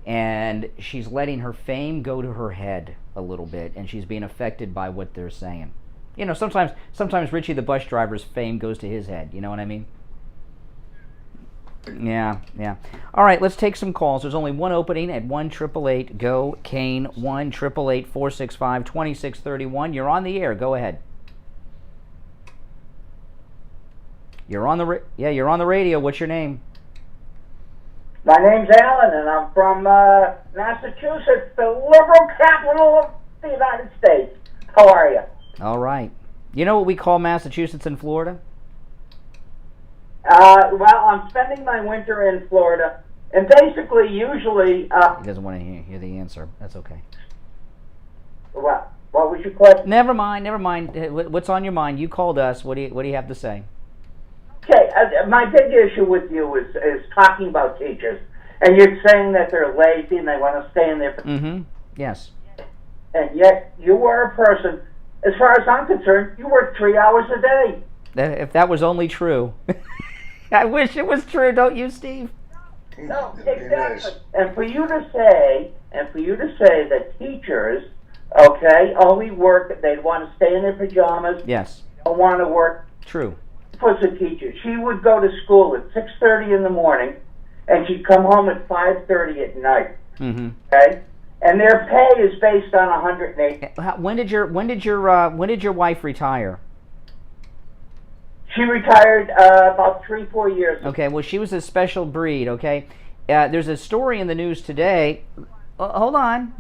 and she's letting her fame go to her head a little bit, and she's being affected by what they're saying. You know, sometimes Richie the bus driver's fame goes to his head. You know what I mean? Yeah. All right, let's take some calls. There's only one opening at 1-888-GO-KANE, 1-888-465-2631. You're on the air. Go ahead. You're on the radio. What's your name? My name's Alan, and I'm from Massachusetts, the liberal capital of the United States. How are you? All right. You know what we call Massachusetts and Florida? Well, I'm spending my winter in Florida, and basically, usually... he doesn't want to hear the answer. That's okay. What was your question? Never mind. What's on your mind? You called us. What do you have to say? Okay, my big issue with you is talking about teachers, and you're saying that they're lazy and they want to stay in there. Mm-hmm. Yes. And yet, you are a person... As far as I'm concerned, you work 3 hours a day. If that was only true. I wish it was true, don't you, Steve? No, exactly. And for you to say that teachers, okay, only work, they want to stay in their pajamas. Yes. Don't want to work. True. Was a teacher. She would go to school at 6:30 in the morning, and she'd come home at 5:30 at night. Mm-hmm. Okay, and their pay is based on 108. When did your wife retire? She retired about 3-4 years ago. Okay, well, she was a special breed, okay? There's a story in the news today. Hold on.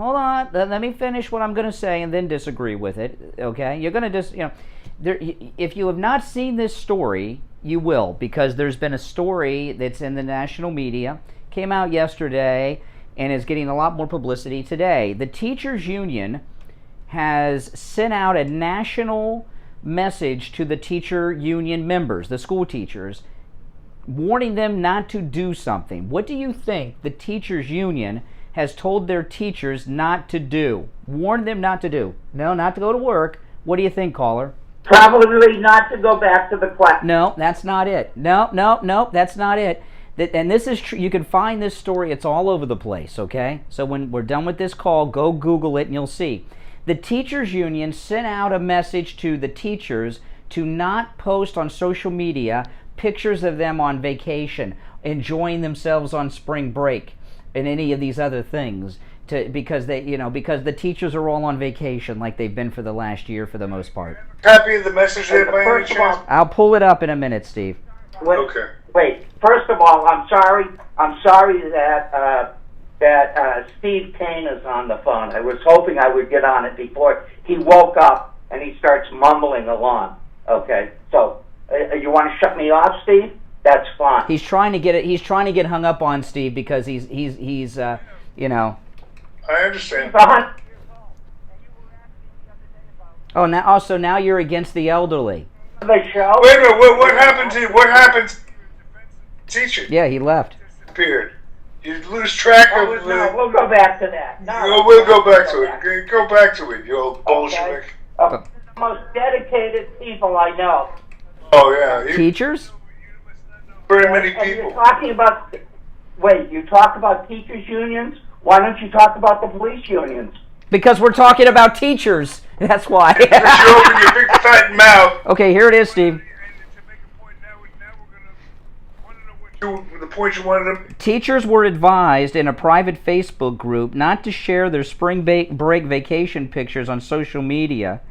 Let me finish what I'm going to say and then disagree with it, okay? You're going to if you have not seen this story, you will, because there's been a story that's in the national media, came out yesterday, and is getting a lot more publicity today. The teachers union has sent out a national message to the teacher union members, the school teachers, warning them not to do something. What do you think the teachers union has told their teachers not to do? Warned them not to do. No, not to go to work. What do you think, caller? Probably not to go back to the class. No, that's not it. No, that's not it. And this is true. You can find this story. It's all over the place, okay? So when we're done with this call, go Google it and you'll see. The teachers union sent out a message to the teachers to not post on social media pictures of them on vacation, enjoying themselves on spring break, and any of these other things, because the teachers are all on vacation like they've been for the last year for the most part. Copy of the message there by any chance? I'll pull it up in a minute, Steve. Okay. Wait. First of all, I'm sorry that Steve Kane is on the phone. I was hoping I would get on it before he woke up and he starts mumbling along. Okay. So you want to shut me off, Steve? That's fine. He's trying to get it. He's trying to get hung up on Steve because he's I understand. Oh, now you're against the elderly. The show. Wait a minute. What happened to you? What happened? Teacher. Yeah, he left. Disappeared. You lose track of the... No, we'll go back to that. No, we'll go back to it. Go back to it, you old Bolshevik. The most dedicated people I know. Oh, yeah. Teachers? Very many And people. you're talking about... Wait, you talk about teachers' unions? Why don't you talk about the police unions? Because we're talking about teachers. That's why. You open your big fat mouth. Okay, here it is, Steve. The point you wanted to... Teachers were advised in a private Facebook group not to share their spring break vacation pictures on social media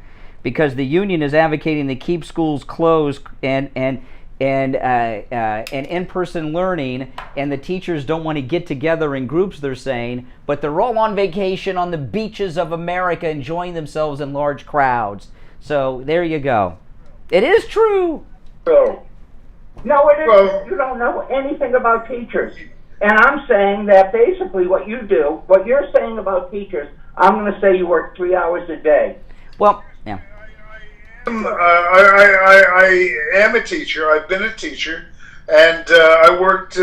because the union is advocating to keep schools closed and in-person learning, and the teachers don't want to get together in groups, they're saying, but they're all on vacation on the beaches of America enjoying themselves in large crowds. So there you go. It is true. No, it isn't. You don't know anything about teachers. And I'm saying that basically what you're saying about teachers, I'm going to say you work 3 hours a day. Well, yeah. I am a teacher. I've been a teacher. And I worked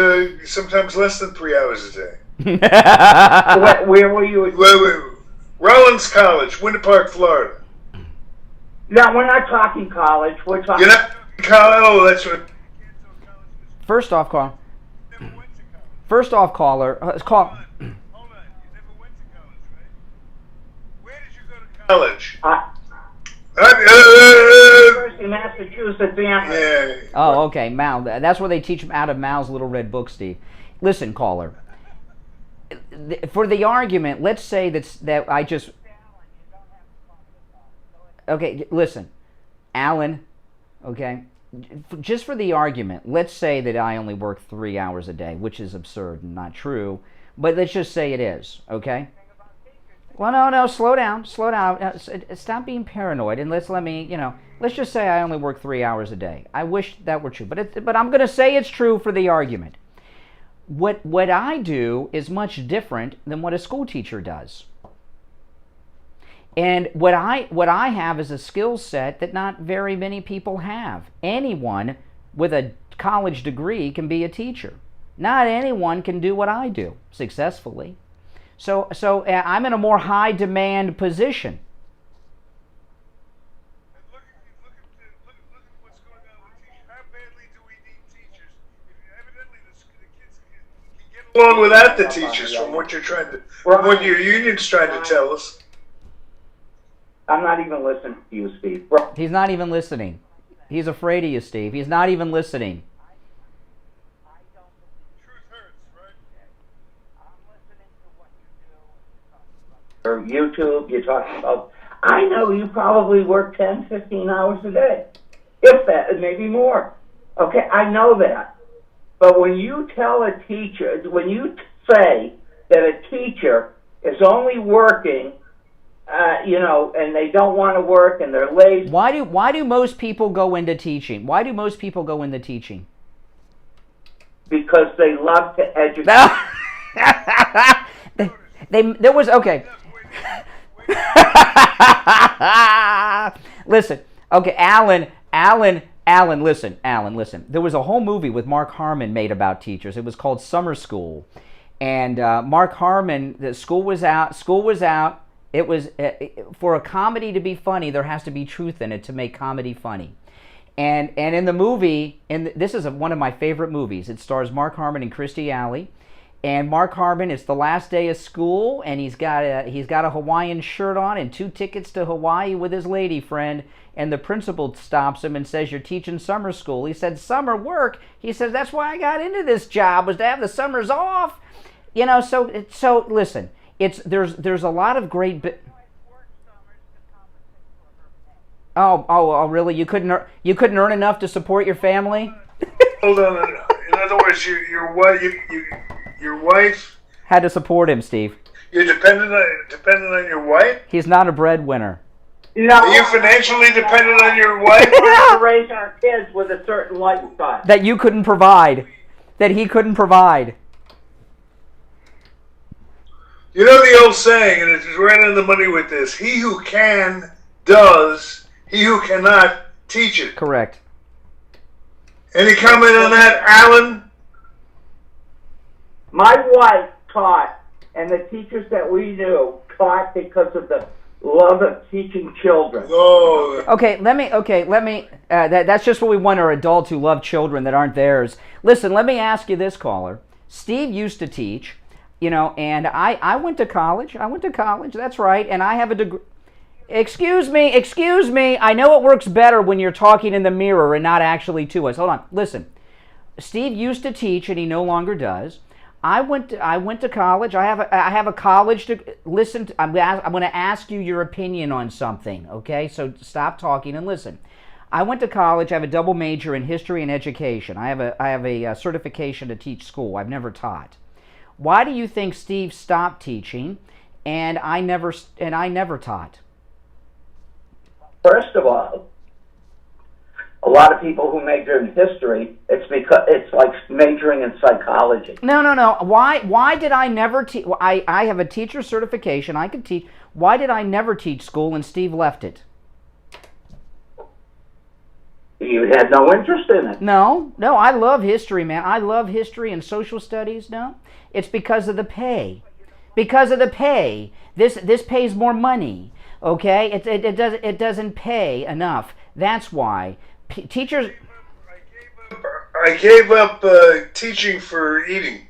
sometimes less than 3 hours a day. Where were you? Rollins College, Winter Park, Florida. No, we're not talking college. We're talking... You're not college? Oh, that's what... First off, caller. Call. College. University of Massachusetts. Yeah. Oh, okay, Mal. That's where they teach them out of Mal's Little Red Book, Steve. Listen, caller. For the argument, let's say that I just... Okay, listen. Alan, okay? Just for the argument, let's say that I only work 3 hours a day, which is absurd and not true, but let's just say it is, okay? Well, no, slow down. Stop being paranoid, and let's just say I only work 3 hours a day. I wish that were true, but I'm going to say it's true for the argument. What I do is much different than what a school teacher does. And what I have is a skill set that not very many people have. Anyone with a college degree can be a teacher. Not anyone can do what I do successfully. So I'm in a more high demand position. Along without the teachers, from what your union's trying to tell us. I'm not even listening to you, Steve. He's not even listening. He's afraid of you, Steve. He's not even listening. or YouTube, you talk about, I know you probably work 10, 15 hours a day. If that, maybe more. Okay, I know that. But when you tell a teacher, when you say that a teacher is only working, and they don't want to work and they're lazy. Why do most people go into teaching? Why do most people go into teaching? Because they love to educate. There was okay. Listen, okay, Alan, listen. There was a whole movie with Mark Harmon made about teachers. It was called Summer School, and Mark Harmon, the school was out. It was for a comedy to be funny, there has to be truth in it to make comedy funny. And in the movie, and this is one of my favorite movies. It stars Mark Harmon and Kirstie Alley. And Mark Harmon, it's the last day of school, and he's got a Hawaiian shirt on and 2 tickets to Hawaii with his lady friend. And the principal stops him and says, "You're teaching summer school." He said, "Summer work?" He says, "That's why I got into this job, was to have the summers off." So listen, there's a lot of great. Oh, really? You couldn't earn enough to support your family? Hold on. In other words, your wife had to support him, Steve. You're dependent on your wife? He's not a breadwinner. No. Are you financially dependent on your wife? We have to raise our kids with a certain lifestyle. That you couldn't provide. That he couldn't provide. You know the old saying, and it's right on the money with this: he who can, does; he who cannot, teach it. Correct. Any comment on that, Alan? My wife taught, and the teachers that we knew taught because of the love of teaching children. Oh. Okay, let me. That's just what we want, our adults who love children that aren't theirs. Listen, let me ask you this, caller. Steve used to teach, and I went to college. That's right, and I have a degree. Excuse me. I know it works better when you're talking in the mirror and not actually to us. Hold on. Listen, Steve used to teach, and he no longer does. I went to college. I have a college to listen to. I'm going to ask you your opinion on something, okay? So stop talking and listen. I went to college. I have a double major in history and education. I have a certification to teach school. I've never taught. Why do you think Steve stopped teaching and I never taught? First of all, a lot of people who major in history, it's because it's like majoring in psychology. No. Why did I never teach? I have a teacher certification. I could teach. Why did I never teach school and Steve left it? You had no interest in it. No. I love history, man. I love history and social studies. No, it's because of the pay. Because of the pay. This pays more money. Okay, it doesn't pay enough. That's why. Teachers. I gave up teaching for eating.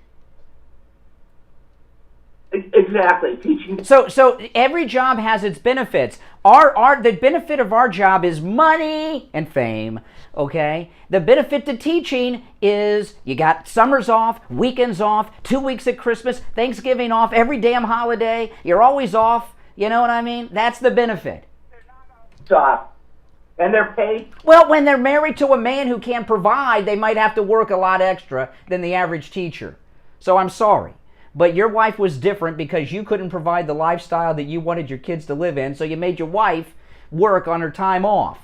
Exactly, teaching. So every job has its benefits. The benefit of our job is money and fame. Okay, the benefit to teaching is you got summers off, weekends off, 2 weeks at Christmas, Thanksgiving off, every damn holiday. You're always off. You know what I mean? That's the benefit. Stop. And they're paid? Well, when they're married to a man who can't provide, they might have to work a lot extra than the average teacher. So I'm sorry. But your wife was different because you couldn't provide the lifestyle that you wanted your kids to live in, so you made your wife work on her time off.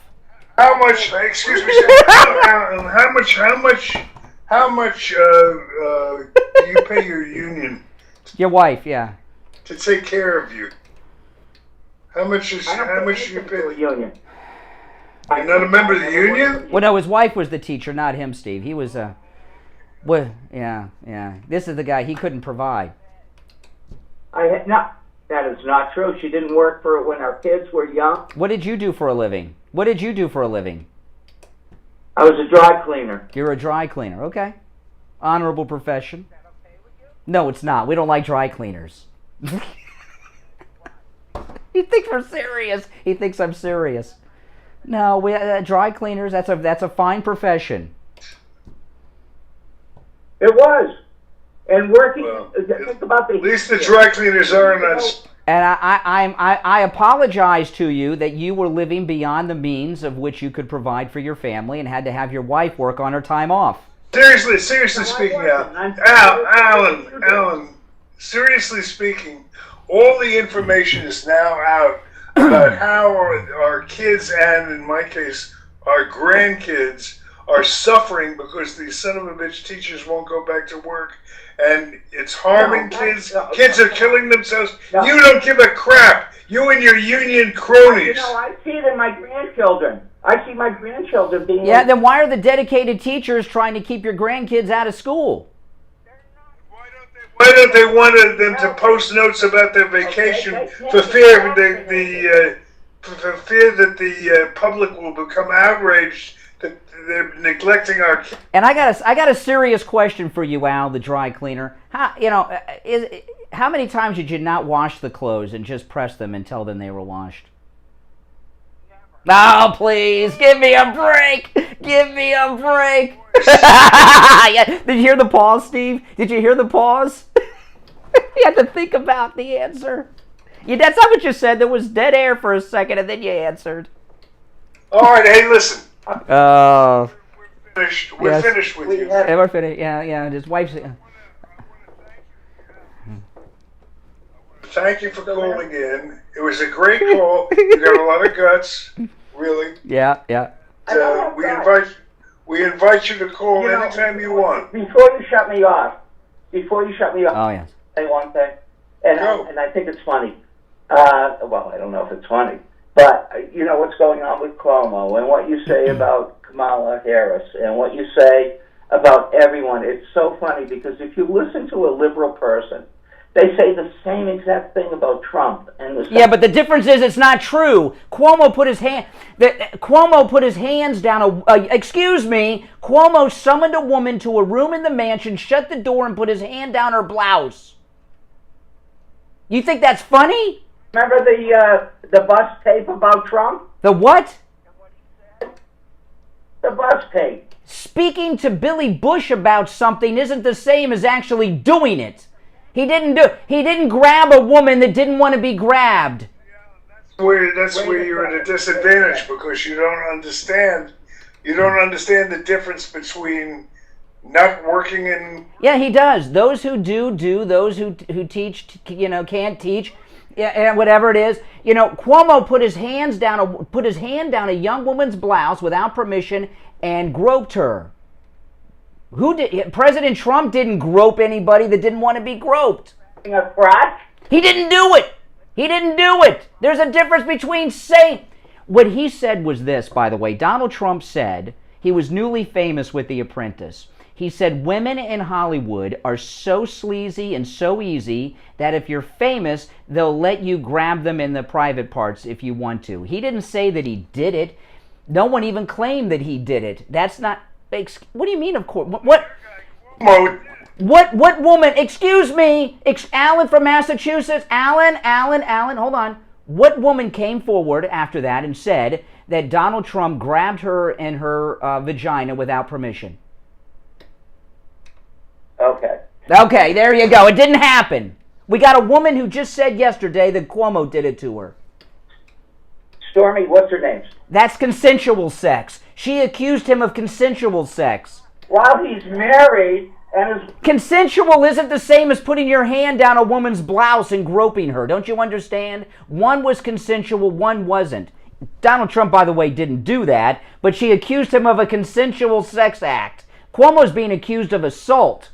How much, excuse me, how much do you pay your union? Your wife, yeah. To take care of you? How much do you pay the union? You're not a member of the union? Well, no, his wife was the teacher, not him, Steve. He was yeah. This is the guy, he couldn't provide. That is not true. She didn't work for it when our kids were young. What did you do for a living? I was a dry cleaner. You're a dry cleaner, okay. Honorable profession. No, it's not. We don't like dry cleaners. He thinks we're serious. He thinks I'm serious. No, we dry cleaners. That's a fine profession. It was, and working. Think about at least the dry cleaners aren't And I apologize to you that you were living beyond the means of which you could provide for your family and had to have your wife work on her time off. Seriously speaking, Alan, seriously speaking, all the information is now out about how our kids, and in my case, our grandkids, are suffering because these son of a bitch teachers won't go back to work, and it's harming kids. Kids are killing themselves. You don't give a crap. You and your union cronies. I see it in my grandchildren. I see my grandchildren being... Yeah, then why are the dedicated teachers trying to keep your grandkids out of school? Why don't they want them to post notes about their vacation for fear that the public will become outraged that they're neglecting our kids? And I got a serious question for you, Al, the dry cleaner. How many times did you not wash the clothes and just press them and tell them they were washed? Oh, please, give me a break. Give me a break. Yeah. Did you hear the pause, Steve? Did you hear the pause? You had to think about the answer. Yeah, that's not what you said. There was dead air for a second, and then you answered. All right, hey, listen. Oh. We're finished with you. Yeah, we're finished. Yeah. His wife's... Thank you for calling in. It was a great call. You got a lot of guts, really. Yeah. We invite you to call anytime you want. Before you shut me off. Oh, yes. Say one thing, and I think it's funny. Well, I don't know if it's funny, but you know what's going on with Cuomo and what you say about Kamala Harris and what you say about everyone. It's so funny because if you listen to a liberal person, they say the same exact thing about Trump. Yeah, but the difference is it's not true. Cuomo put his hands down. Cuomo summoned a woman to a room in the mansion, shut the door, and put his hand down her blouse. You think that's funny? Remember the bus tape about Trump? The what? The bus tape. Speaking to Billy Bush about something isn't the same as actually doing it. He didn't grab a woman that didn't want to be grabbed. That's where you're at a disadvantage because you don't understand the difference between not working in... Yeah, he does. Those who do. Those who teach, can't teach. Yeah, whatever it is. Cuomo put his hand down a young woman's blouse without permission and groped her. Who did? President Trump didn't grope anybody that didn't want to be groped. A crotch? He didn't do it. There's a difference between saying... What he said was this, by the way. Donald Trump said he was newly famous with The Apprentice. He said women in Hollywood are so sleazy and so easy that if you're famous, they'll let you grab them in the private parts if you want to. He didn't say that he did it. No one even claimed that he did it. That's not... What do you mean, of course? What woman? Excuse me. Alan from Massachusetts. Alan, hold on. What woman came forward after that and said that Donald Trump grabbed her in her vagina without permission? Okay, there you go. It didn't happen. We got a woman who just said yesterday that Cuomo did it to her. Stormy, what's her name? That's consensual sex. She accused him of consensual sex. While he's married and is... Consensual isn't the same as putting your hand down a woman's blouse and groping her. Don't you understand? One was consensual, one wasn't. Donald Trump, by the way, didn't do that, but she accused him of a consensual sex act. Cuomo's being accused of assault.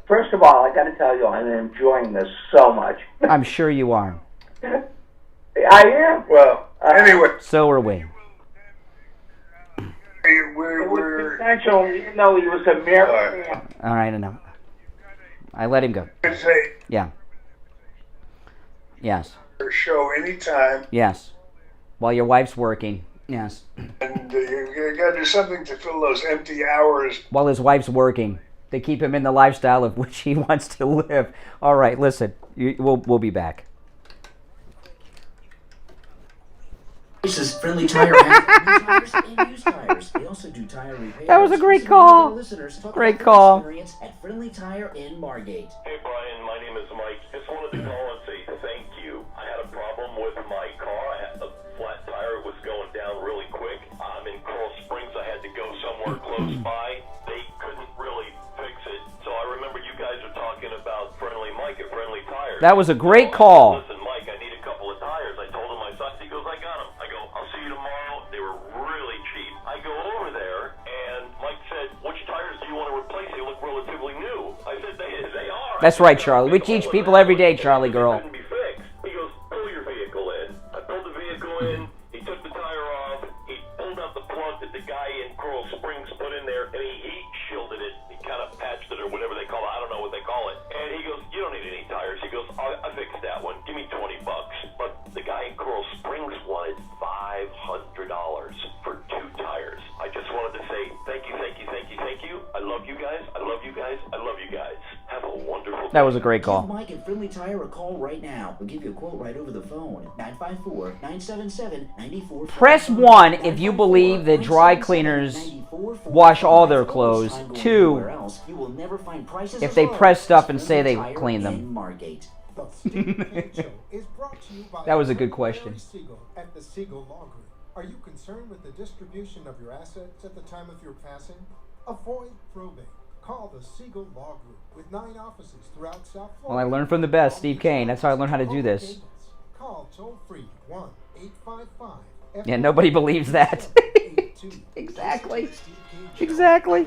First of all, I got to tell you, I'm enjoying this so much. I'm sure you are. I am. Well, anyway. So are we. We're consensual, even though he was a married man. All right, enough. I let him go. Yeah. Yes. Show anytime. Yes. While your wife's working. Yes. And you got to do something to fill those empty hours. While his wife's working. To keep him in the lifestyle of which he wants to live. All right, listen. We'll be back. Prices, Friendly Tire has new tires and used tires. They also do tire repairs. That was a great Listen to call. their listeners talk Great about their call. experience at Friendly Tire in Margate. Hey Brian, my name is Mike. Just wanted to call and say thank you. I had a problem with my car. I had a flat tire. It was going down really quick. I'm in Coral Springs. I had to go somewhere close by. They couldn't really fix it. So I remember you guys were talking about Friendly Mike at Friendly Tires. That was a great call. Listen, Mike, I need a couple of tires. I told him my son. He goes, I got them. I go, I'll see you tomorrow. They were really cheap. I go over there, and Mike said, which tires do you want to replace? They look relatively new. I said, they are. That's right, Charlie. We teach people every day, Charlie girl. Couldn't be fixed. He goes, pull your vehicle in. I pulled the vehicle in. He took the tire off. He pulled out the plug that the guy in Coral Springs put in there, and he heat shielded it. He kind of patched it or whatever they call it. I don't know what they call it. And he goes, you don't need any tires. He goes, I fixed that one. Give me $20. But the guy in Coral Springs wanted $500 for 2 tires. I just wanted to say thank you, thank you, thank you, thank you. I love you guys. I love you guys. I love you guys. Have a wonderful day. That was a great call. Give Mike at Friendly Tire a call right now. We'll give you a quote right over the phone. 954-977-94. Press 1 if you believe that dry cleaners wash all their clothes. 2 if they press stuff and say they clean them. The Steve Kane Show is brought to you by That was a good question. Barry Siegel at the Siegel Law Group. Are you concerned with the distribution of your assets at the time of your passing? Avoid probate. Call the Siegel Law Group with 9 offices throughout South Florida. Well, I learned from the best, Steve Kane. That's how I learned how to do this. Call toll free 1-855. Yeah, nobody believes that. Exactly. Exactly.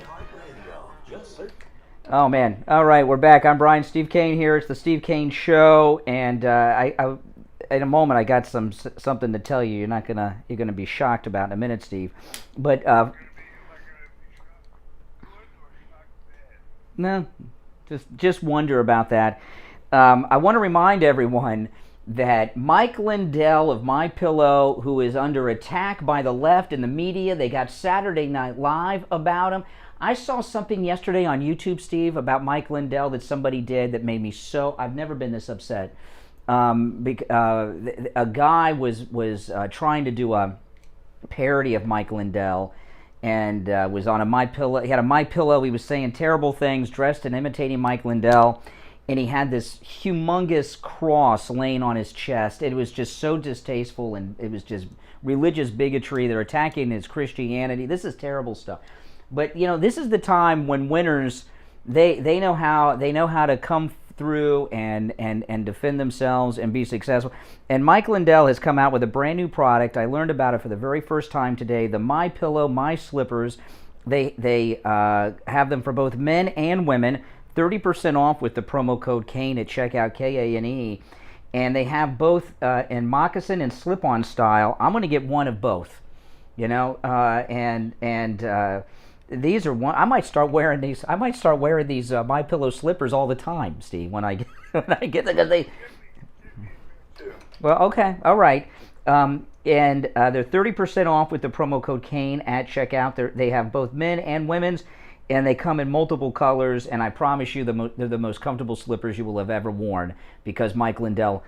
Oh, man. All right, we're back. I'm Brian, Steve Kane here. It's the Steve Kane Show, and I in a moment I got something to tell you. You're gonna be shocked about in a minute, Steve. But no, just wonder about that. I want to remind everyone that Mike Lindell of MyPillow, who is under attack by the left and the media, they got Saturday Night Live about him. I saw something yesterday on YouTube, Steve, about Mike Lindell that somebody did that made me so... I've never been this upset. A guy was trying to do a parody of Mike Lindell and was on a MyPillow. He had a MyPillow. He was saying terrible things, dressed and imitating Mike Lindell. And he had this humongous cross laying on his chest. It was just so distasteful, and it was just religious bigotry. They're attacking his Christianity. This is terrible stuff. But this is the time when winners they know how to come through and defend themselves and be successful. And Mike Lindell has come out with a brand new product. I learned about it for the very first time today. The MyPillow My Slippers. They have them for both men and women. 30% off with the promo code Kane at checkout, Kane. And they have both in moccasin and slip-on style. I'm going to get one of both. These are one. I might start wearing these. MyPillow slippers all the time, Steve. When I get them, because they. Well, okay, all right. And they're 30% off with the promo code Kane at checkout. They have both men and women's, and they come in multiple colors. And I promise you, they're the most comfortable slippers you will have ever worn because Mike Lindell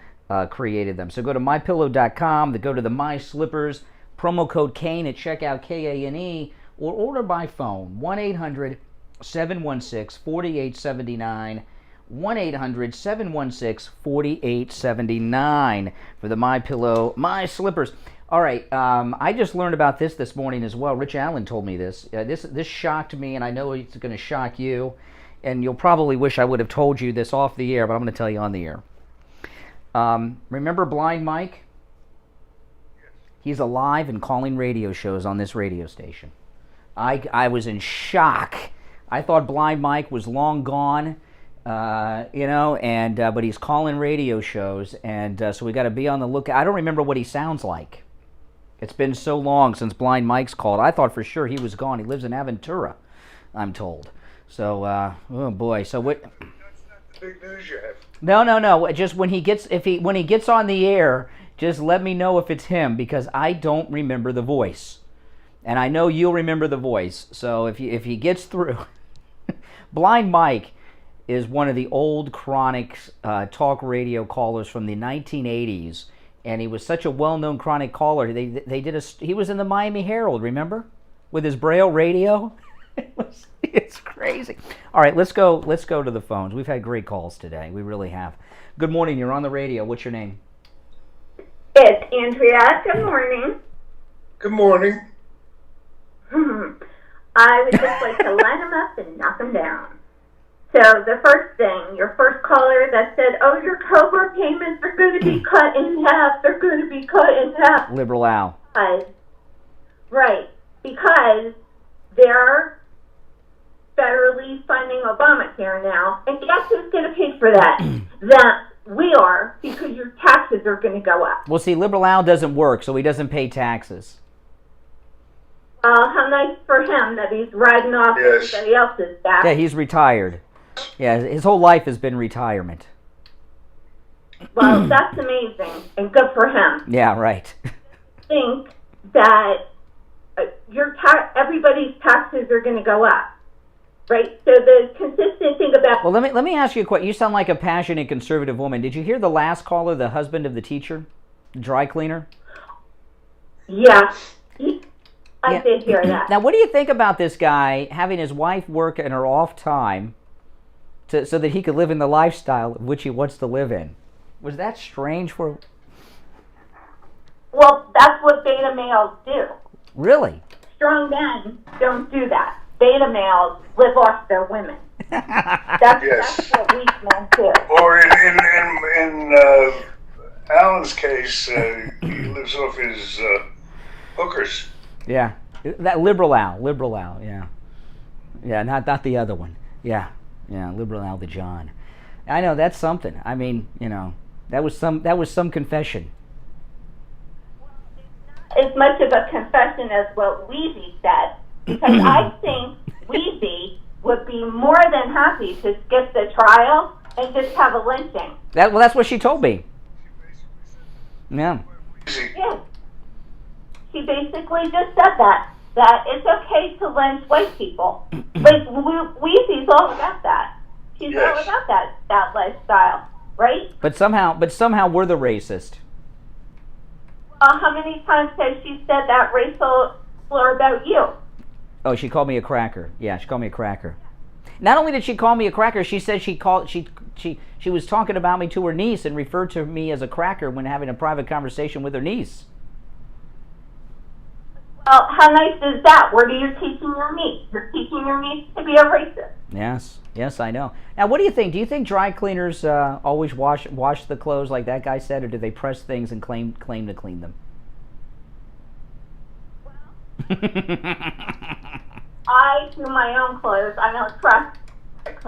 created them. So go to mypillow.com. Go to the My Slippers promo code Kane at checkout, Kane. Or order by phone, 1-800-716-4879, 1-800-716-4879 for the MyPillow My Slippers. All right, I just learned about this morning as well. Rich Allen told me this. This shocked me, and I know it's going to shock you, and you'll probably wish I would have told you this off the air, but I'm going to tell you on the air. Remember Blind Mike? He's alive and calling radio shows on this radio station. I was in shock. I thought Blind Mike was long gone, but he's calling radio shows, and so we got to be on the lookout. I don't remember what he sounds like. It's been so long since Blind Mike's called. I thought for sure he was gone. He lives in Aventura, I'm told. So, oh boy. So what? Big news you have. No. Just when he gets on the air, just let me know if it's him, because I don't remember the voice. And I know you'll remember the voice. So if he gets through, Blind Mike is one of the old chronic talk radio callers from the 1980s, and he was such a well-known chronic caller. He was in the Miami Herald, remember, with his Braille radio. It's crazy. All right, let's go to the phones. We've had great calls today. We really have. Good morning. You're on the radio. What's your name? It's Andrea. Good morning. Good morning. I would just like to line them up and knock them down. So the first thing, your first caller that said, oh, your COBRA payments are going to be cut in half. They're going to be cut in half. Liberal Al. Right. Because they're federally funding Obamacare now. And guess who's going to pay for that? That we are, because your taxes are going to go up. Well, see, Liberal Al doesn't work, so he doesn't pay taxes. How nice for him that he's riding off everybody else's back. Yeah, he's retired. Yeah, his whole life has been retirement. Well, that's amazing and good for him. Yeah, right. Think that everybody's taxes are going to go up, right? So the consistent thing about... Well, let me ask you a question. You sound like a passionate conservative woman. Did you hear the last caller, the husband of the teacher, the dry cleaner? Yeah. I did hear that. Now, what do you think about this guy having his wife work in her off time so that he could live in the lifestyle which he wants to live in? Was that strange for... Well, that's what beta males do. Really? Strong men don't do that. Beta males live off their women. That's what weak men do. Or in Alan's case, he lives off his hookers. Yeah, that Liberal Al, yeah. Yeah, not the other one. Yeah, Liberal Al the John. I know, that's something. I mean, that was some confession. As much of a confession as what Weezy said, because I think Weezy would be more than happy to skip the trial and just have a lynching. That's what she told me. Yeah. Yeah. She basically just said that it's okay to lynch white people. Like, Weezy's all about that. She's all about that lifestyle, right? But somehow we're the racist. How many times has she said that racial slur about you? Oh, she called me a cracker. Yeah, she called me a cracker. Not only did she call me a cracker, she said she was talking about me to her niece and referred to me as a cracker when having a private conversation with her niece. Well, how nice is that? What are you teaching your niece? You're teaching your niece to be a racist. Yes, I know. Now, what do you think? Do you think dry cleaners always wash the clothes like that guy said, or do they press things and claim to clean them? I do my own clothes. I don't press.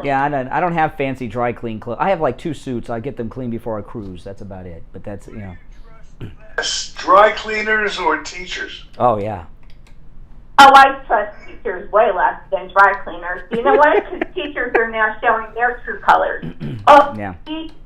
Yeah, I don't have fancy dry clean clothes. I have like 2 suits. I get them clean before I cruise. That's about it. But that's, Dry cleaners or teachers? Oh, yeah. Oh, I trust teachers way less than dry cleaners. You know what? Because teachers are now showing their true colors. Yeah.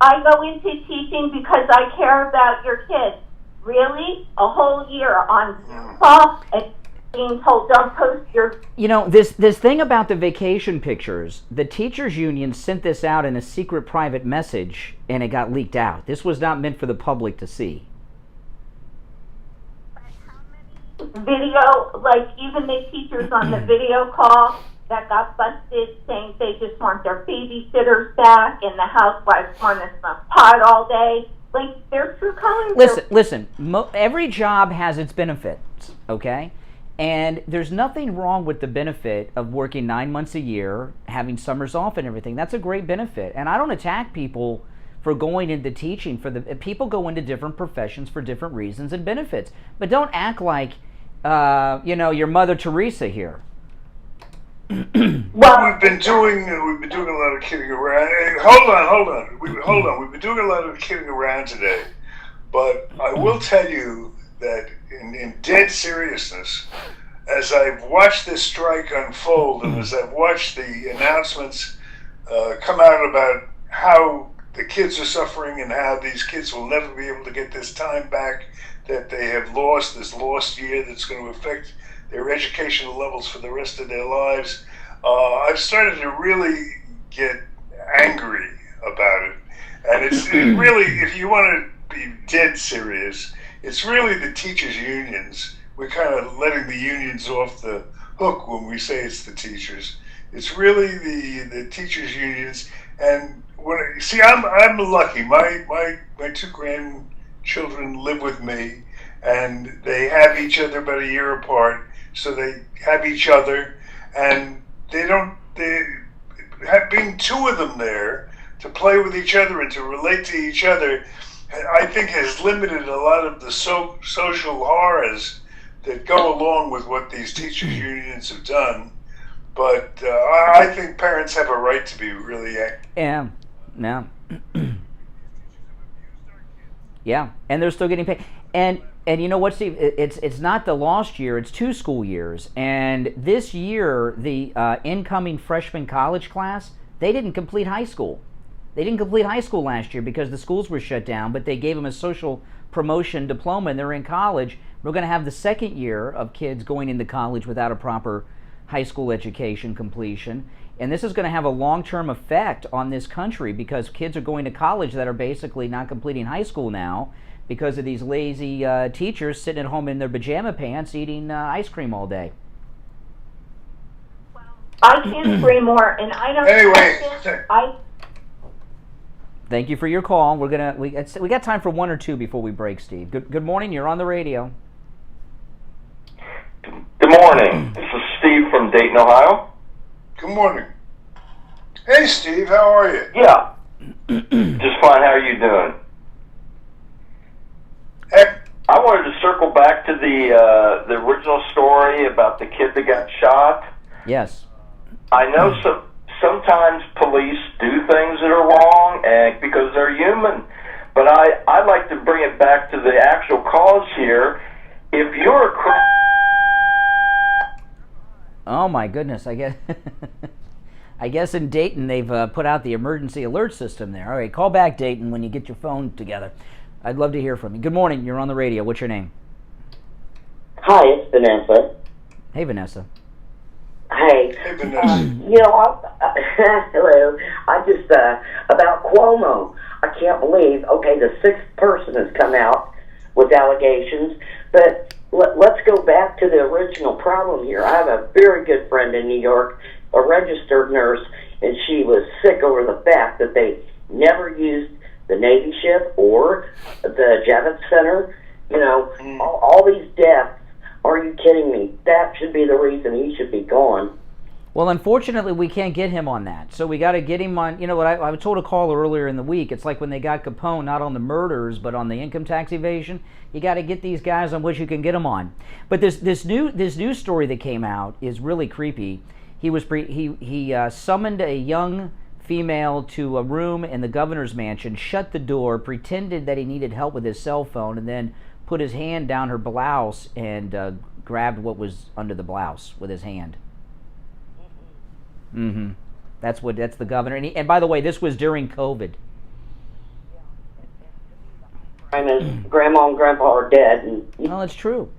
I go into teaching because I care about your kids. Really? A whole year on Zoom call and being told don't post your... This thing about the vacation pictures, the teachers union sent this out in a secret private message and it got leaked out. This was not meant for the public to see. Video, like even the teachers on the video call that got busted saying they just want their babysitters back and the housewives want to smoke pot all day. Like, their true colors. Listen. Every job has its benefits, okay? And there's nothing wrong with the benefit of working 9 months a year, having summers off and everything. That's a great benefit. And I don't attack people for going into teaching. People go into different professions for different reasons and benefits. But don't act like, you're Mother Teresa here. Well, we've been doing a lot of kidding around. Hey, hold on. We've been doing a lot of kidding around today, but I will tell you that in dead seriousness, as I've watched this strike unfold and as I've watched the announcements come out about how the kids are suffering and how these kids will never be able to get this time back that they have lost, this lost year that's going to affect their educational levels for the rest of their lives, I've started to really get angry about it. And it's really, if you want to be dead serious, it's really the teachers' unions. We're kind of letting the unions off the hook when we say it's the teachers. It's really the teachers' unions. And see, I'm lucky. My two grandchildren live with me, and they have each other about a year apart. So they have each other, and being two of them there to play with each other and to relate to each other, I think has limited a lot of the social horrors that go along with what these teachers' unions have done. But I think parents have a right to be really angry. Yeah, no. Yeah, and they're still getting paid. And you know what, Steve? It's not the lost year. It's 2 school years. And this year, the incoming freshman college class, they didn't complete high school. They didn't complete high school last year because the schools were shut down, but they gave them a social promotion diploma, and they're in college. We're going to have the second year of kids going into college without a proper high school education completion. And this is going to have a long-term effect on this country because kids are going to college that are basically not completing high school now because of these lazy teachers sitting at home in their pajama pants eating ice cream all day. I can't agree more, and I don't. Anyway, thank you for your call. We got time for 1 or 2 before we break, Steve. Good morning. You're on the radio. Good morning. This is Steve from Dayton, Ohio. Good morning. Hey, Steve. How are you? Yeah. Just fine. How are you doing? I wanted to circle back to the original story about the kid that got shot. Yes. I know sometimes police do things that are wrong and because they're human, but I'd like to bring it back to the actual cause here. If you're a Oh my goodness! I guess in Dayton they've put out the emergency alert system there. All right, call back Dayton when you get your phone together. I'd love to hear from you. Good morning. You're on the radio. What's your name? Hi, it's Vanessa. Hey, Vanessa. Hey. Hey, Vanessa. Hello. I just, about Cuomo. I can't believe, okay, the 6th person has come out with allegations, but let's go back to the original problem here. I have a very good friend in New York, a registered nurse, and she was sick over the fact that they never used the Navy ship or the Javits Center. You know, all these deaths. Are you kidding me? That should be the reason he should be gone. Well, unfortunately, we can't get him on that. So we got to get him on. You know what? I was told a caller earlier in the week. It's like when they got Capone, not on the murders, but on the income tax evasion. You got to get these guys on which you can get them on. But this new story that came out is really creepy. He summoned a young female to a room in the governor's mansion, shut the door, pretended that he needed help with his cell phone, and then put his hand down her blouse and grabbed what was under the blouse with his hand. Mm-hmm. That's the governor. And by the way, this was during COVID. And his grandma and grandpa are dead. Well, it's true.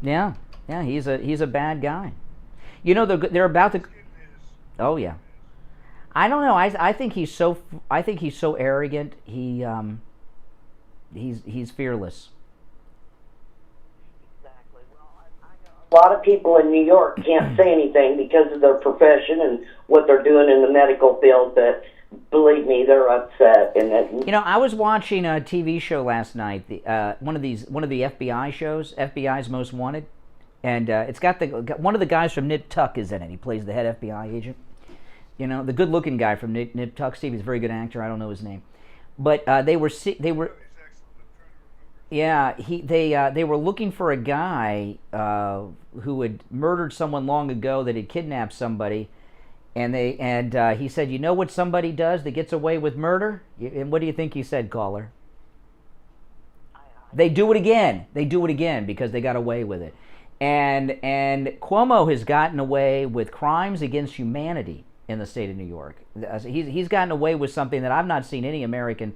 Yeah, he's a bad guy. You know, they're about to. Oh yeah. I don't know. I think he's so arrogant. He's fearless. A lot of people in New York can't say anything because of their profession and what they're doing in the medical field, but believe me, they're upset. And you know, I was watching a TV show last night, one of the FBI shows, FBI's Most Wanted, and it's got one of the guys from Nip Tuck is in it. He plays the head FBI agent. You know, the good-looking guy from Nip Tuck. Steve, he's a very good actor. I don't know his name, but they were. Yeah, they were looking for a guy who had murdered someone long ago that had kidnapped somebody, and he said, "You know what somebody does that gets away with murder?" And what do you think he said, caller? They do it again. They do it again because they got away with it. And Cuomo has gotten away with crimes against humanity in the state of New York. He's gotten away with something that I've not seen any American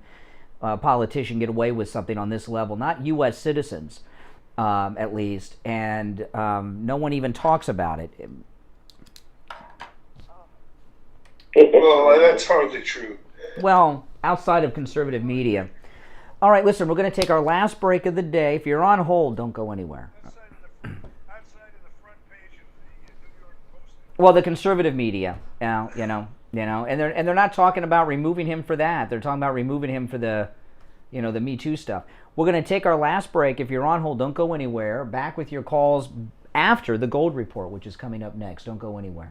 politician get away with something on this level, not U.S. citizens, at least, and no one even talks about it. Well, that's hardly true. Well, outside of conservative media. All right, listen, we're going to take our last break of the day. If you're on hold, don't go anywhere. Well, the conservative media, you know, and they're not talking about removing him for that. They're talking about removing him for the, the Me Too stuff. We're going to take our last break. If you're on hold, don't go anywhere. Back with your calls after the Gold Report, which is coming up next. Don't go anywhere.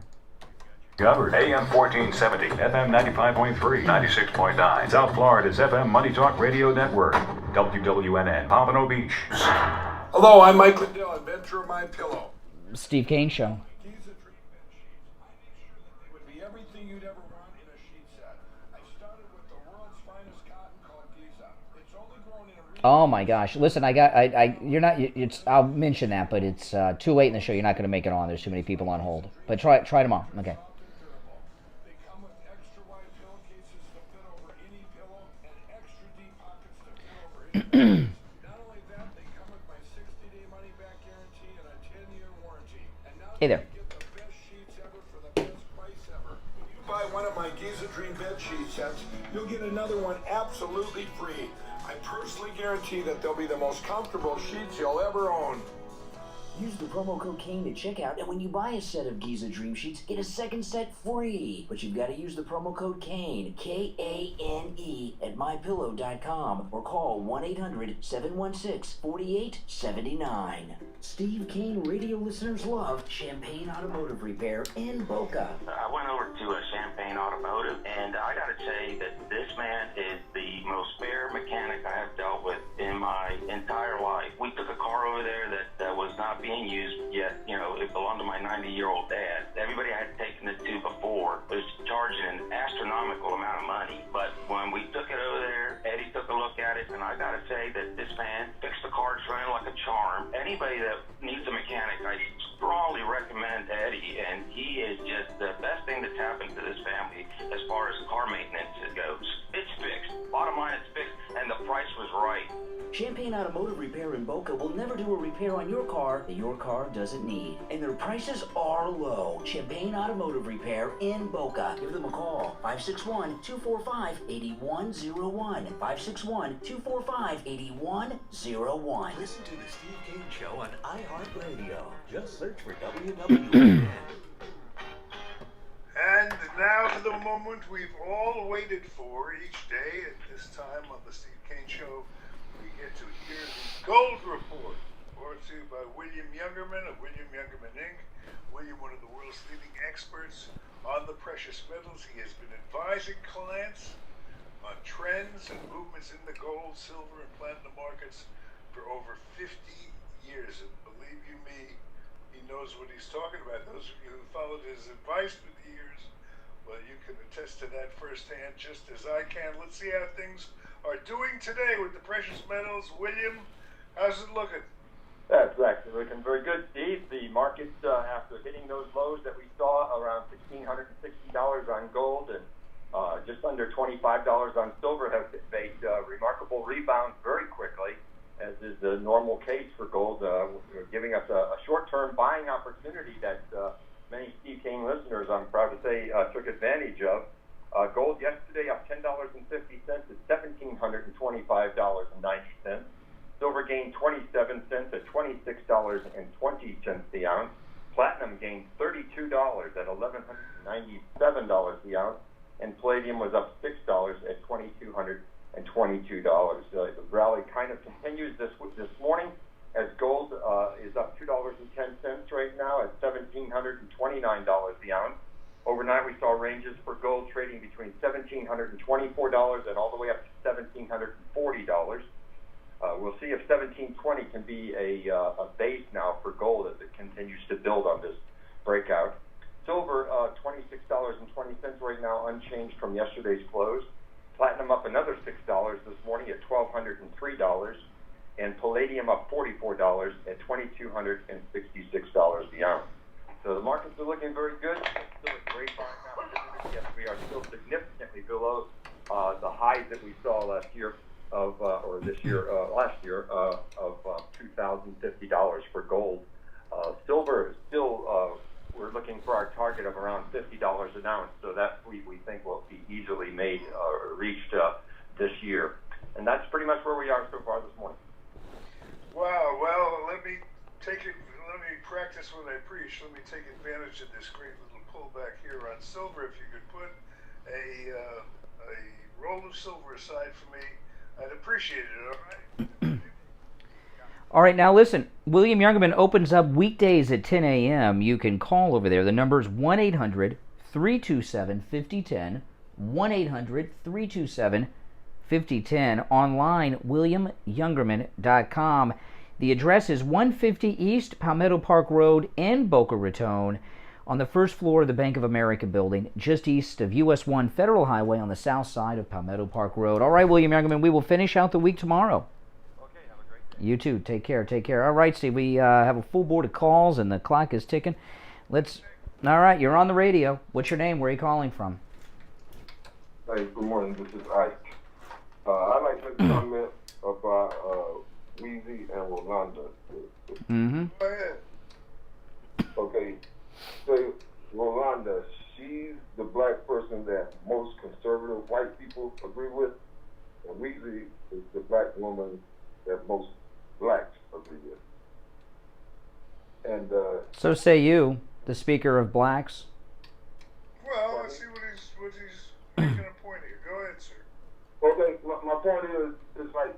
Covered AM 1470, FM 95.3, 96.9. South Florida's FM Money Talk Radio Network. WWNN, Pompano Beach. Hello, I'm Mike Lindell, inventor of My Pillow. Steve Kane Show. Oh my gosh! Listen, you're not. I'll mention that, but it's too late in the show. You're not going to make it on. There's too many people on hold. But try tomorrow. Okay. Hey there. Buy one of my Giza Dream bed sheet sets, you'll get another one absolutely free. I personally guarantee that they'll be the most comfortable sheets you'll ever own. Use the promo code KANE at checkout, and when you buy a set of Giza Dream Sheets, get a second set free. But you've got to use the promo code KANE, K-A-N-E, at MyPillow.com, or call 1-800-716-4879. Steve Kane Radio listeners love Champagne Automotive Repair in Boca. I went over to Champagne Automotive, and I got to say that this man is the most fair mechanic I have dealt with in my entire life. We took a car over there that was not being used yet. It belonged to my 90-year-old dad. Everybody I had taken it to before was charging an astronomical amount of money. But when we took it over there, Eddie took a look at it, and I got to say that this man fixed the car. It's running like a charm. Anybody that needs a mechanic, I strongly recommend Eddie, and he is just the best thing that's happened to this family as far as car maintenance goes. It's fixed. Bottom line, it's fixed, and the price was right. Champagne Automotive Repair in Boca will never do a repair on your car that your car doesn't need. And their prices are low. Champagne Automotive Repair in Boca. Give them a call. 561-245-8101. 561-245-8101. Listen to the Steve Kane Show on iHeartRadio. Just search for WWN. And now to the moment we've all waited for each day at this time on the Steve Kane Show. We get to hear the Gold Report, brought to you by William Youngerman of William Youngerman Inc. William, one of the world's leading experts on the precious metals. He has been advising clients on trends and movements in the gold, silver, and platinum markets for over 50 years. And believe you me, he knows what he's talking about. Those of you who followed his advice for the years, well, you can attest to that firsthand, just as I can. Let's see how things are doing today with the precious metals. William, how's it looking? That's actually looking very good, Steve. The market, after hitting those lows that we saw around $1,660 on gold and just under $25 on silver, have made remarkable rebounds very quickly, as is the normal case for gold, giving us a short-term buying opportunity that many Steve Kane listeners, I'm proud to say, took advantage of. Gold yesterday up $10.50 at $1,725.90. Silver gained 27 cents at $26.20 the ounce. Platinum gained $32 at $1,197 the ounce. And palladium was up $6 at $2,222. The rally kind of continues this morning, as gold is up $2.10 right now at $1,729 the ounce. Overnight, we saw ranges for gold trading between $1,724 and all the way up to $1,740. We'll see if 1720 can be a base now for gold as it continues to build on this breakout. Silver, $26.20 right now, unchanged from yesterday's close. Platinum up another $6 this morning at $1,203. And palladium up $44 at $2,266 the ounce. So the markets are looking very good. Still a great buying opportunity. Yes, we are still significantly below the highs that we saw last year of $2,050 for gold. Silver is still, we're looking for our target of around $50 an ounce. So that we think will be easily made or reached this year. And that's pretty much where we are so far this morning. Wow, well, let me practice what I preach. Let me take advantage of this great little pullback here on silver. If you could put a roll of silver aside for me, I'd appreciate it, all right? All right, now listen, William Youngerman opens up weekdays at 10 a.m. You can call over there. The number is 1-800-327-5010, 1-800-327-5010. Online, WilliamYoungerman.com. The address is 150 East Palmetto Park Road in Boca Raton, on the first floor of the Bank of America building, just east of US 1 Federal Highway on the south side of Palmetto Park Road. All right, William Youngerman, we will finish out the week tomorrow. You too. Take care. Take care. All right, Steve. We have a full board of calls, and the clock is ticking. All right, you're on the radio. What's your name? Where are you calling from? Hey, good morning. This is Ike. I'd like to make a comment about Weezy and Rolanda. Mm-hmm. Go ahead. Okay. So, Rolanda, she's the black person that most conservative white people agree with, and Weezy is the black woman that most blacks agree with. And so say you, the Speaker of Blacks. Well, let's see what he's making a point here. Go ahead, sir. Okay, my point is like,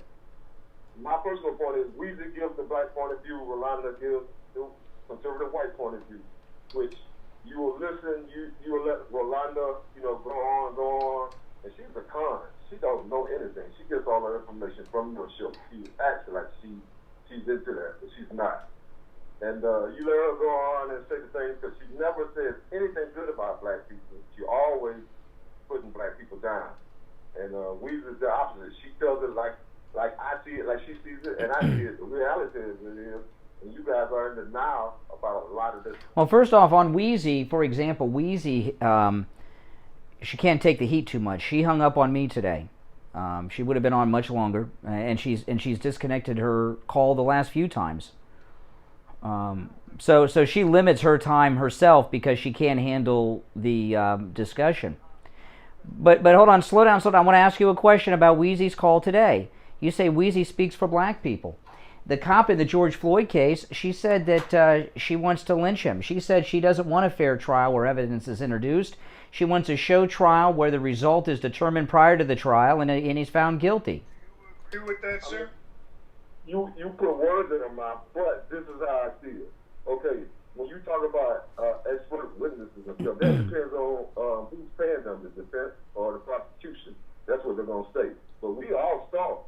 my personal point is Weezy gives the black point of view, Rolanda gives the conservative white point of view, which you will listen, you will let Rolanda, go on, and she's a con. She don't know anything. She gets all her information from your show. She acts like she's into that, but she's not. And you let her go on and say the things, because she never says anything good about black people. She always putting black people down. And Weezy's the opposite. She tells it like I see it, like she sees it, and I see it. The reality is it is. And you guys are in denial about a lot of this. Well, first off, on Weezy, for example, Weezy, she can't take the heat too much. She hung up on me today. She would have been on much longer, and she's disconnected her call the last few times. So she limits her time herself because she can't handle the discussion. But hold on, slow down. I want to ask you a question about Weezy's call today. You say Weezy speaks for black people. The cop in the George Floyd case, she said that she wants to lynch him. She said she doesn't want a fair trial where evidence is introduced. She wants a show trial where the result is determined prior to the trial and he's found guilty. You agree with that, sir? You put words in her mouth, but this is how I see it. Okay, when you talk about expert witnesses and stuff, that depends on who's paying them, the defense or the prosecution. That's what they're going to say. But we all saw it,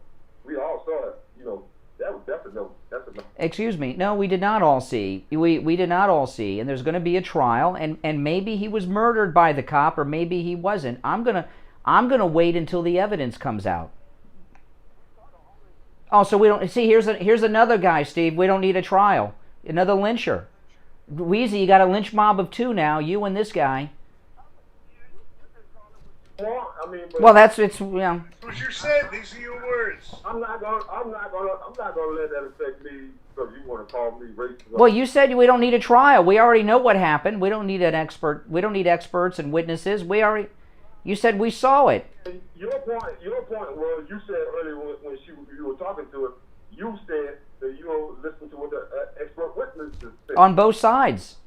that was definitely, that's enough. Excuse me. No, we did not all see. We did not all see. And there's going to be a trial, and maybe he was murdered by the cop, or maybe he wasn't. I'm gonna wait until the evidence comes out. Oh, so we don't see. Here's another guy, Steve. We don't need a trial. Another lyncher. Weezy, you got a lynch mob of 2 now. You and this guy. Well, it's That's what you said. These are your words. I'm not gonna let that affect me because you want to call me racist. Well, you said we don't need a trial. We already know what happened. We don't need an expert. We don't need experts and witnesses. You said we saw it. Your point was, you said earlier when you were talking to her, you said that you don't listen to what the expert witnesses say. On both sides.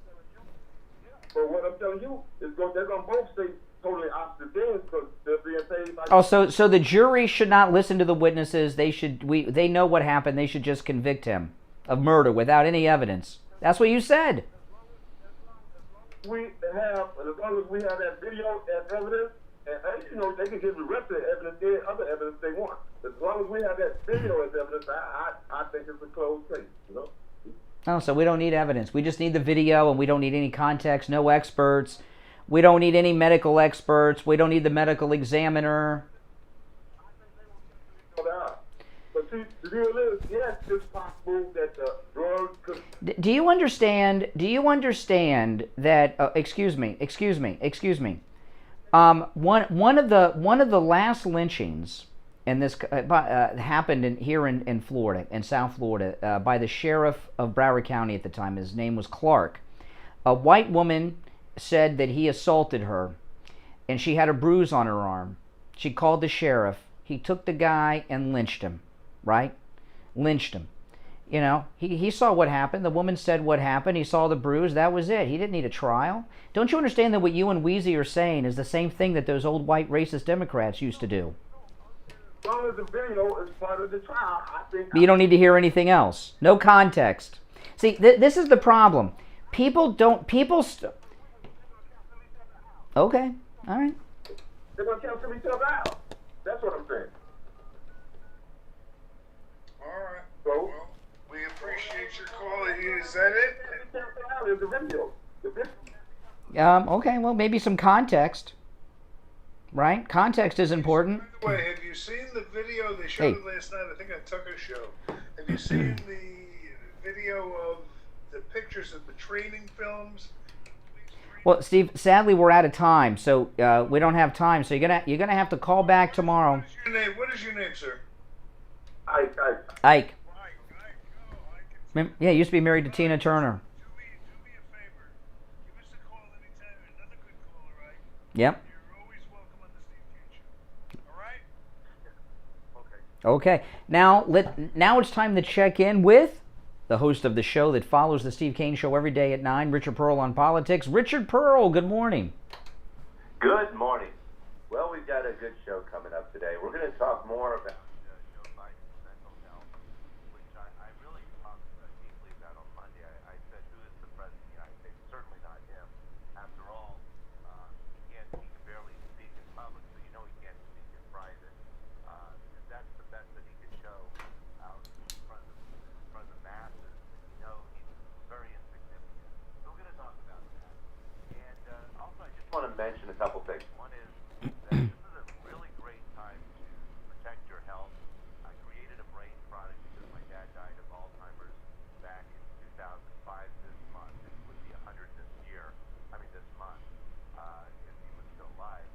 But what I'm telling you is they're going to both say totally opposite things because they're being paid by... Oh, so the jury should not listen to the witnesses. They know what happened. They should just convict him of murder without any evidence. That's what you said. As long as we have that video as evidence, and they can give the rest of the evidence, any other evidence they want. As long as we have that video as evidence, I think it's a closed case, Oh, so we don't need evidence. We just need the video, and we don't need any context, no experts. We don't need any medical experts. We don't need the medical examiner. But see, the deal is, yes, it's possible that the drugs could... Do you understand that? Excuse me. One of the last lynchings in this happened here in Florida, in South Florida, by the sheriff of Broward County at the time. His name was Clark. A white woman said that he assaulted her, and she had a bruise on her arm. She called the sheriff. he took the guy and lynched him, right? Lynched him. You know, he saw what happened. The woman said what happened. He saw the bruise. That was it. He didn't need a trial. Don't you understand that what you and Wheezy are saying is the same thing that those old white racist Democrats used to do? As long as the video is part of the trial, I think... You don't need to hear anything else. No context. See, this is the problem. People don't... Okay, all right. They're going to cancel each other out. That's what I'm saying. All right. So, we appreciate your call. Is that it? The video. Okay, well, maybe some context. Right? Context is important. By the way, have you seen the video they showed it last night? I think on Tucker's show. Have you seen the video of the pictures of the training films? Well, Steve, sadly we're out of time, so we don't have time. So you're gonna have to call back tomorrow. What is your name, sir? Ike. Yeah, he used to be married to Tina Turner. Yep. Okay. Now it's time to check in with the host of the show that follows the Steve Kane Show every day at 9, Richard Pearl on politics. Richard Pearl, good morning. Good morning. Well, we've got a good show coming up today. We're going to talk more about Joe Biden's mental health, which I really talked deeply about on Monday. I said, who is the president of the United States? Certainly not him. After all, he can barely speak in public, so you know he can't speak in private. That's the best that he could show out in front of the masses. You know, he's very insignificant. So we're going to talk about that. And also, I just want to mention a couple things. One is that this is a really great time to protect your health. I created a brain product because my dad died of Alzheimer's back in 2005 this month. It would be 100 this year. I mean, this month, if he was still alive.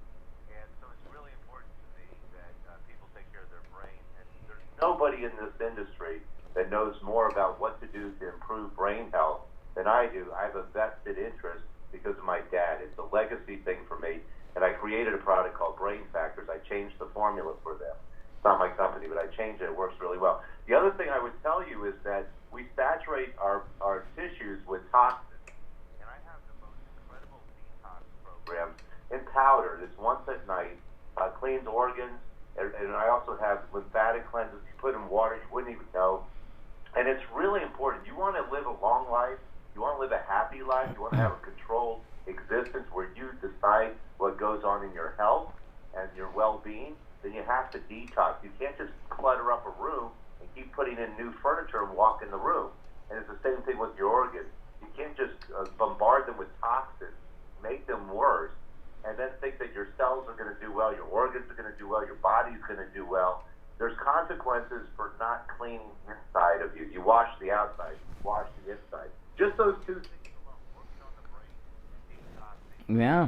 And so it's really important to me that people take care of their brain. And there's nobody in this industry that knows more about what to do to improve brain health than I do. I have a vested interest because of my dad. It's a legacy thing for me. And I created a product called Brain Factors. I changed the formula for them. It's not my company, but I changed it. It works really well. The other thing I would tell you is that we saturate our tissues with toxins. And I have the most incredible detox program in powder. It's once at night, cleans organs, and I also have lymphatic cleanses. You put in water, you wouldn't even know. And it's really important. You want to live a long life. You want to live a happy life. You want to have a controlled existence where you decide what goes on in your health and your well-being. Then you have to detox. You can't just clutter up a room and keep putting in new furniture and walk in the room. And it's the same thing with your organs. You can't just bombard them with toxins, make them worse, and then think that your cells are going to do well, your organs are going to do well, your body's going to do well. There's consequences for not cleaning inside of you. You wash the outside, you wash the inside. Just those two things alone, working on the brain and detoxing. Yeah.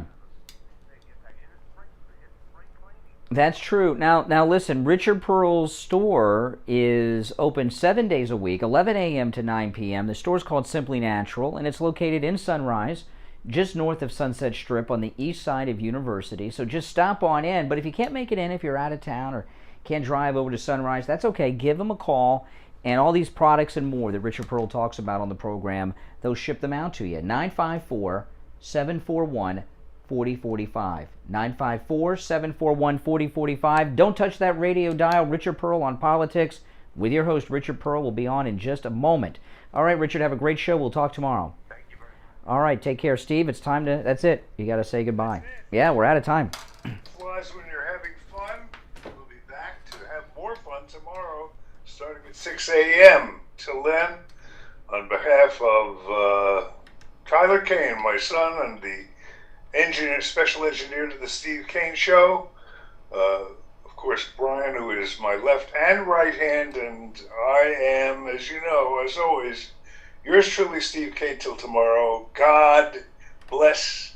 That's true. Now listen, Richard Pearl's store is open 7 days a week, 11 a.m. to 9 p.m. The store's called Simply Natural, and it's located in Sunrise, just north of Sunset Strip on the east side of University. So just stop on in. But if you can't make it in, if you're out of town or can't drive over to Sunrise, that's okay. Give them a call, and all these products and more that Richard Pearl talks about on the program, they'll ship them out to you. 954-741-4045. 954-741-4045. Don't touch that radio dial. Richard Pearl on politics with your host, Richard Pearl, will be on in just a moment. All right, Richard, have a great show. We'll talk tomorrow. Thank you very much. All right, take care, Steve. It's time to, that's it. You got to say goodbye. Yeah, we're out of time. Flies when you're having fun. We'll be back to have more fun tomorrow, starting at 6 a.m. Till then, on behalf of Tyler Kane, my son, and the special engineer to the Steve Kane Show, of course, Brian, who is my left and right hand, and I am, as you know, as always, yours truly, Steve Kane. Till tomorrow, God bless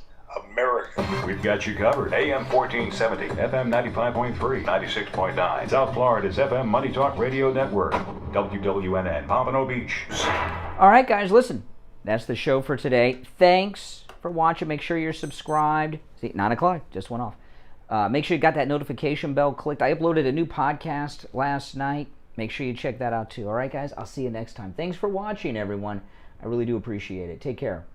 America. We've got you covered. AM 1470, FM 95.3, 96.9. South Florida's FM Money Talk Radio Network. WWNN, Pompano Beach. All right, guys, listen. That's the show for today. Thanks for watching. Make sure you're subscribed. See, 9 o'clock just went off. Make sure you got that notification bell clicked. I uploaded a new podcast last night. Make sure you check that out too. All right, guys? I'll see you next time. Thanks for watching, everyone. I really do appreciate it. Take care.